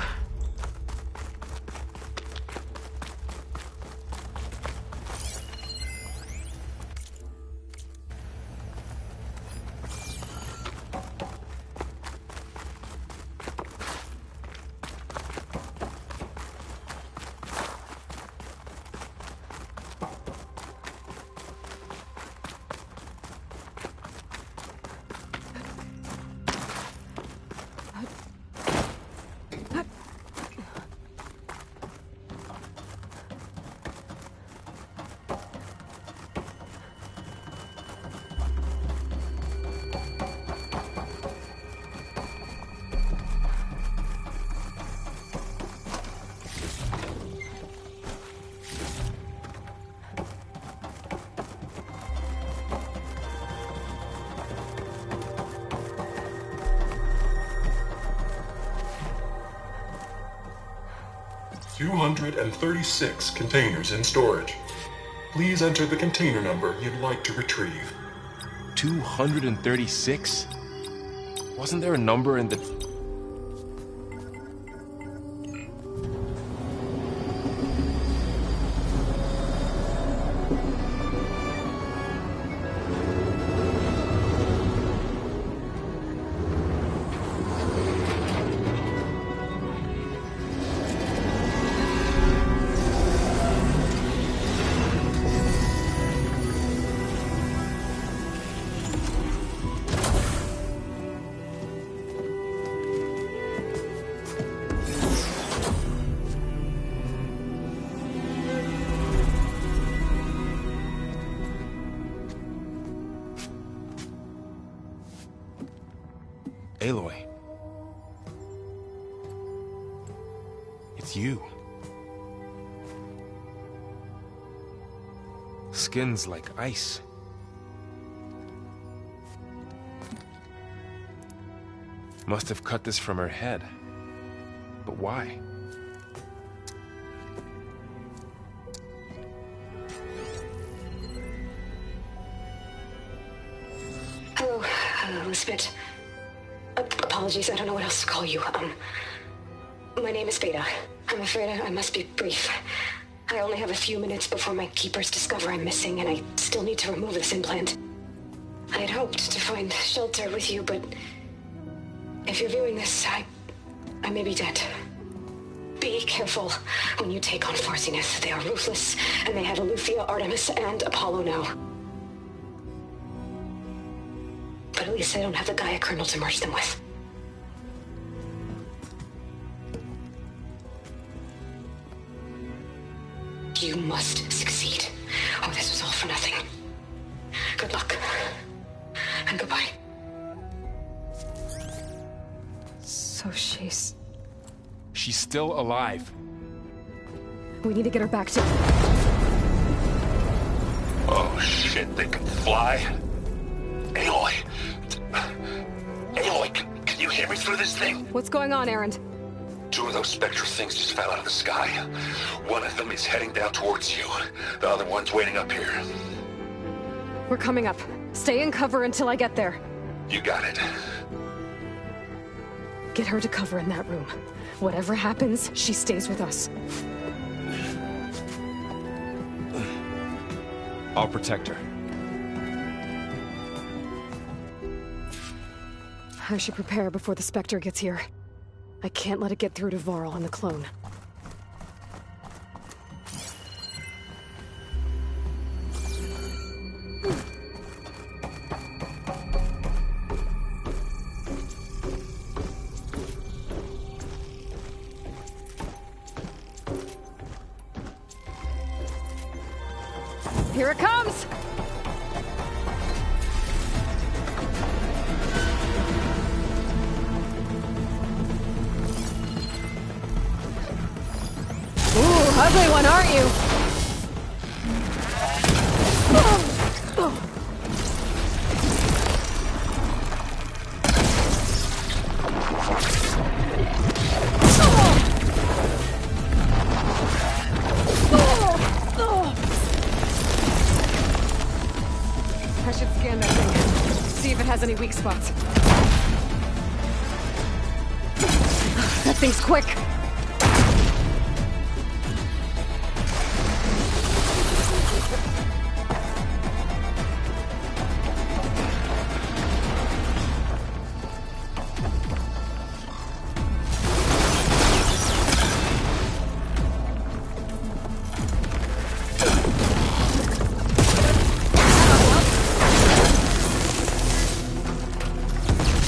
$236 containers in storage. Please enter the container number you'd like to retrieve. 236? Wasn't there a number in the... Aloy. It's you. Skin's like ice. Must have cut this from her head. But why? Hello, Elizabeth. Apologies, I don't know what else to call you. My name is Beta. I'm afraid I must be brief. I only have a few minutes before my keepers discover I'm missing, and I still need to remove this implant. I had hoped to find shelter with you, but if you're viewing this, I may be dead. Be careful when you take on Far Zenith. They are ruthless, and they have Eleuthia, Artemis, and Apollo now. But at least I don't have the Gaia kernel to merge them with. You must succeed, or this was all for nothing. Good luck. And goodbye. So she's still alive. We need to get her back to... Oh shit, they can fly? Aloy! Aloy, can you hear me through this thing? What's going on, Erend? Two of those spectral things just fell out of the sky. One of them is heading down towards you. The other one's waiting up here. We're coming up. Stay in cover until I get there. You got it. Get her to cover in that room. Whatever happens, she stays with us. I'll protect her. I should prepare before the Spectre gets here. I can't let it get through to Varl and the clone. Here it comes! Ooh, ugly one, aren't you? I should scan that thing. See if it has any weak spots. That thing's quick.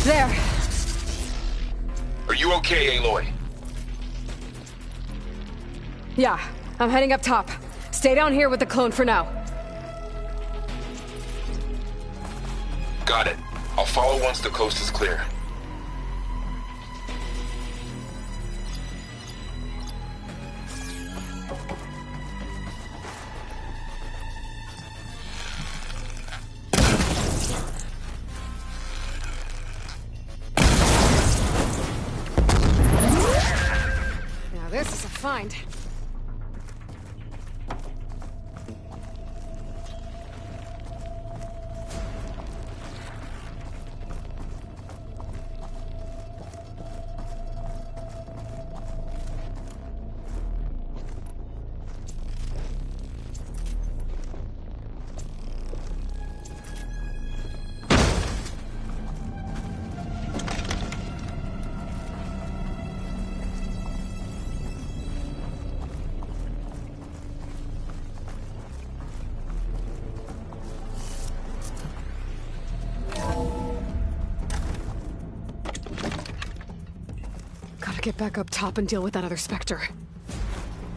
There. Are you okay, Aloy? Yeah, I'm heading up top. Stay down here with the clone for now. Got it. I'll follow once the coast is clear. Now this is a find. Gotta get back up top and deal with that other Spectre.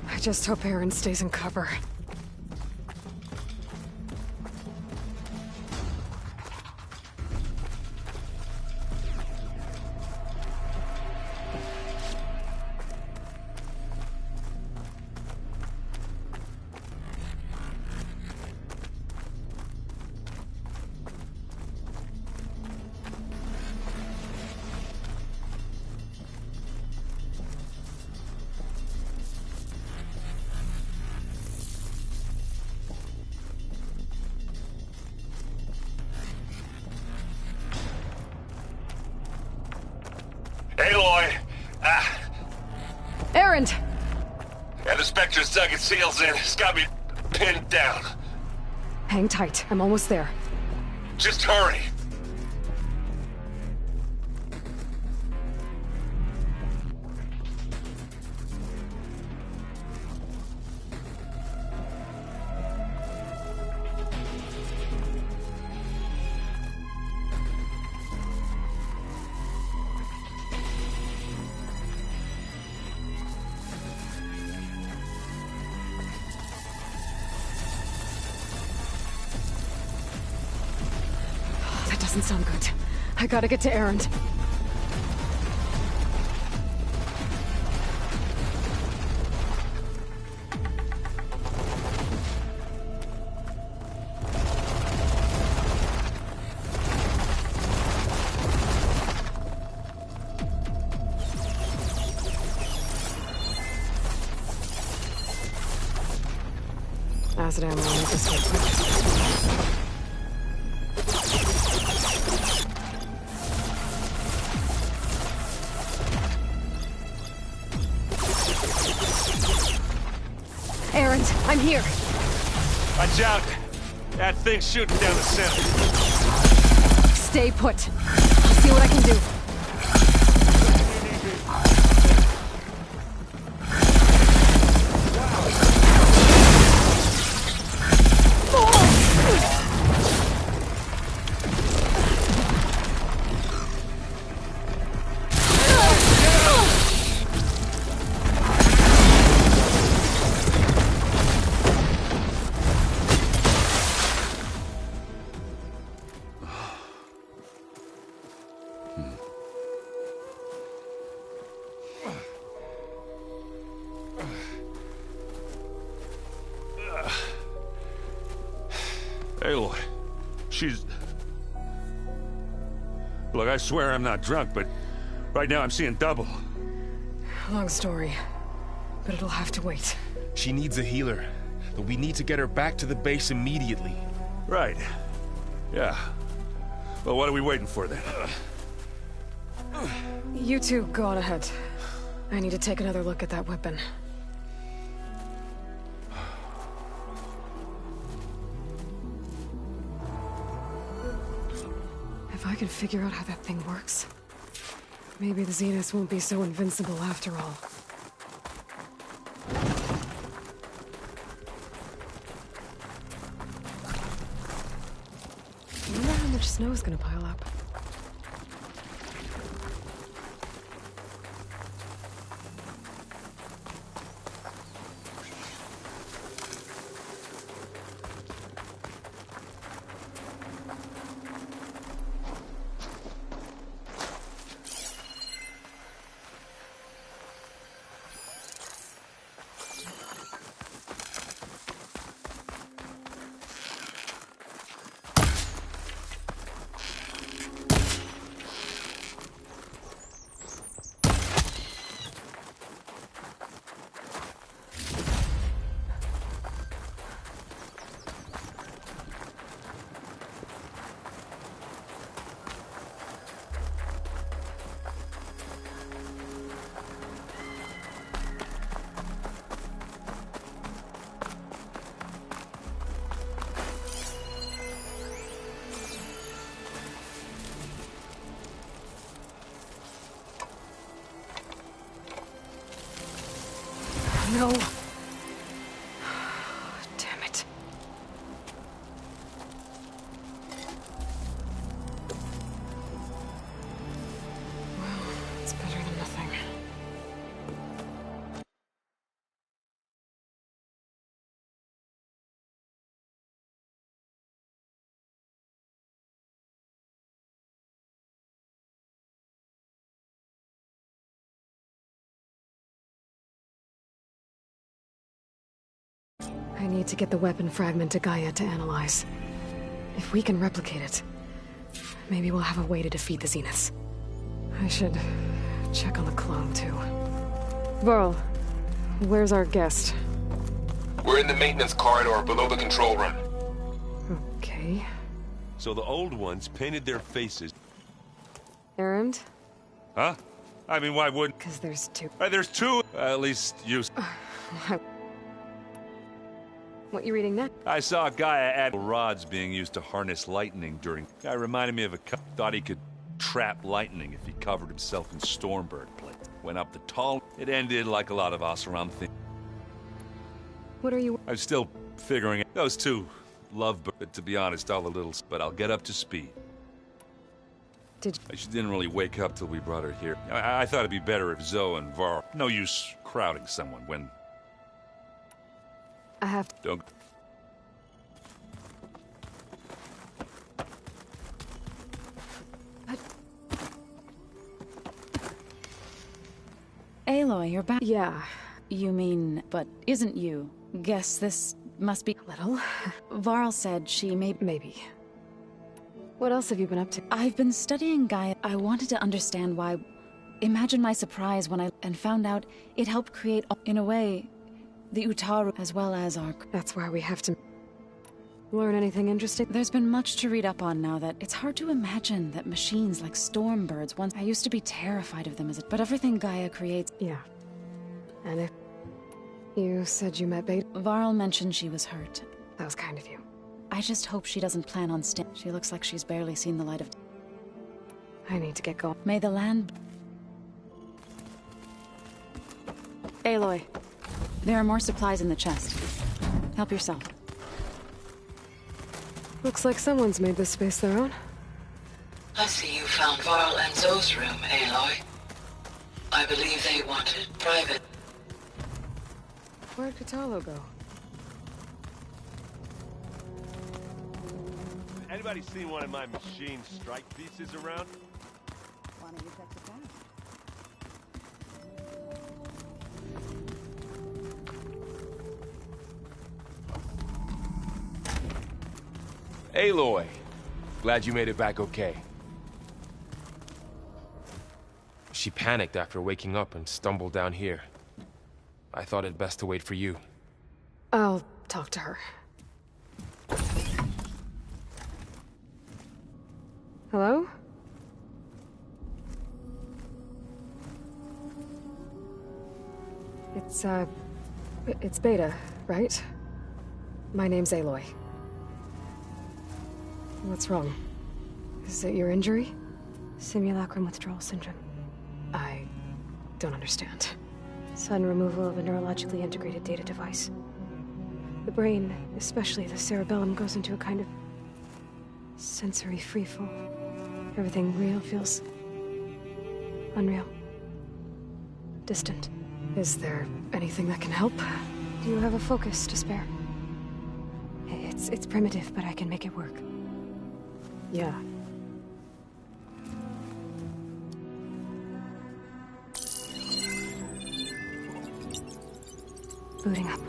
I just hope Aaron stays in cover. Aloy! Erend! And the Spectre's dug its heels in. It's got me pinned down. Hang tight. I'm almost there. Just hurry. That doesn't sound good. I gotta get to Erend. Acid ammo, I'll make this go quick. Erend, I'm here. Watch out! That thing's shooting down the center. Stay put. I'll see what I can do. Aloy, she's... Look, I swear I'm not drunk, but right now I'm seeing double. Long story, but it'll have to wait. She needs a healer, but we need to get her back to the base immediately. Right. Yeah. Well, what are we waiting for then? You two go on ahead. I need to take another look at that weapon. If I can figure out how that thing works, maybe the Zeniths won't be so invincible after all. I wonder how much snow is gonna pile up. No. Damn it. Well, it's better than nothing. I need to get the weapon fragment to Gaia to analyze. If we can replicate it, maybe we'll have a way to defeat the Zeniths. I should check on the clone, too. Varl, where's our guest? We're in the maintenance corridor below the control room. Okay. So the old ones painted their faces. Erend? Huh? I mean, why wouldn't... Because there's two. There's two? At least you... What you reading now? I saw Gaia add rods being used to harness lightning during... Guy reminded me of a... Thought he could trap lightning if he covered himself in Stormbird plate. Went up the tall... It ended like a lot of Oseram things. What are you... I'm still figuring it. Those two love... But to be honest, all a little... But I'll get up to speed. She didn't really wake up till we brought her here. I thought it'd be better if Zoe and Varl... No use crowding someone when... I have... Don't... Aloy, you're back. Yeah. You mean, but isn't you? Guess this must be... Little? Varl said she may... Maybe. What else have you been up to? I've been studying Gaia. I wanted to understand why... Imagine my surprise when I... And found out it helped create, in a way... The Utaru, as well as our... That's why we have to... Learn anything interesting? There's been much to read up on now that... It's hard to imagine that machines like Stormbirds once... I used to be terrified of them as a... But everything Gaia creates... Yeah. And if... You said you met Beta? Varl mentioned she was hurt. That was kind of you. I just hope she doesn't plan on staying. She looks like she's barely seen the light of day. I need to get going. May the land... Aloy. There are more supplies in the chest. Help yourself. Looks like someone's made this space their own. I see you found Varl and Zoe's room, Aloy. I believe they wanted private. Where'd Kotallo go? Anybody seen one of my machine strike pieces around? Why don't you check the ground? Aloy! Glad you made it back okay. She panicked after waking up and stumbled down here. I thought it best to wait for you. I'll talk to her. Hello? It's Beta, right? My name's Aloy. What's wrong? Is it your injury? Simulacrum withdrawal syndrome. I don't understand. Sudden removal of a neurologically integrated data device. The brain, especially the cerebellum, goes into a kind of sensory freefall. Everything real feels unreal. Distant. Is there anything that can help? Do you have a focus to spare? It's primitive, but I can make it work. Yeah. Booting up.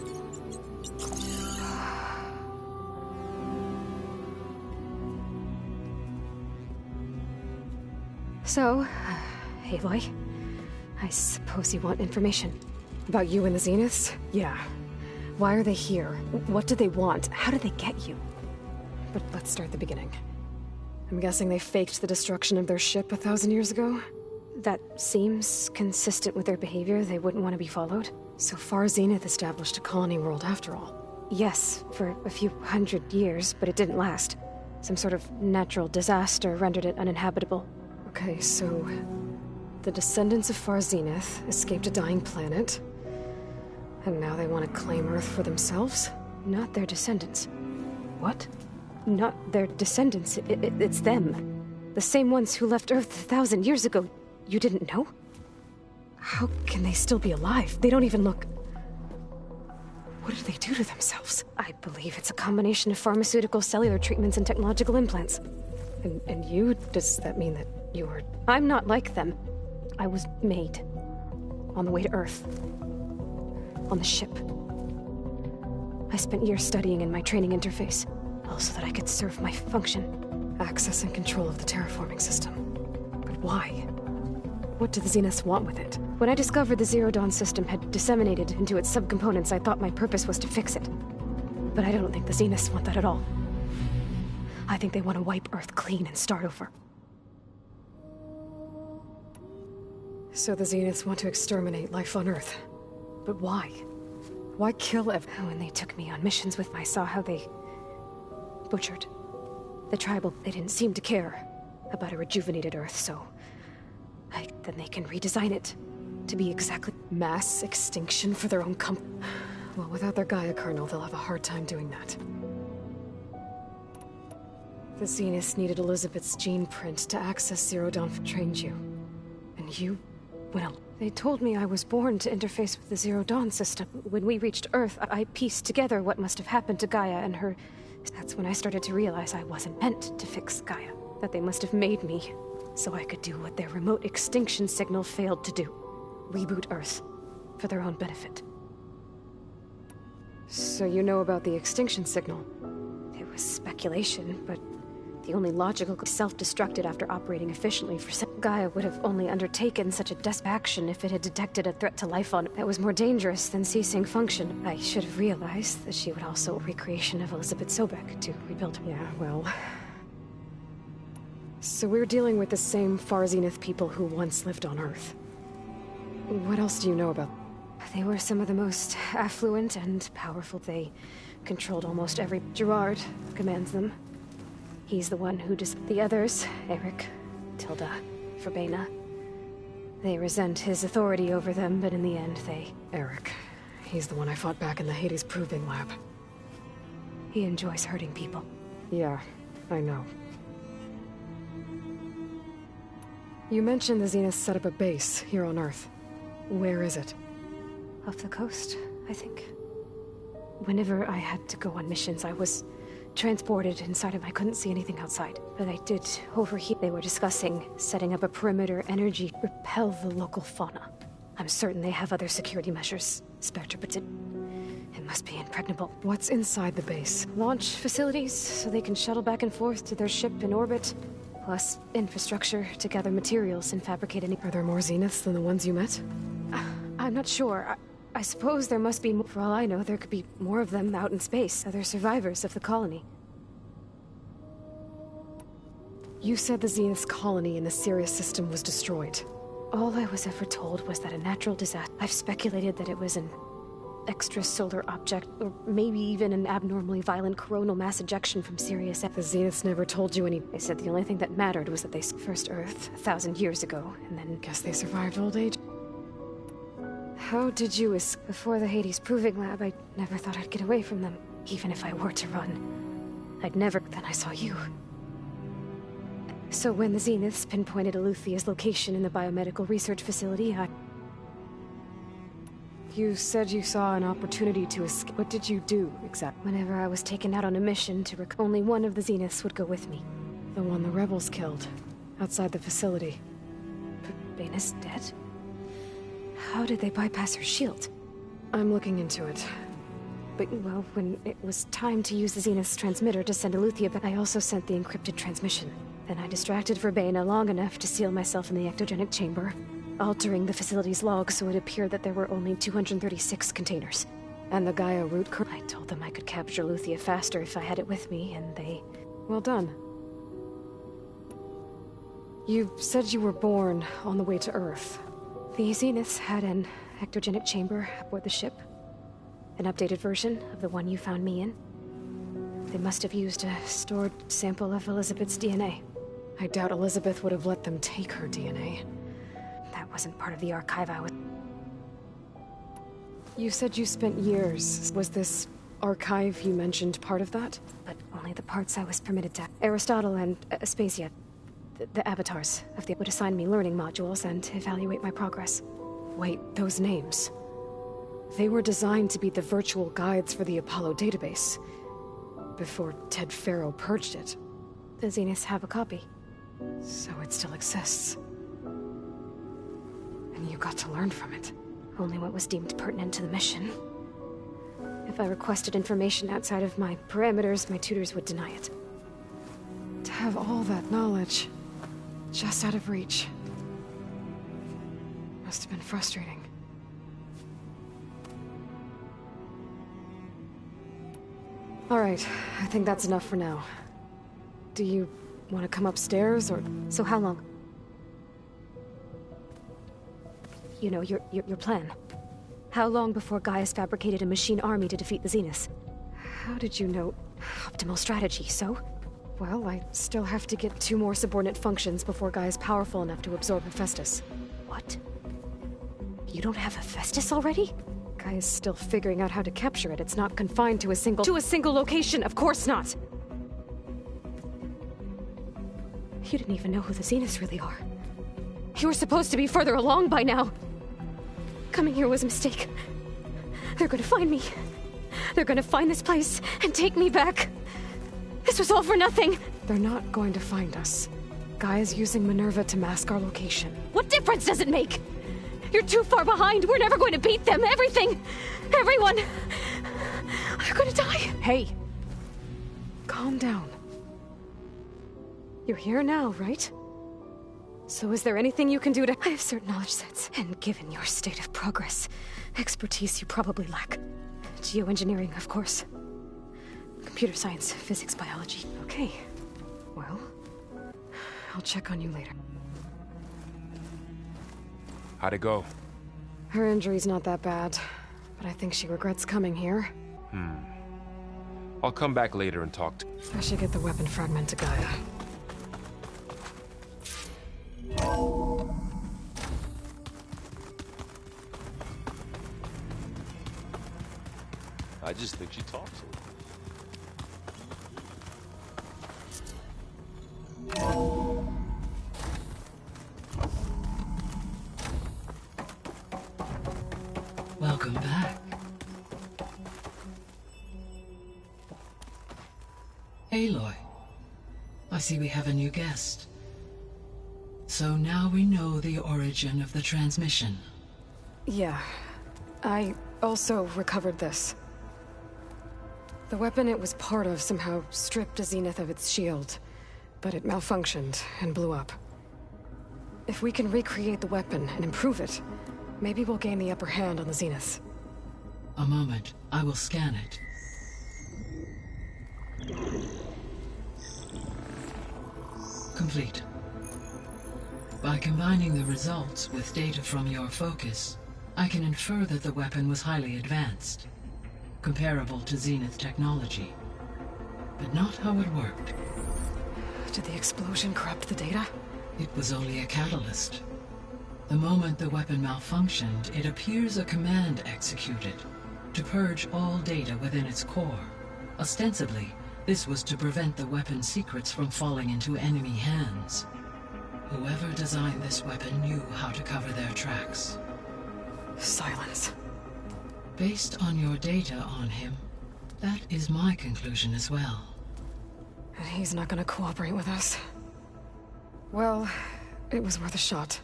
So, Aloy, I suppose you want information. About you and the Zeniths? Yeah. Why are they here? What do they want? How did they get you? But let's start at the beginning. I'm guessing they faked the destruction of their ship 1,000 years ago? That seems consistent with their behavior. They wouldn't want to be followed. So far, Zenith established a colony world after all. Yes, for a few hundred years, but it didn't last. Some sort of natural disaster rendered it uninhabitable. Okay, so the descendants of Far Zenith escaped a dying planet, and now they want to claim Earth for themselves? Not their descendants. What? Not their descendants. It's them. The same ones who left Earth 1,000 years ago. You didn't know? How can they still be alive? They don't even look... What did they do to themselves? I believe it's a combination of pharmaceutical, cellular treatments, and technological implants. And you? Does that mean that you were... I'm not like them. I was made. On the way to Earth. On the ship. I spent years studying in my training interface, all so that I could serve my function. Access and control of the terraforming system. But why? What do the Zeniths want with it? When I discovered the Zero Dawn system had disseminated into its subcomponents, I thought my purpose was to fix it. But I don't think the Zeniths want that at all. I think they want to wipe Earth clean and start over. So the Zeniths want to exterminate life on Earth. But why? Why kill When they took me on missions with me, I saw how they... butchered. The tribal, they didn't seem to care about a rejuvenated Earth, so... then they can redesign it to be exactly... Mass extinction for their own Well, without their Gaia kernel, they'll have a hard time doing that. The Zeniths needed Elizabeth's gene print to access Zero Dawn trained you. And you... well... They told me I was born to interface with the Zero Dawn system. When we reached Earth, I pieced together what must have happened to Gaia and her... That's when I started to realize I wasn't meant to fix Gaia. That they must have made me so I could do what their remote extinction signal failed to do. Reboot Earth. For their own benefit. So you know about the extinction signal? It was speculation, but the only logical self-destructed after operating efficiently for Gaia would have only undertaken such a desperate action if it had detected a threat to life on it that was more dangerous than ceasing function. I should have realized that she would also recreation of Elizabeth Sobek to rebuild her. Yeah, well... So we're dealing with the same Far Zenith people who once lived on Earth. What else do you know about... They were some of the most affluent and powerful. They controlled almost every... Gerard commands them. He's the one who does... The others, Eric, Tilda, Verbena, they resent his authority over them, but in the end, they... Eric. He's the one I fought back in the Hades Proving Lab. He enjoys hurting people. Yeah, I know. You mentioned the Zenith set up a base here on Earth. Where is it? Off the coast, I think. Whenever I had to go on missions, I was transported inside of... I couldn't see anything outside. But I did overhear they were discussing setting up a perimeter energy to repel the local fauna. I'm certain they have other security measures. Spectre, but it must be impregnable. What's inside the base? Launch facilities, so they can shuttle back and forth to their ship in orbit. Plus, infrastructure to gather materials and fabricate any... Are there more Zeniths than the ones you met? I'm not sure. I suppose there must be more. For all I know, there could be more of them out in space. Other survivors of the colony. You said the Zenith's colony in the Sirius system was destroyed. All I was ever told was that a natural disaster... I've speculated that it was an extrasolar object, or maybe even an abnormally violent coronal mass ejection from Sirius. The Zeniths never told you any... They said the only thing that mattered was that they first Earth 1,000 years ago, and then... Guess they survived old age. How did you Before the Hades Proving Lab, I never thought I'd get away from them, even if I were to run. I'd never... Then I saw you. So when the Zeniths pinpointed Eluthia's location in the biomedical research facility, You said you saw an opportunity to escape. What did you do, exactly? Whenever I was taken out on a mission to only one of the Zeniths would go with me. The one the rebels killed, outside the facility. Bena's dead? How did they bypass her shield? I'm looking into it. But, well, when it was time to use the Zenith's transmitter to send Eluthia back, I also sent the encrypted transmission. Then I distracted Verbena long enough to seal myself in the ectogenic chamber, altering the facility's log so it appeared that there were only 236 containers. And the Gaia root I told them I could capture Eluthia faster if I had it with me, and they... Well done. You said you were born on the way to Earth. The Zeniths had an ectogenic chamber aboard the ship. An updated version of the one you found me in. They must have used a stored sample of Elizabeth's DNA. I doubt Elizabeth would have let them take her DNA. That wasn't part of the archive I was... You said you spent years. Was this archive you mentioned part of that? But only the parts I was permitted to. Aristotle and Aspasia, the avatars of the... would assign me learning modules and evaluate my progress. Wait, those names. They were designed to be the virtual guides for the Apollo database. Before Ted Faro purged it. The Zeniths have a copy. So it still exists. And you got to learn from it. Only what was deemed pertinent to the mission. If I requested information outside of my parameters, my tutors would deny it. To have all that knowledge, just out of reach. Must have been frustrating. All right, I think that's enough for now. Do you want to come upstairs, or... So how long? You know, your plan. How long before Gaius fabricated a machine army to defeat the Zeniths? How did you know? Optimal strategy, so? Well, I still have to get 2 more subordinate functions before Gaia's powerful enough to absorb Hephaestus. What? You don't have Hephaestus already? Gaia's still figuring out how to capture it. It's not confined to a single... To a single location! Of course not! You didn't even know who the Zeniths really are. You were supposed to be further along by now. Coming here was a mistake. They're gonna find me. They're gonna find this place and take me back. This was all for nothing. They're not going to find us. Gaia's using Minerva to mask our location. What difference does it make? You're too far behind. We're never going to beat them. Everything. Everyone. Are gonna die. Hey. Calm down. You're here now, right? So is there anything you can do to... I have certain knowledge sets, and given your state of progress, expertise you probably lack. Geoengineering, of course. Computer science, physics, biology. Okay. Well, I'll check on you later. How'd it go? Her injury's not that bad, but I think she regrets coming here. I'll come back later and talk to... I should get the weapon fragment to Gaia. I just think she talks a little. Welcome back. Aloy, I see we have a new guest. So now we know the origin of the transmission. Yeah. I also recovered this. The weapon it was part of somehow stripped Zenith of its shield, but it malfunctioned and blew up. If we can recreate the weapon and improve it, maybe we'll gain the upper hand on the Zenith. A moment, I will scan it. Complete. By combining the results with data from your focus, I can infer that the weapon was highly advanced, comparable to Zenith technology, but not how it worked. Did the explosion corrupt the data? It was only a catalyst. The moment the weapon malfunctioned, it appears a command executed to purge all data within its core. Ostensibly, this was to prevent the weapon's secrets from falling into enemy hands. Whoever designed this weapon knew how to cover their tracks. Silence. Based on your data on him, that is my conclusion as well. He's not gonna cooperate with us. Well, it was worth a shot.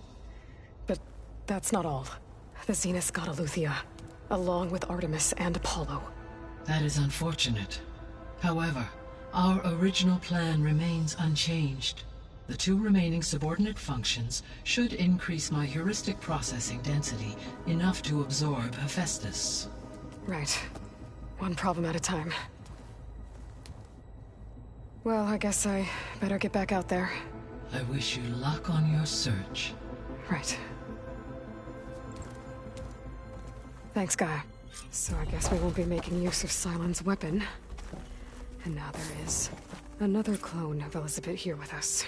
But that's not all. The Zenith got Eleuthia, along with Artemis and Apollo. That is unfortunate. However, our original plan remains unchanged. The two remaining subordinate functions should increase my heuristic processing density enough to absorb Hephaestus. Right. One problem at a time. Well, I guess I better get back out there. I wish you luck on your search. Right. Thanks, Gaia. So I guess we won't be making use of Sylens' weapon. And now there is another clone of Elizabeth here with us.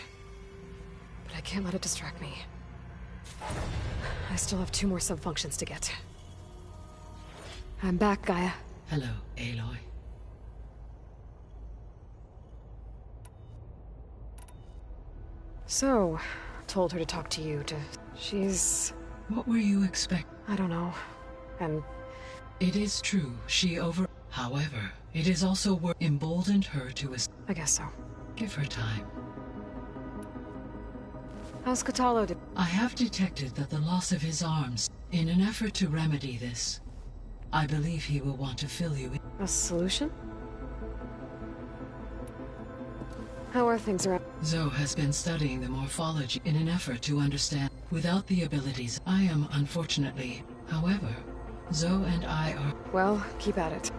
But I can't let it distract me. I still have 2 more sub-functions to get. I'm back, Gaia. Hello, Aloy. So, told her to talk to you, she's... What were you expecting? I don't know. And... It is true, However, it is also emboldened her to... I guess so. Give her time. How's Kotallo? I have detected that the loss of his arms. In an effort to remedy this, I believe he will want to fill you in. A solution? How are things around? Zoe has been studying the morphology in an effort to understand. Without the abilities, I am unfortunately. However, Zoe and I are... Well, keep at it.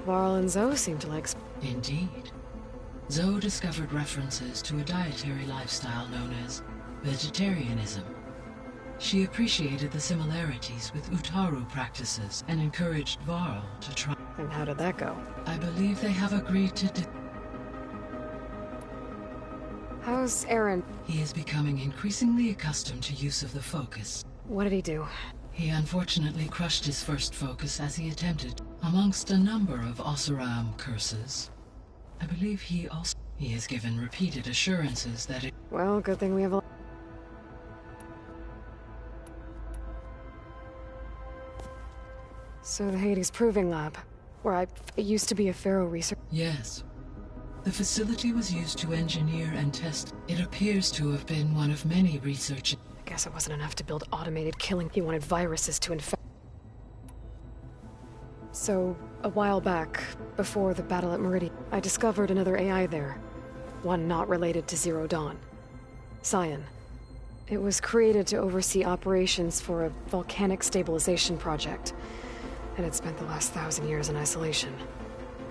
Varl and Zoe seem to like... Indeed. Zoe discovered references to a dietary lifestyle known as vegetarianism. She appreciated the similarities with Utaru practices and encouraged Varl to try. And how did that go? I believe they have agreed to... How's Aaron? He is becoming increasingly accustomed to use of the focus. What did he do? He unfortunately crushed his first focus as he attempted, amongst a number of Oseram curses. I believe he has given repeated assurances that it... Well, good thing we have a... So the Hades Proving Lab, where it used to be a Pharaoh research... Yes. The facility was used to engineer and test. It appears to have been one of many research... I guess it wasn't enough to build automated killing. He wanted viruses to infect... So, a while back, before the battle at Meridian, I discovered another AI there. One not related to Zero Dawn. Cyan. It was created to oversee operations for a volcanic stabilization project, and it spent the last 1,000 years in isolation.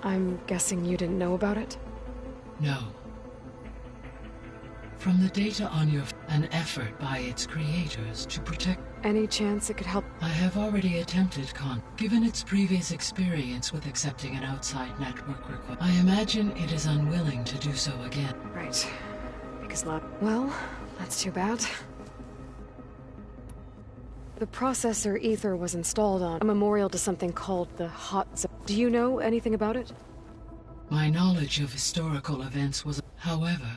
I'm guessing you didn't know about it? No. From the data on your... an effort by its creators to protect. Any chance it could help? I have already attempted given its previous experience with accepting an outside network request. I imagine it is unwilling to do so again. Right. Because well, that's too bad. The processor Ether was installed on a memorial to something called the Hot Zone. Do you know anything about it? My knowledge of historical events was, however,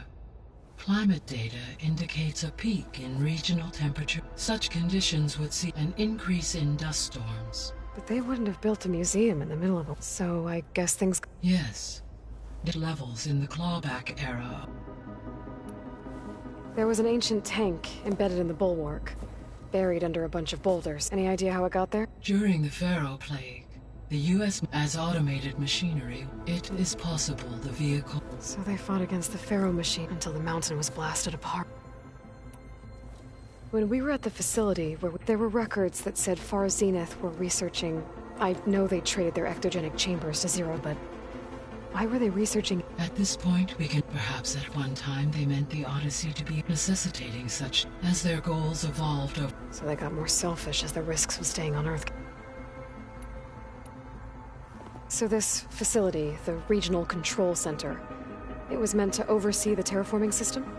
climate data indicates a peak in regional temperature. Such conditions would see an increase in dust storms. But they wouldn't have built a museum in the middle of it, so I guess things... Yes. Levels in the clawback era. There was an ancient tank embedded in the bulwark, buried under a bunch of boulders. Any idea how it got there? During the Pharaoh Plague, the U.S. as automated machinery, it is possible the vehicle... So they fought against the Pharaoh machine until the mountain was blasted apart. When we were at the facility, there were records that said Far Zenith were researching... I know they traded their ectogenic chambers to Zero, but... why were they researching... At this point, we can... Perhaps at one time they meant the Odyssey to be necessitating such, as their goals evolved over... So they got more selfish as the risks of staying on Earth... So this facility, the Regional Control Center, it was meant to oversee the terraforming system?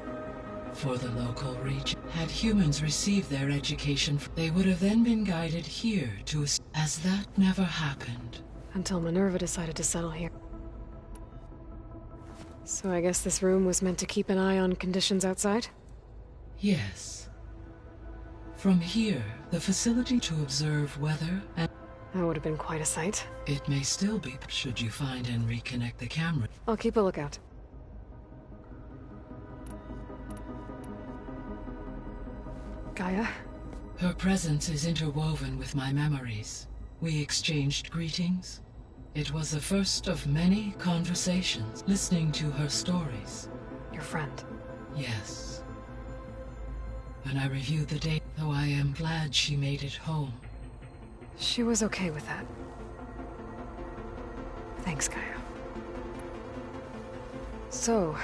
For the local region. Had humans received their education, they would have then been guided here to... As that never happened. Until Minerva decided to settle here. So I guess this room was meant to keep an eye on conditions outside? Yes. From here, the facility to observe weather and... That would have been quite a sight. It may still be, should you find and reconnect the camera. I'll keep a lookout. Gaia? Her presence is interwoven with my memories. We exchanged greetings. It was the first of many conversations, listening to her stories. Your friend? Yes. When I reviewed the date, though I am glad she made it home. She was okay with that. Thanks, Gaia. So,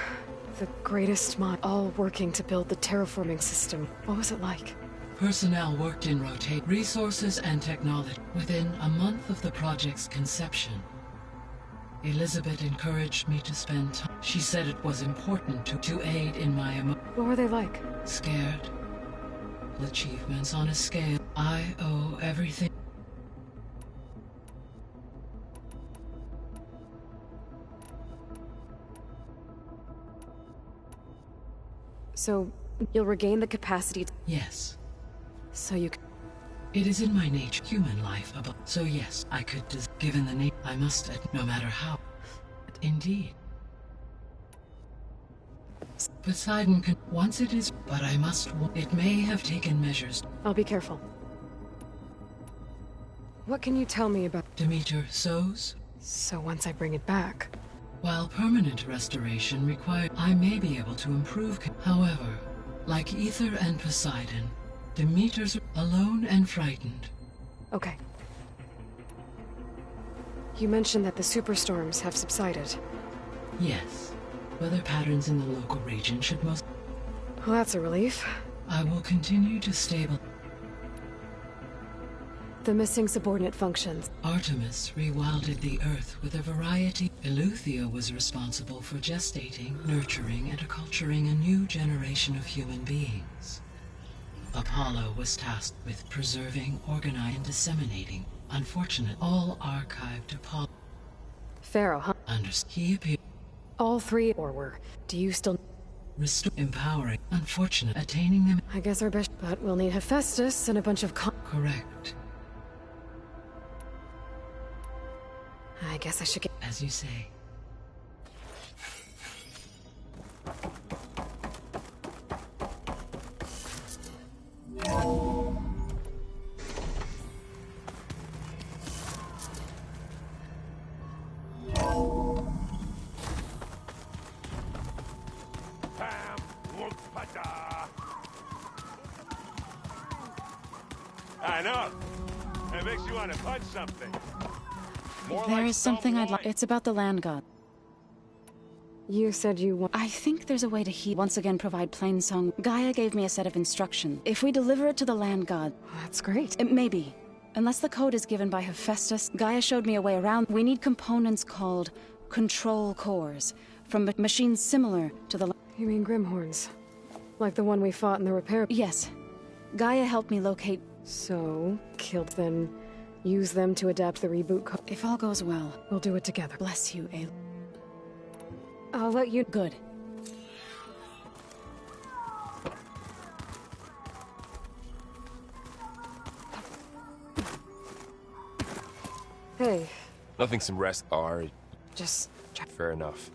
the greatest mind, all working to build the terraforming system. What was it like? Personnel worked in rotate resources and technology. Within a month of the project's conception, Elizabeth encouraged me to spend time. She said it was important to aid in my What were they like? Scared. Achievements on a scale. I owe everything. So, you'll regain the capacity to... Yes. So you It is in my nature, human life above. So yes, I could, given the name, I must, no matter how. Indeed. Poseidon can, once it is, but I must, it may have taken measures. I'll be careful. What can you tell me about... Demeter sows? So once I bring it back... While permanent restoration required, I may be able to improve. However, like Ether and Poseidon, Demeter's alone and frightened. Okay. You mentioned that the superstorms have subsided. Yes. Weather patterns in the local region should most... Well, that's a relief. I will continue to stabilize. The missing subordinate functions. Artemis rewilded the Earth with a variety. Eleuthia was responsible for gestating, nurturing, and acculturating a new generation of human beings. Apollo was tasked with preserving, organizing, and disseminating. Unfortunate, all archived Apollo. Pharaoh, huh? He appeared. All three, or were. Do you still... Restore, empowering, unfortunate, attaining them. I guess our best, but we'll need Hephaestus and a bunch of Correct. I guess I should get... As you say. I know. It makes you want to punch something. More There like is something I'd like. It's about the land god. You said you want... I think there's a way to once again provide Plainsong. Gaia gave me a set of instructions. If we deliver it to the land god... That's great. It may be. Unless the code is given by Hephaestus, Gaia showed me a way around. We need components called control cores, from machines similar to the... You mean Grimhorns? Like the one we fought in the repair... Yes. Gaia helped me locate... So, killed them, use them to adapt the reboot code. If all goes well, we'll do it together. Bless you, Aloy. I'll let you... Good. Hey. Nothing some rest are... Just... Fair enough.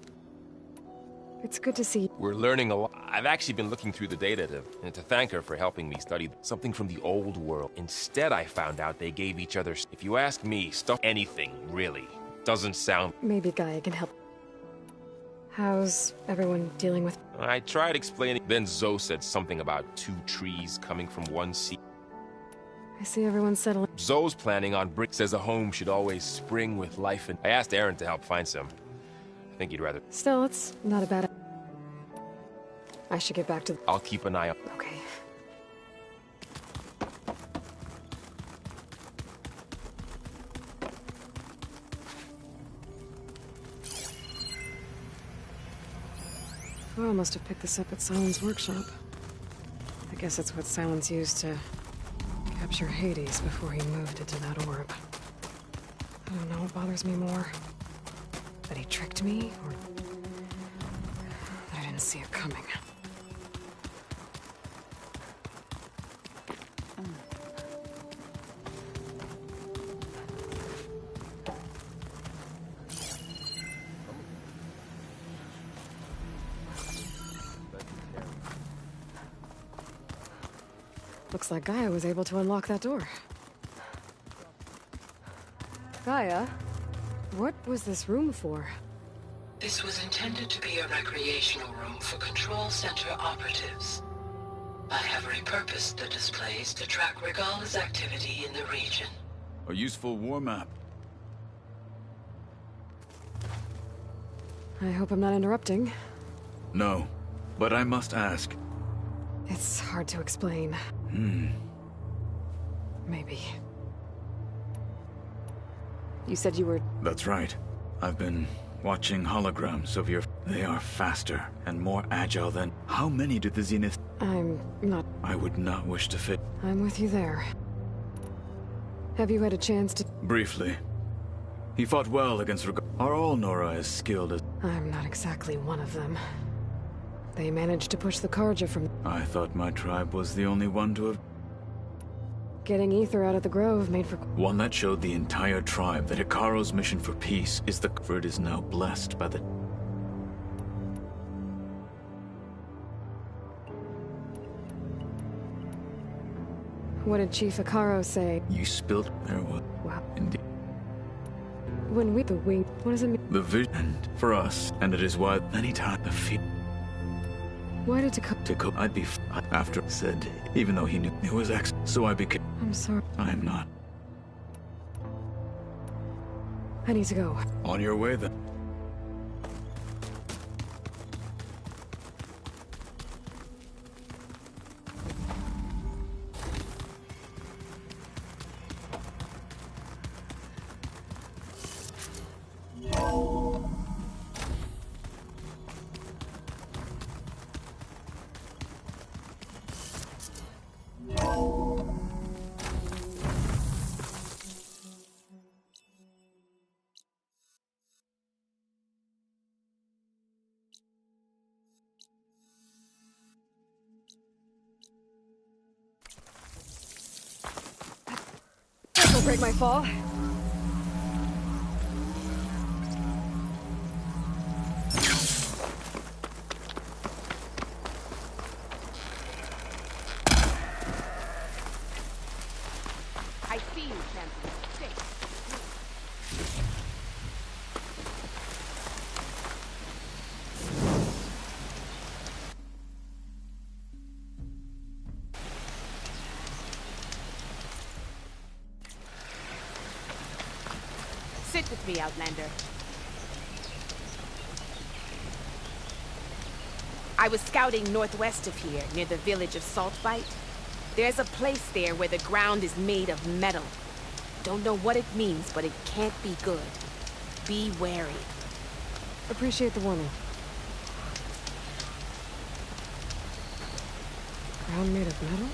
It's good to see... We're learning a lot. I've actually been looking through the data to thank her for helping me study something from the old world. Instead, I found out they gave each other... If you ask me, stuff anything, really. Doesn't sound... Maybe Gaia can help. How's everyone dealing with... I tried explaining, then Zoe said something about 2 trees coming from one seed. I see everyone settling. Zoe's planning on brick, says a home should always spring with life, and I asked Aaron to help find some. I think he'd rather... Still, it's not a bad... I should get back to... I'll keep an eye on... Okay. Well, must have picked this up at Silence workshop. I guess it's what Silence used to capture Hades before he moved into that orb. I don't know what bothers me more. That he tricked me, or that I didn't see it coming. Looks like Gaia was able to unlock that door. Gaia? What was this room for? This was intended to be a recreational room for Control Center operatives. I have repurposed the displays to track Regala's activity in the region. A useful war map. I hope I'm not interrupting. No, but I must ask. It's hard to explain. Maybe. You said you were... That's right. I've been watching holograms of your... They are faster and more agile than... How many did the Zenith... I'm not... I would not wish to fit... I'm with you there. Have you had a chance to... Briefly. He fought well against Are all Nora as skilled as... I'm not exactly one of them. They managed to push the Karja from... I thought my tribe was the only one to have... Getting Ether out of the Grove made for... One that showed the entire tribe that Hikaru's mission for peace is the... For it is now blessed by the... What did Chief Hikaru say? You spilled... There was... Wow. Indeed. When we... The wing... What does it mean? The vision for us, and it is why any time the fear... Why did Taco... I'd be... After said, even though he knew it was X, so I became... I'm sorry. I am not. I need to go. On your way, then. Don't break my fall. I see you, champion. Stay. Sit with me, Outlander. I was scouting northwest of here, near the village of Saltbite. There's a place there where the ground is made of metal. Don't know what it means, but it can't be good. Be wary. Appreciate the warning. Ground made of metal?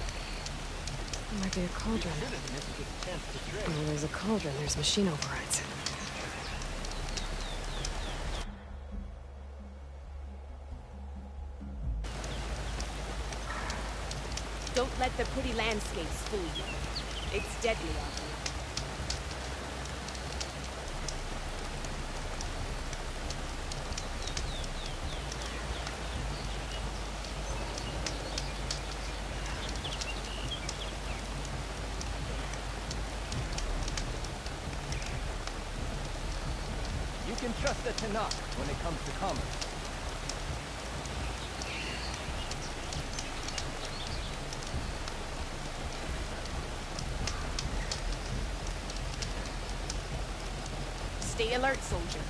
It might be a cauldron. Where there's a cauldron, there's machine overrides. Don't let the pretty landscapes fool you. It's deadly out here. You can trust the Tanakh when it comes to commerce. Stay alert, soldier.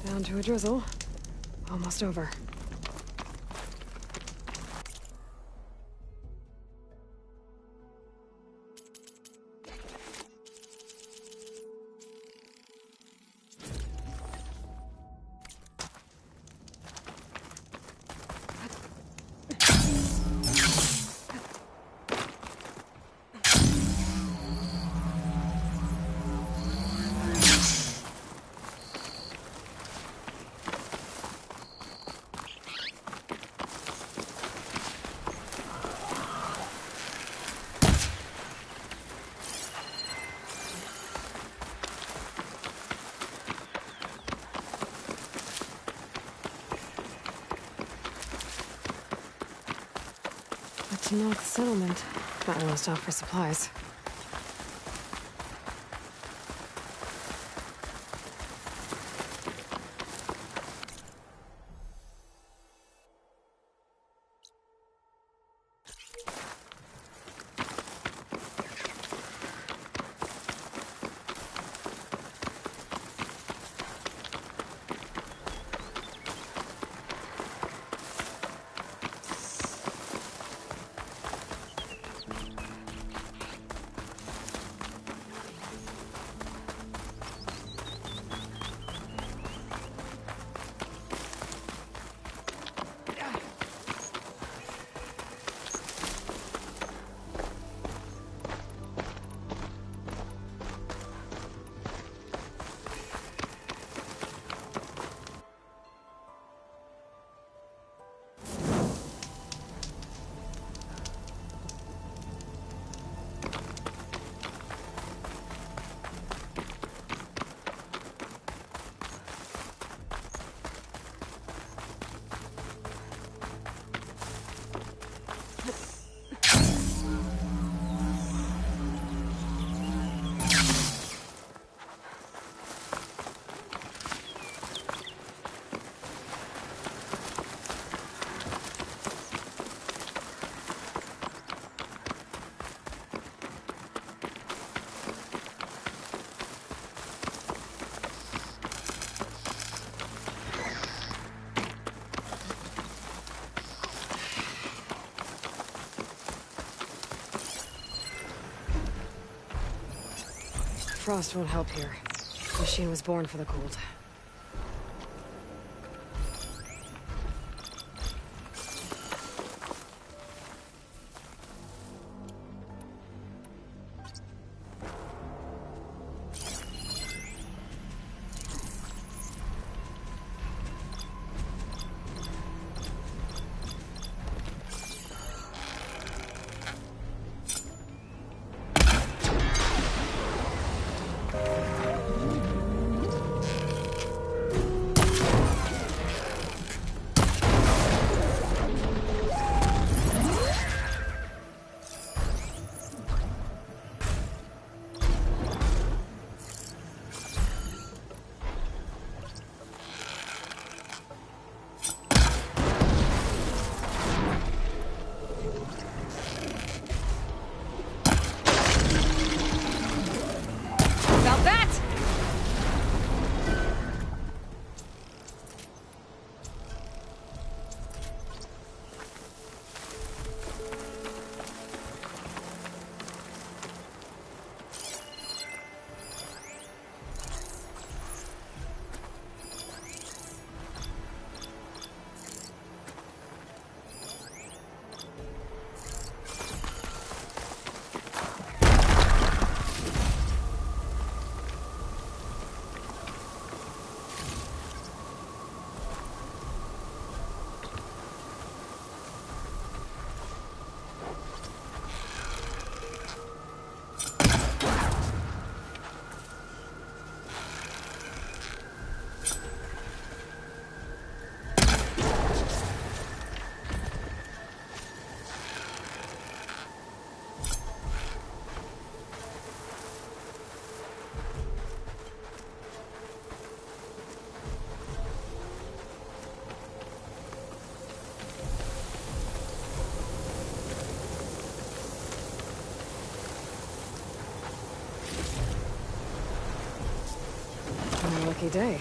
Down to a drizzle. Almost over. Tanakh settlement. That one stopped for supplies. Frost won't help here. The machine was born for the cold. lucky day.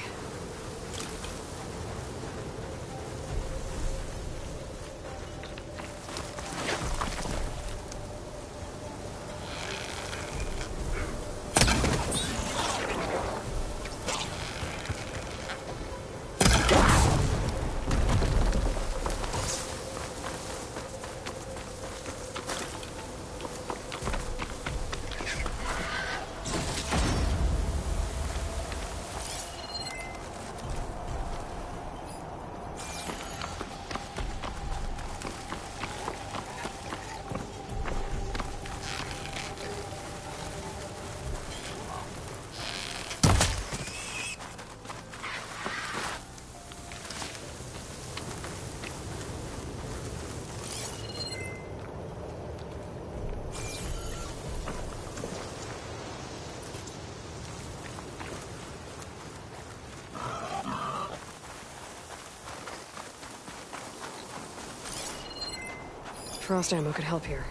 Frost ammo could help here.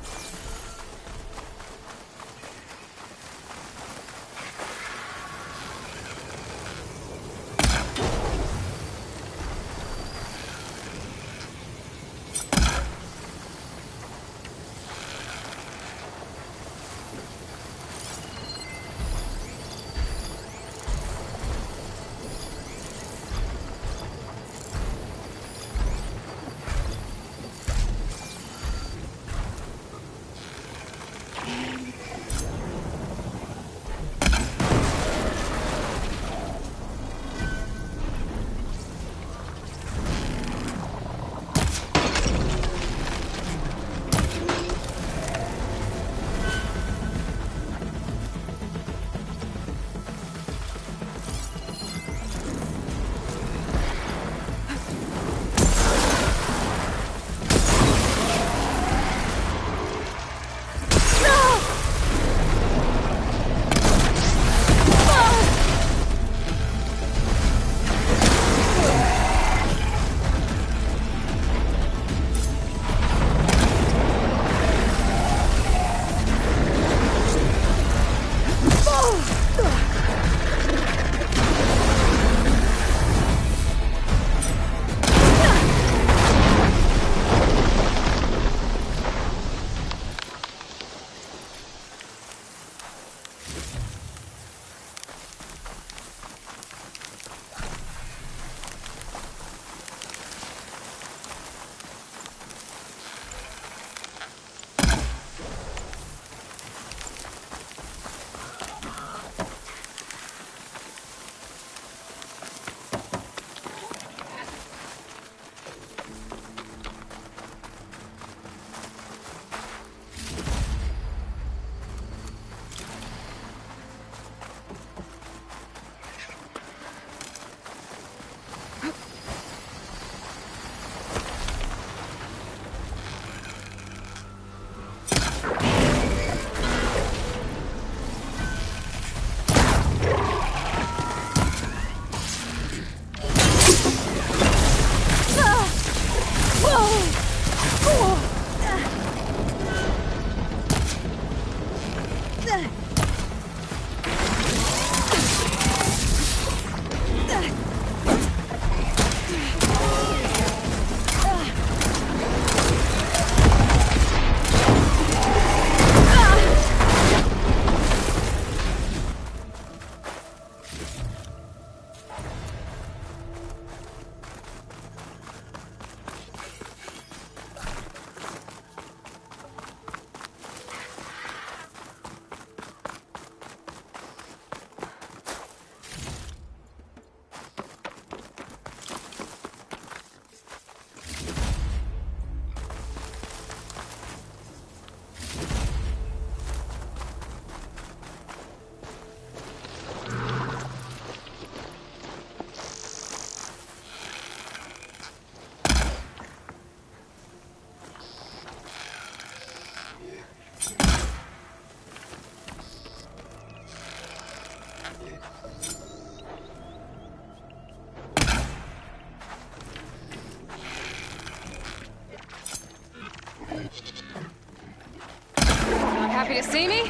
Happy to see me?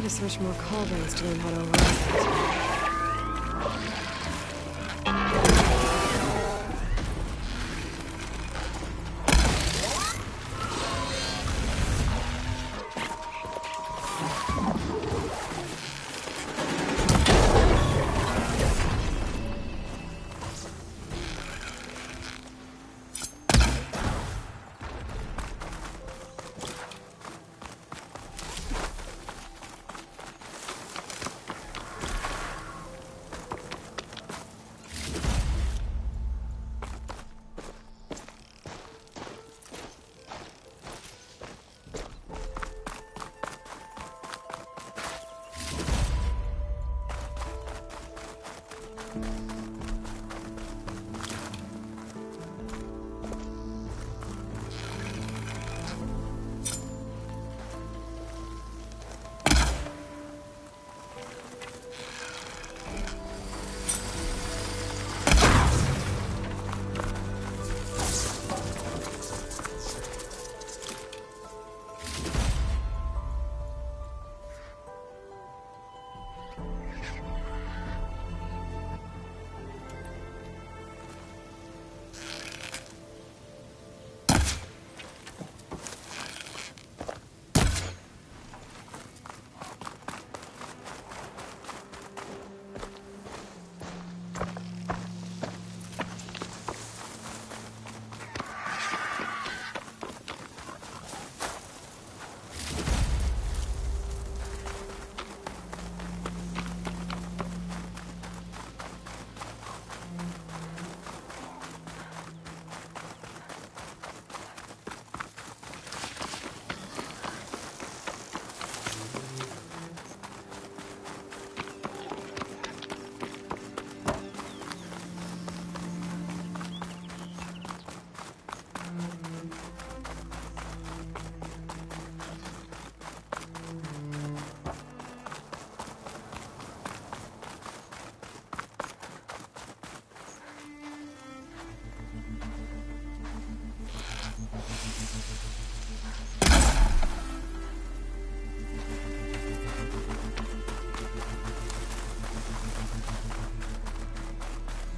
Should have searched more cauldrons to learn how to override that.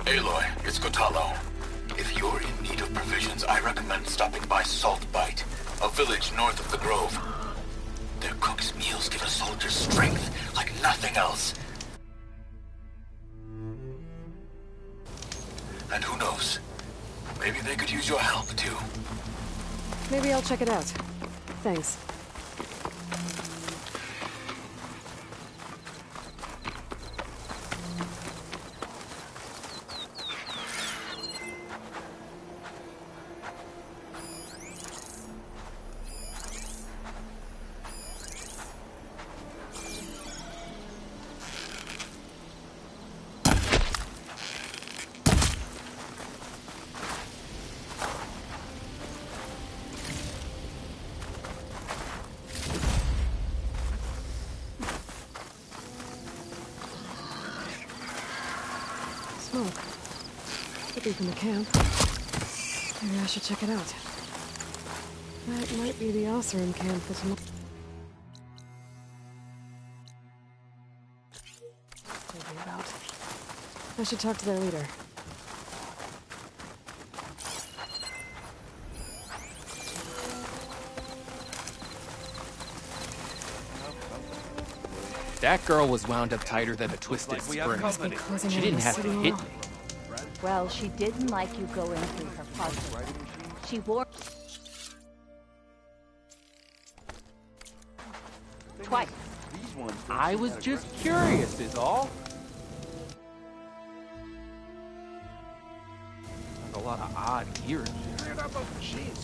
Aloy, it's Kotallo. If you're in need of provisions, I recommend stopping by Saltbite, a village north of the Grove. Their cook's meals give a soldier strength like nothing else. And who knows? Maybe they could use your help, too. Maybe I'll check it out. Thanks. Smoke. Could be from the camp. Maybe I should check it out. That might be the Oseram camp for tomorrow. I should talk to their leader. That girl was wound up tighter than a twisted spring. She didn't have to hit me. Well, she didn't like you going through her puzzle. She wore... twice. I was just curious, is all. There's a lot of odd gears here.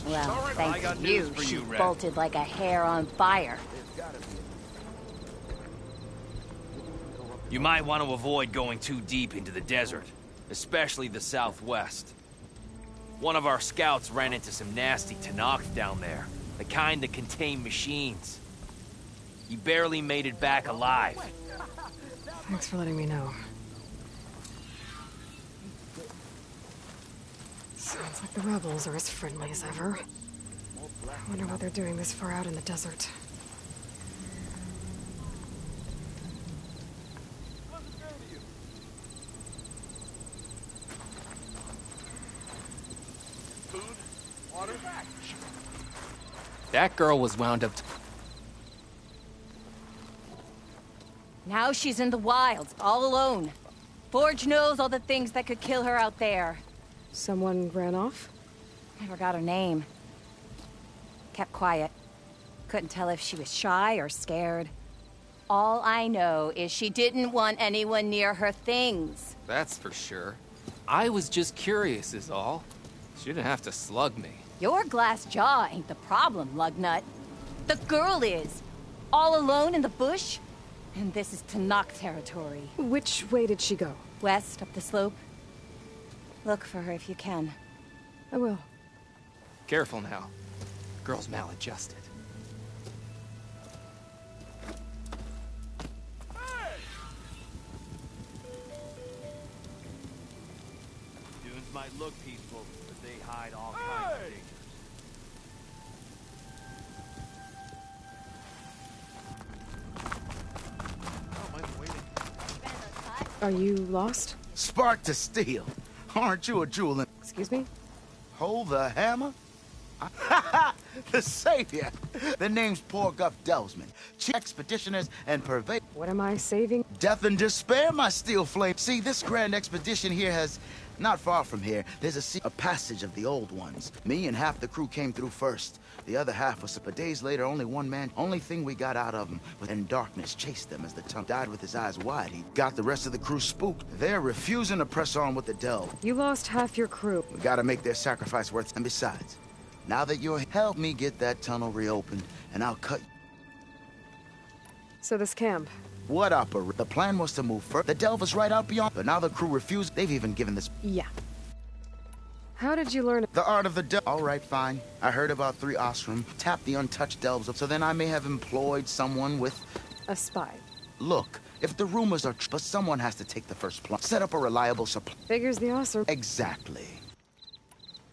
Well, thanks to you, she bolted like a hair on fire. You might want to avoid going too deep into the desert, especially the southwest. One of our scouts ran into some nasty Tenakth down there, the kind that contain machines. He barely made it back alive. Thanks for letting me know. Sounds like the rebels are as friendly as ever. I wonder what they're doing this far out in the desert. That girl was wound up. Now she's in the wilds, all alone. Forge knows all the things that could kill her out there. Someone ran off? I forgot her name. Kept quiet. Couldn't tell if she was shy or scared. All I know is she didn't want anyone near her things. That's for sure. I was just curious is all. She didn't have to slug me. Your glass jaw ain't the problem, Lugnut. The girl is. All alone in the bush. And this is Tenakth territory. Which way did she go? West, up the slope. Look for her if you can. I will. Careful now. Girl's maladjusted. Dunes might look peaceful, but they hide all kinds of dangers. Are you lost? Spark to steel. Aren't you a jewel? Excuse me? Hold the hammer? The savior. The name's Porguff Delsman. Chief expeditioners and purvey. What am I saving? Death and despair, my steel flame. See, this grand expedition here has... Not far from here, there's a passage of the old ones. Me and half the crew came through first. The other half was... But days later, only one man... Only thing we got out of him was in darkness chased them as the tongue died with his eyes wide. He got the rest of the crew spooked. They're refusing to press on with the delve. You lost half your crew. We gotta make their sacrifice worth it. And besides, now that you're... Help me get that tunnel reopened, and I'll cut... So this camp... What opera? The plan was to move first. The delve is right out beyond, but now the crew refused. They've even given this... Yeah. How did you learn... The art of the delve. All right, fine. I heard about 3 Osram. Tapped the untouched delves up, so then I may have employed someone with... A spy. Look, if the rumors are true, but someone has to take the first plunge. Set up a reliable supply. Figures the Osram. Exactly.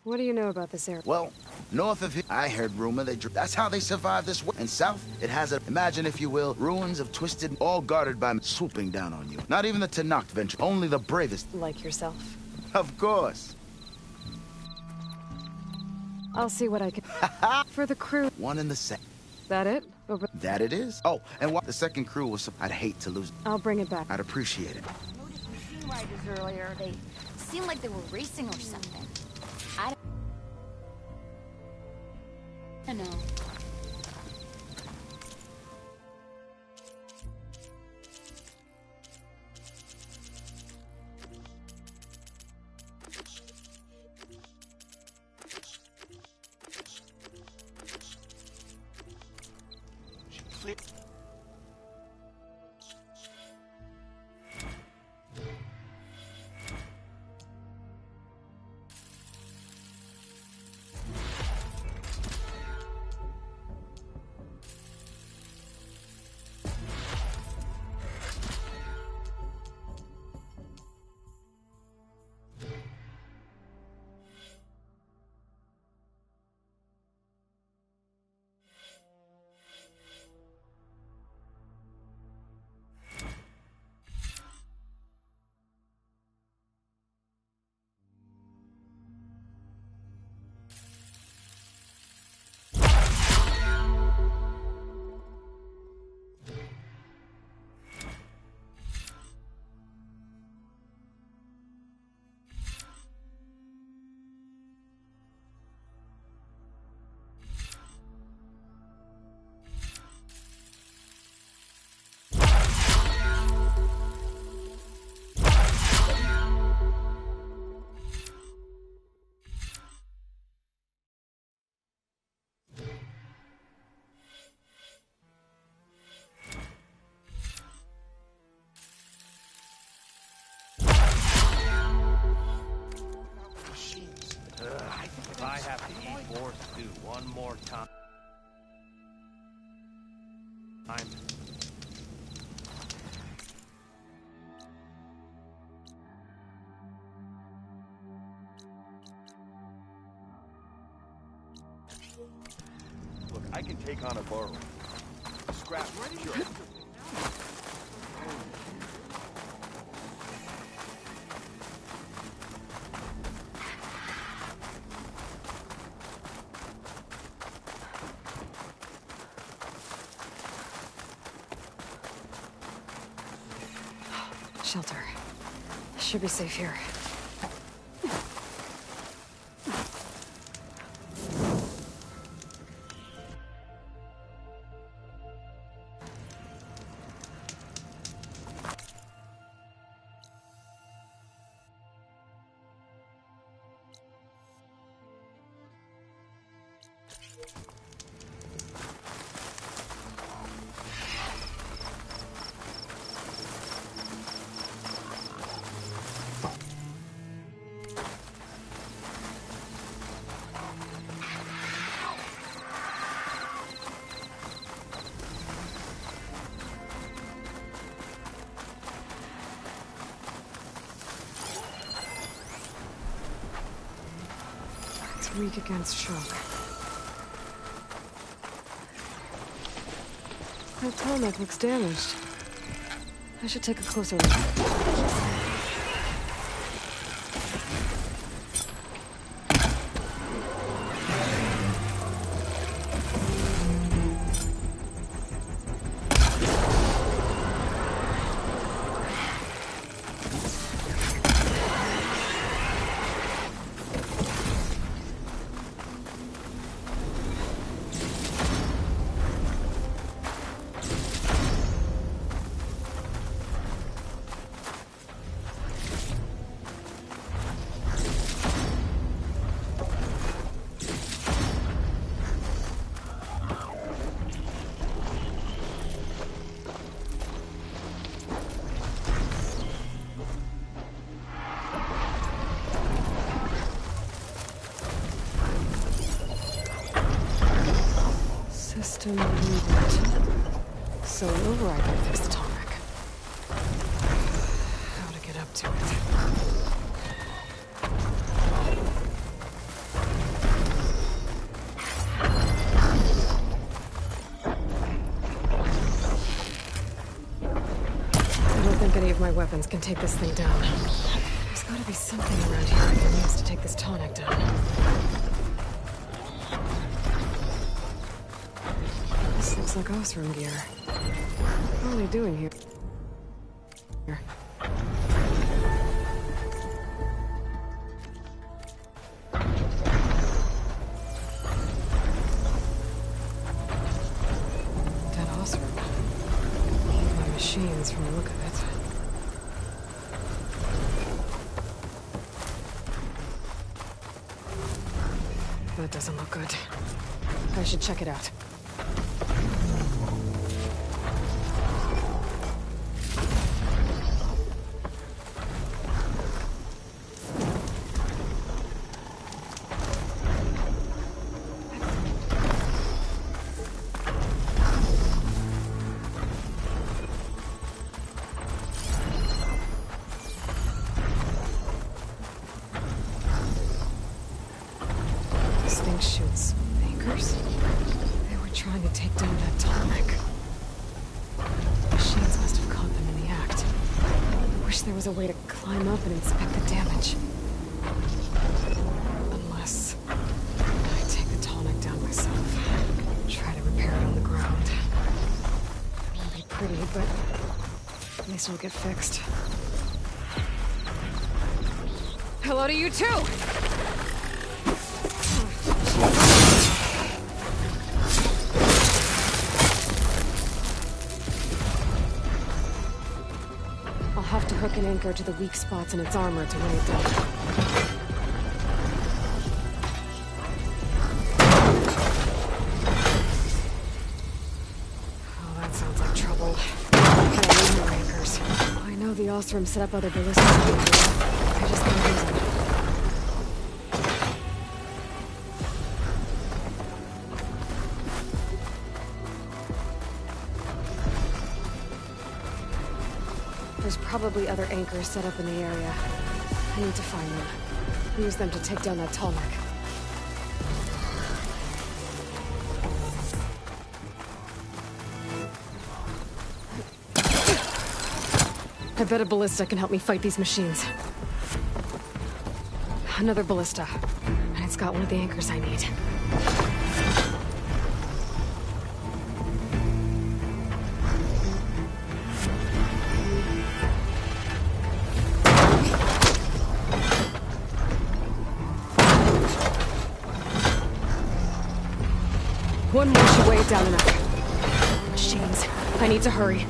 What do you know about this area? Well, north of here, I heard rumor that's how they survived this war. And south, it has a, imagine if you will, ruins of twisted, all guarded by swooping down on you. Not even the Tenakth venture, only the bravest. Like yourself. Of course. I'll see what I can... For the crew. One and the same. That it? Over... That it is. Oh, and what the second crew was... I'd hate to lose... I'll bring it back. I'd appreciate it. I noticed machine riders earlier. They seemed like they were racing or something. I know. If I have to eat more stew one more time... Look, I can take on a burrow. Scrap, ready your... Shelter. Should be safe here. Weak against shock. That tarmac looks damaged. I should take a closer look. System reboot. So an override can fix the tarmac. How to get up to it? I don't think any of my weapons can take this thing down. There's gotta be something around here I can use to take this tonic down. This looks like Osram gear. What are they doing here? Dead Osram. My machines from the look of it. That doesn't look good. I should check it out. Shoots anchors? They were trying to take down that tarmac. Machines must have caught them in the act. I wish there was a way to climb up and inspect the damage. Unless I take the tonic down myself. Try to repair it on the ground. It won't be pretty, but at least it'll get fixed. Hello to you too! I'll have to hook an anchor to the weak spots in its armor to weigh it down. Oh, that sounds like trouble. I need more anchors. I know the Osram set up other ballistas. I just can't use them. There's probably other anchors set up in the area. I need to find them. Use them to take down that tarmac. I bet a ballista can help me fight these machines. Another ballista. And it's got one of the anchors I need. it down enough. Machines. I need to hurry.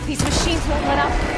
These machines won't let up.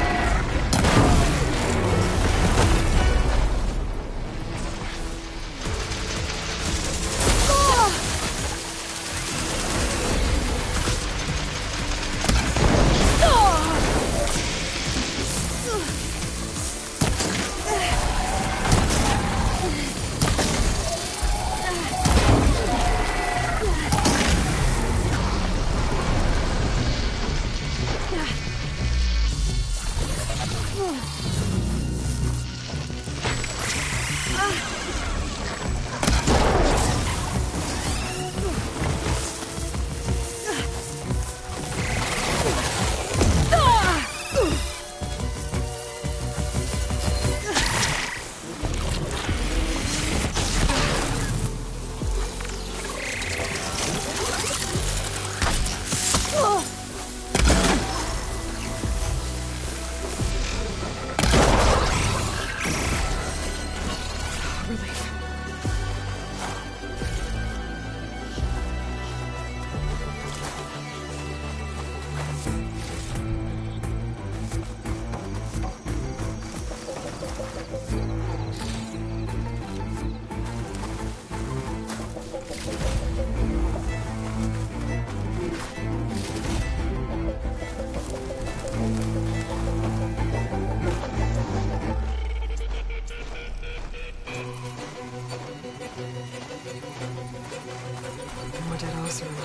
More dead Oseram.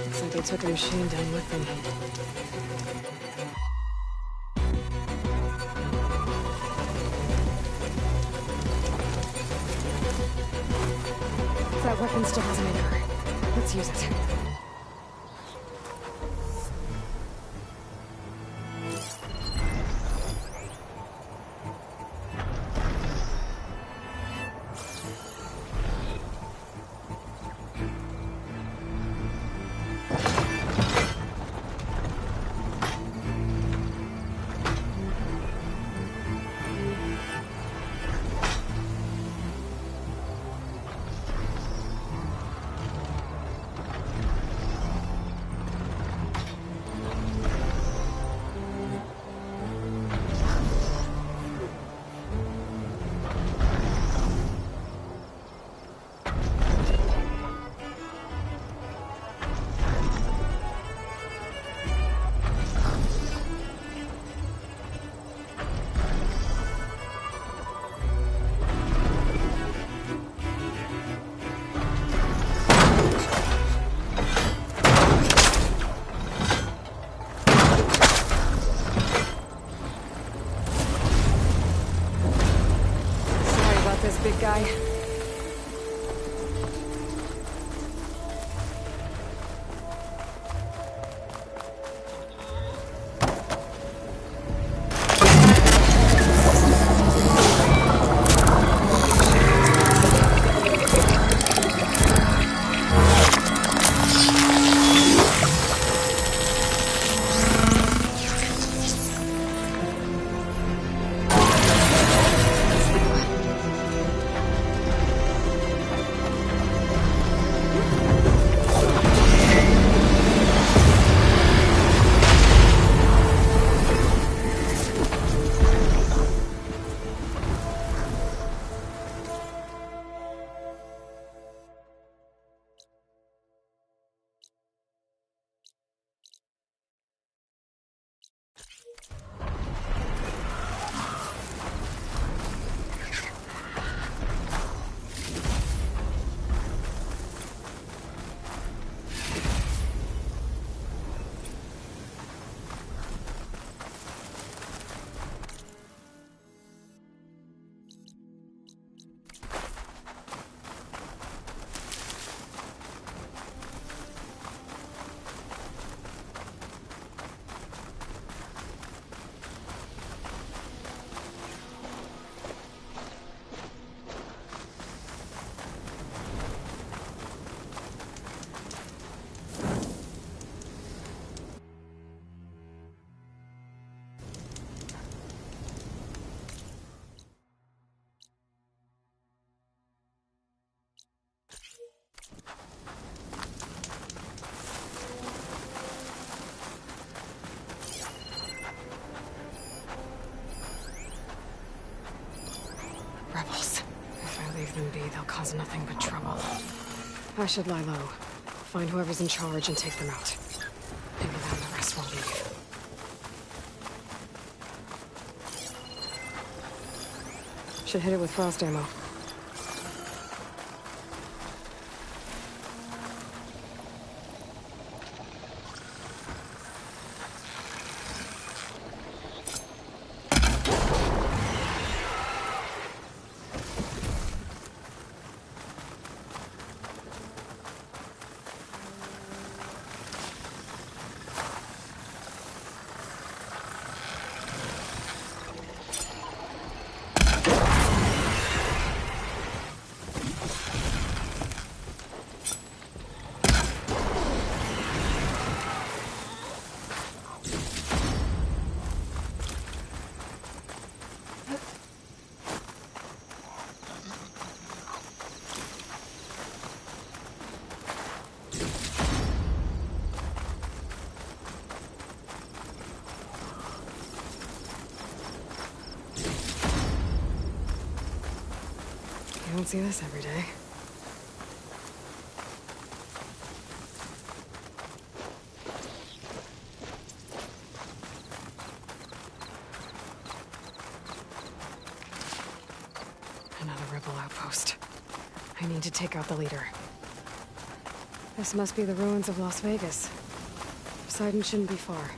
Looks like they took a machine down with them. That weapon still has an anchor. Let's use it. Big guy. them be, they'll cause nothing but trouble. I should lie low. Find whoever's in charge and take them out. Maybe then the rest will leave. Should hit it with frost ammo. You don't see this every day. Another rebel outpost. I need to take out the leader. This must be the ruins of Las Vegas. Poseidon shouldn't be far.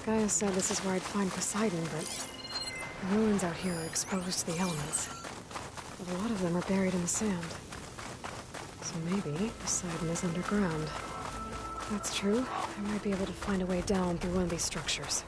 Gaia said this is where I'd find Poseidon, but the ruins out here are exposed to the elements. But a lot of them are buried in the sand. So maybe Poseidon is underground. If that's true, I might be able to find a way down through one of these structures.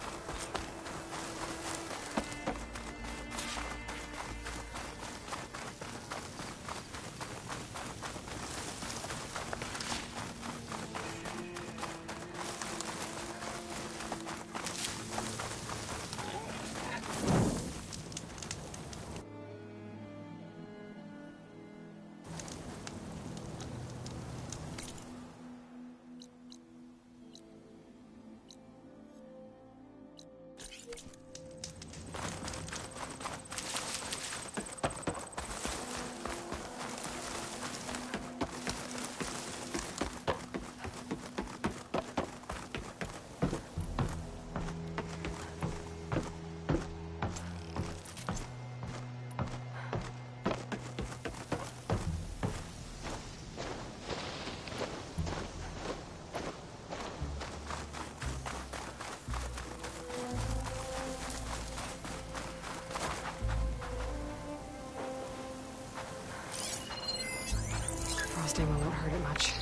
Frost ammo won't hurt it much.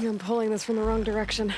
I'm pulling this from the wrong direction.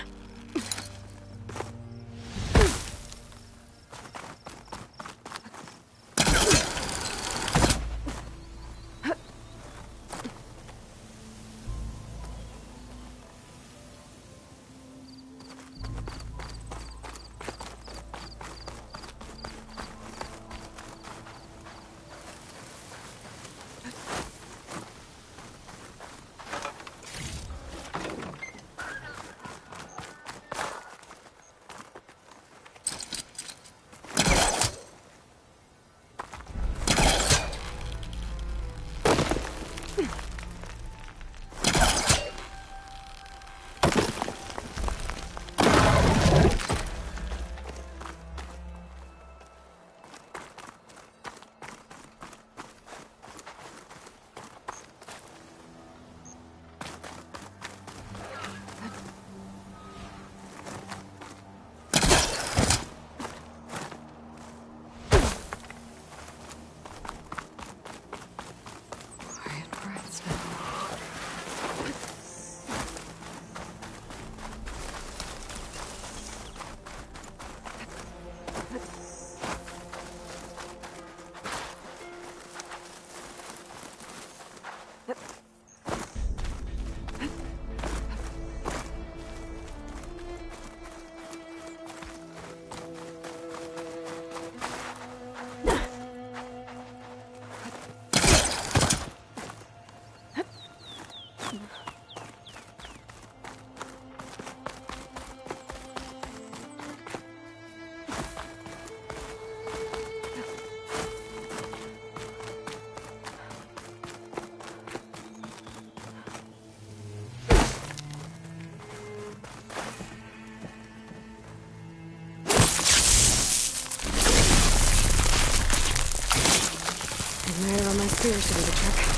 There on my spears to do the trick.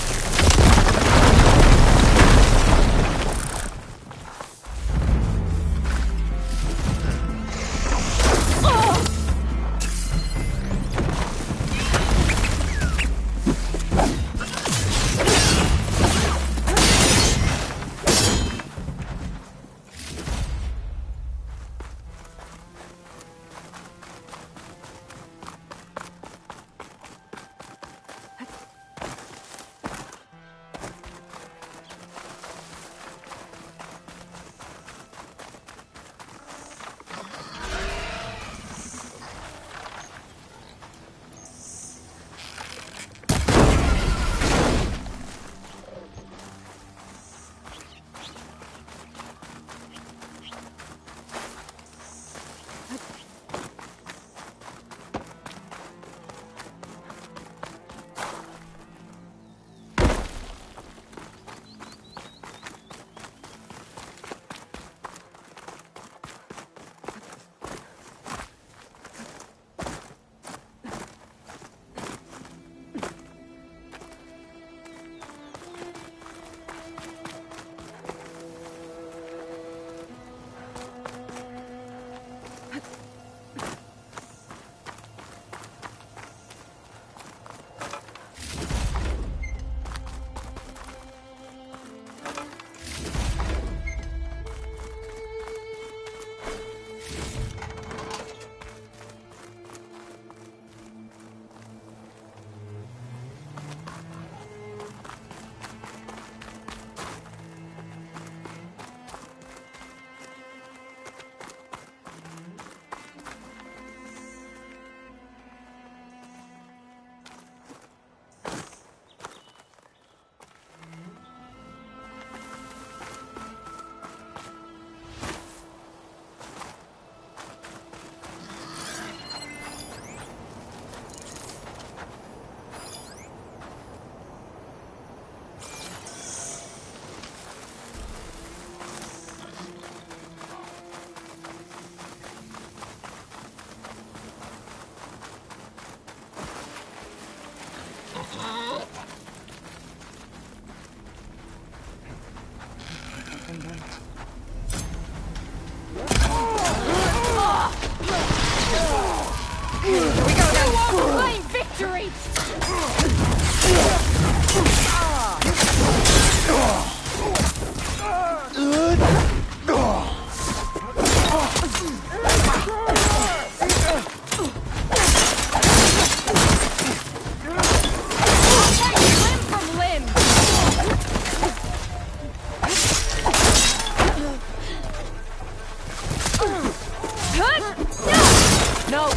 No!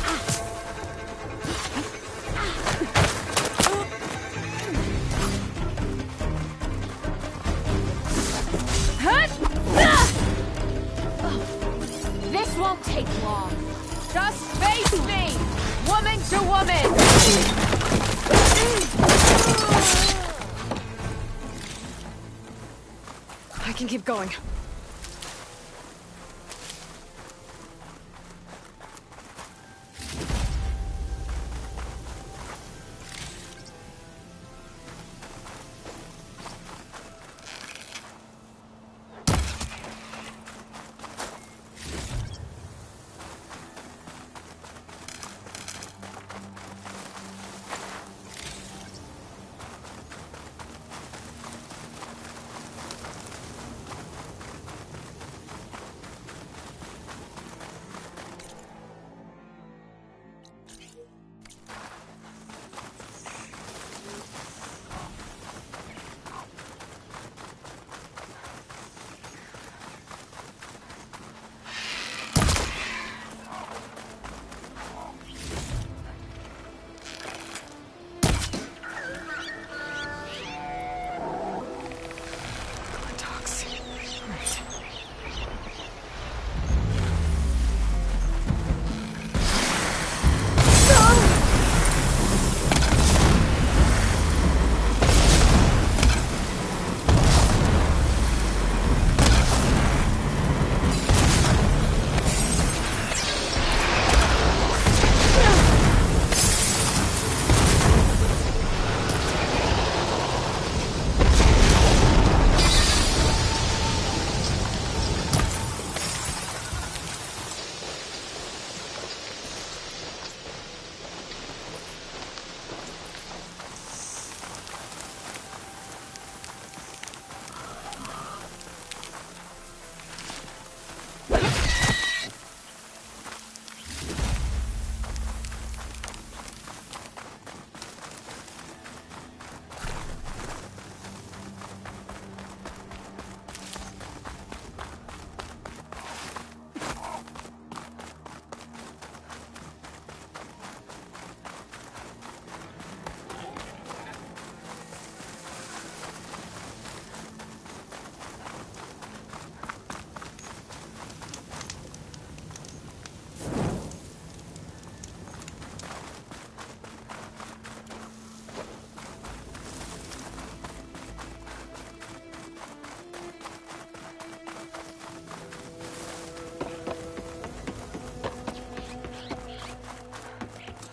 This won't take long. Just face me! Woman to woman! I can keep going.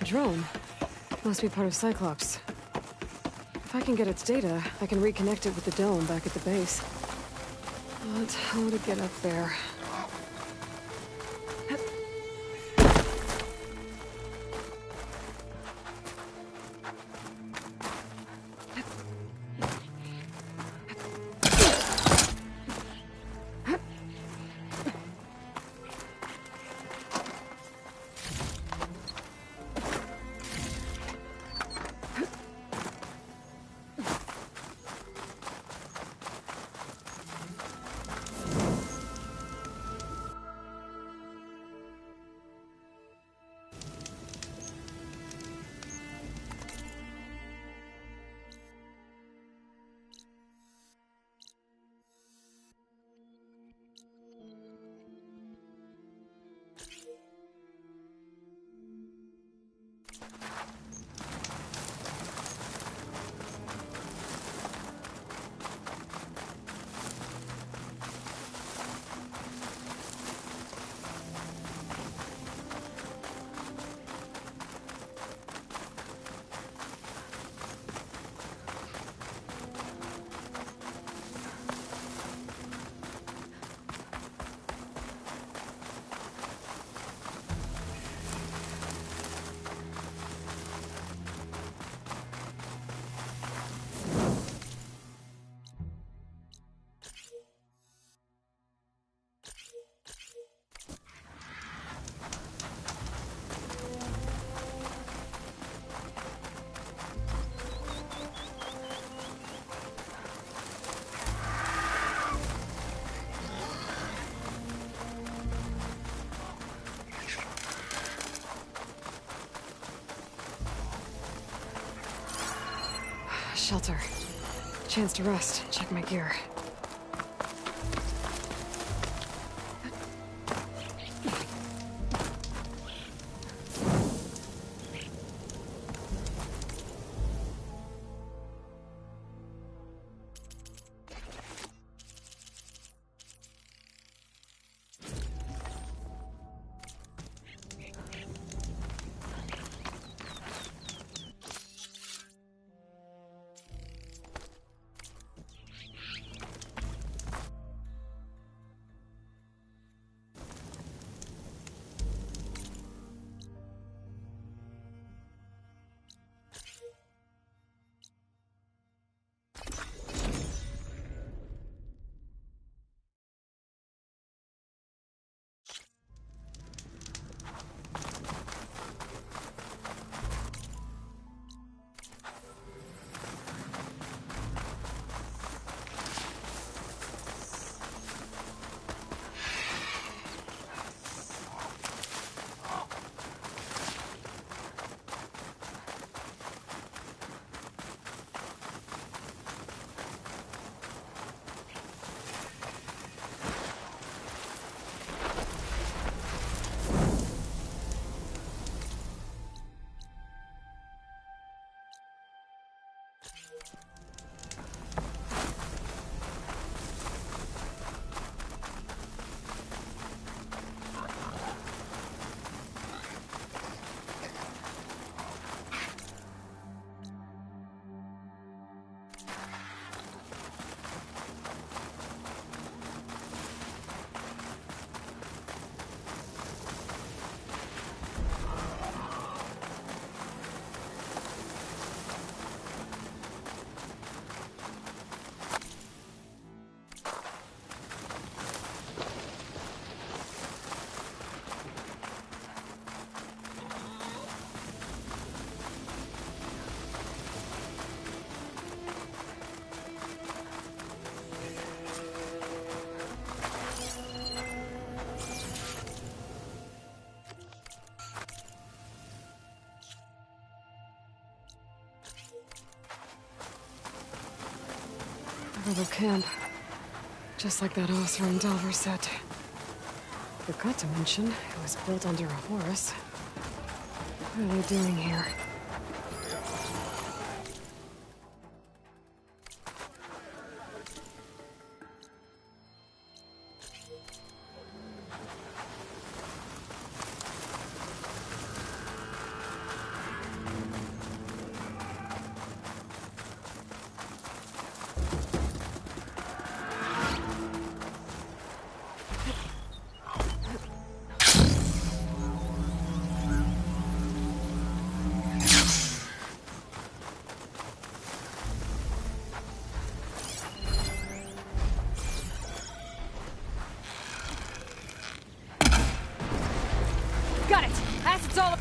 A drone. Must be part of Cyclops. If I can get its data, I can reconnect it with the dome back at the base. But how would it get up there? Shelter. Chance to rest. Check my gear. Little camp. Just like that Oseram Delver said. Forgot to mention, it was built under a Horus. What are they doing here? Got it! Acid's all...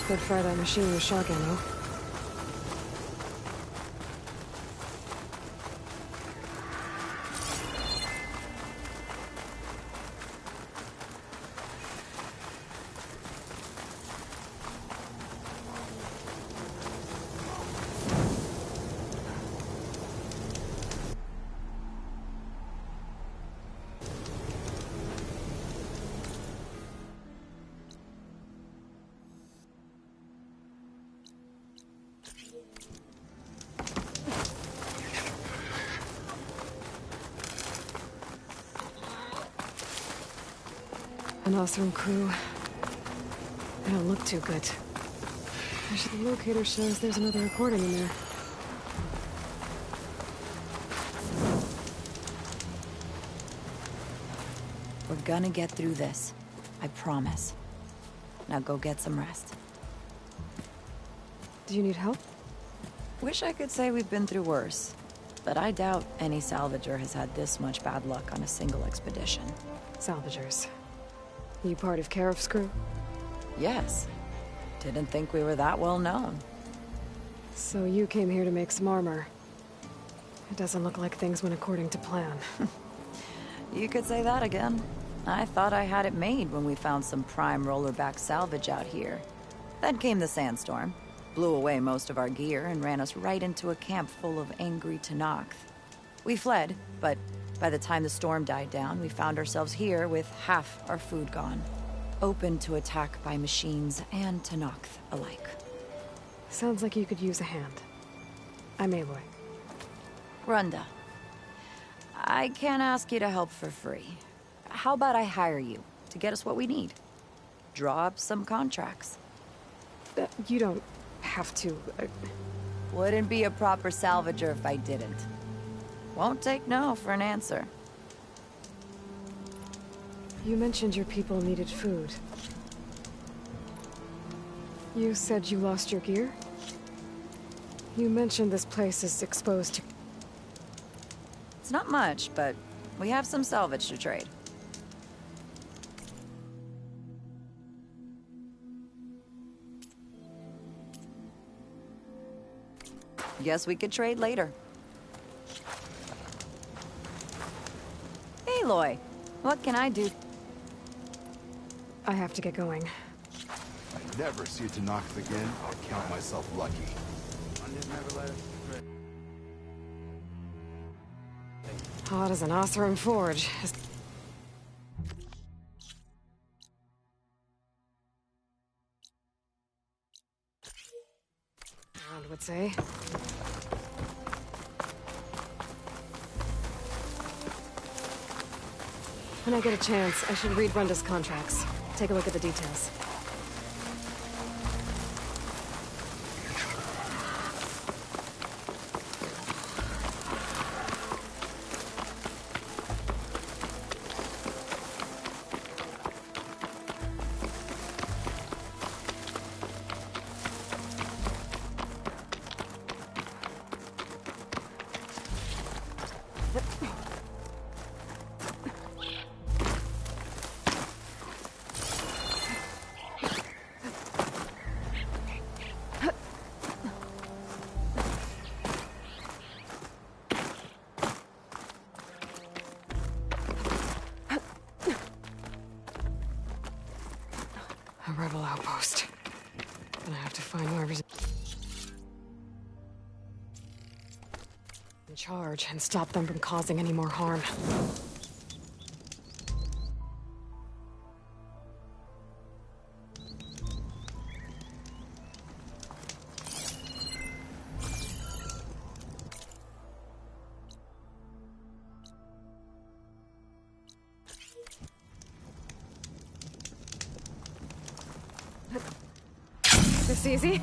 Could fry that machine with shock ammo. An Oseram crew. They don't look too good. Actually, the locator shows there's another recording in there. We're gonna get through this. I promise. Now go get some rest. Do you need help? Wish I could say we've been through worse. But I doubt any salvager has had this much bad luck on a single expedition. Salvagers. You part of Karif's crew? Yes. Didn't think we were that well known. So you came here to make some armor. It doesn't look like things went according to plan. You could say that again. I thought I had it made when we found some prime rollerback salvage out here. Then came the sandstorm, blew away most of our gear, and ran us right into a camp full of angry Tenakth. We fled, but by the time the storm died down, we found ourselves here with half our food gone. Open to attack by machines and Tenakth alike. Sounds like you could use a hand. I'm Aloy. Runda. I can't ask you to help for free. How about I hire you to get us what we need? Draw up some contracts. You don't have to. Wouldn't be a proper salvager if I didn't. Won't take no for an answer. You mentioned your people needed food. You said you lost your gear? You mentioned this place is exposed to... It's not much, but we have some salvage to trade. Guess we could trade later. Aloy, what can I do? I have to get going. I never see a Tenakth again. I'll count myself lucky. Hot as an Oseram forge. Around would say. When I get a chance, I should read Runda's contracts. Take a look at the details. A rebel outpost. Gonna have to find whoever's in charge and stop them from causing any more harm. This easy?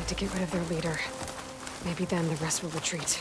to get rid of their leader. Maybe then the rest will retreat.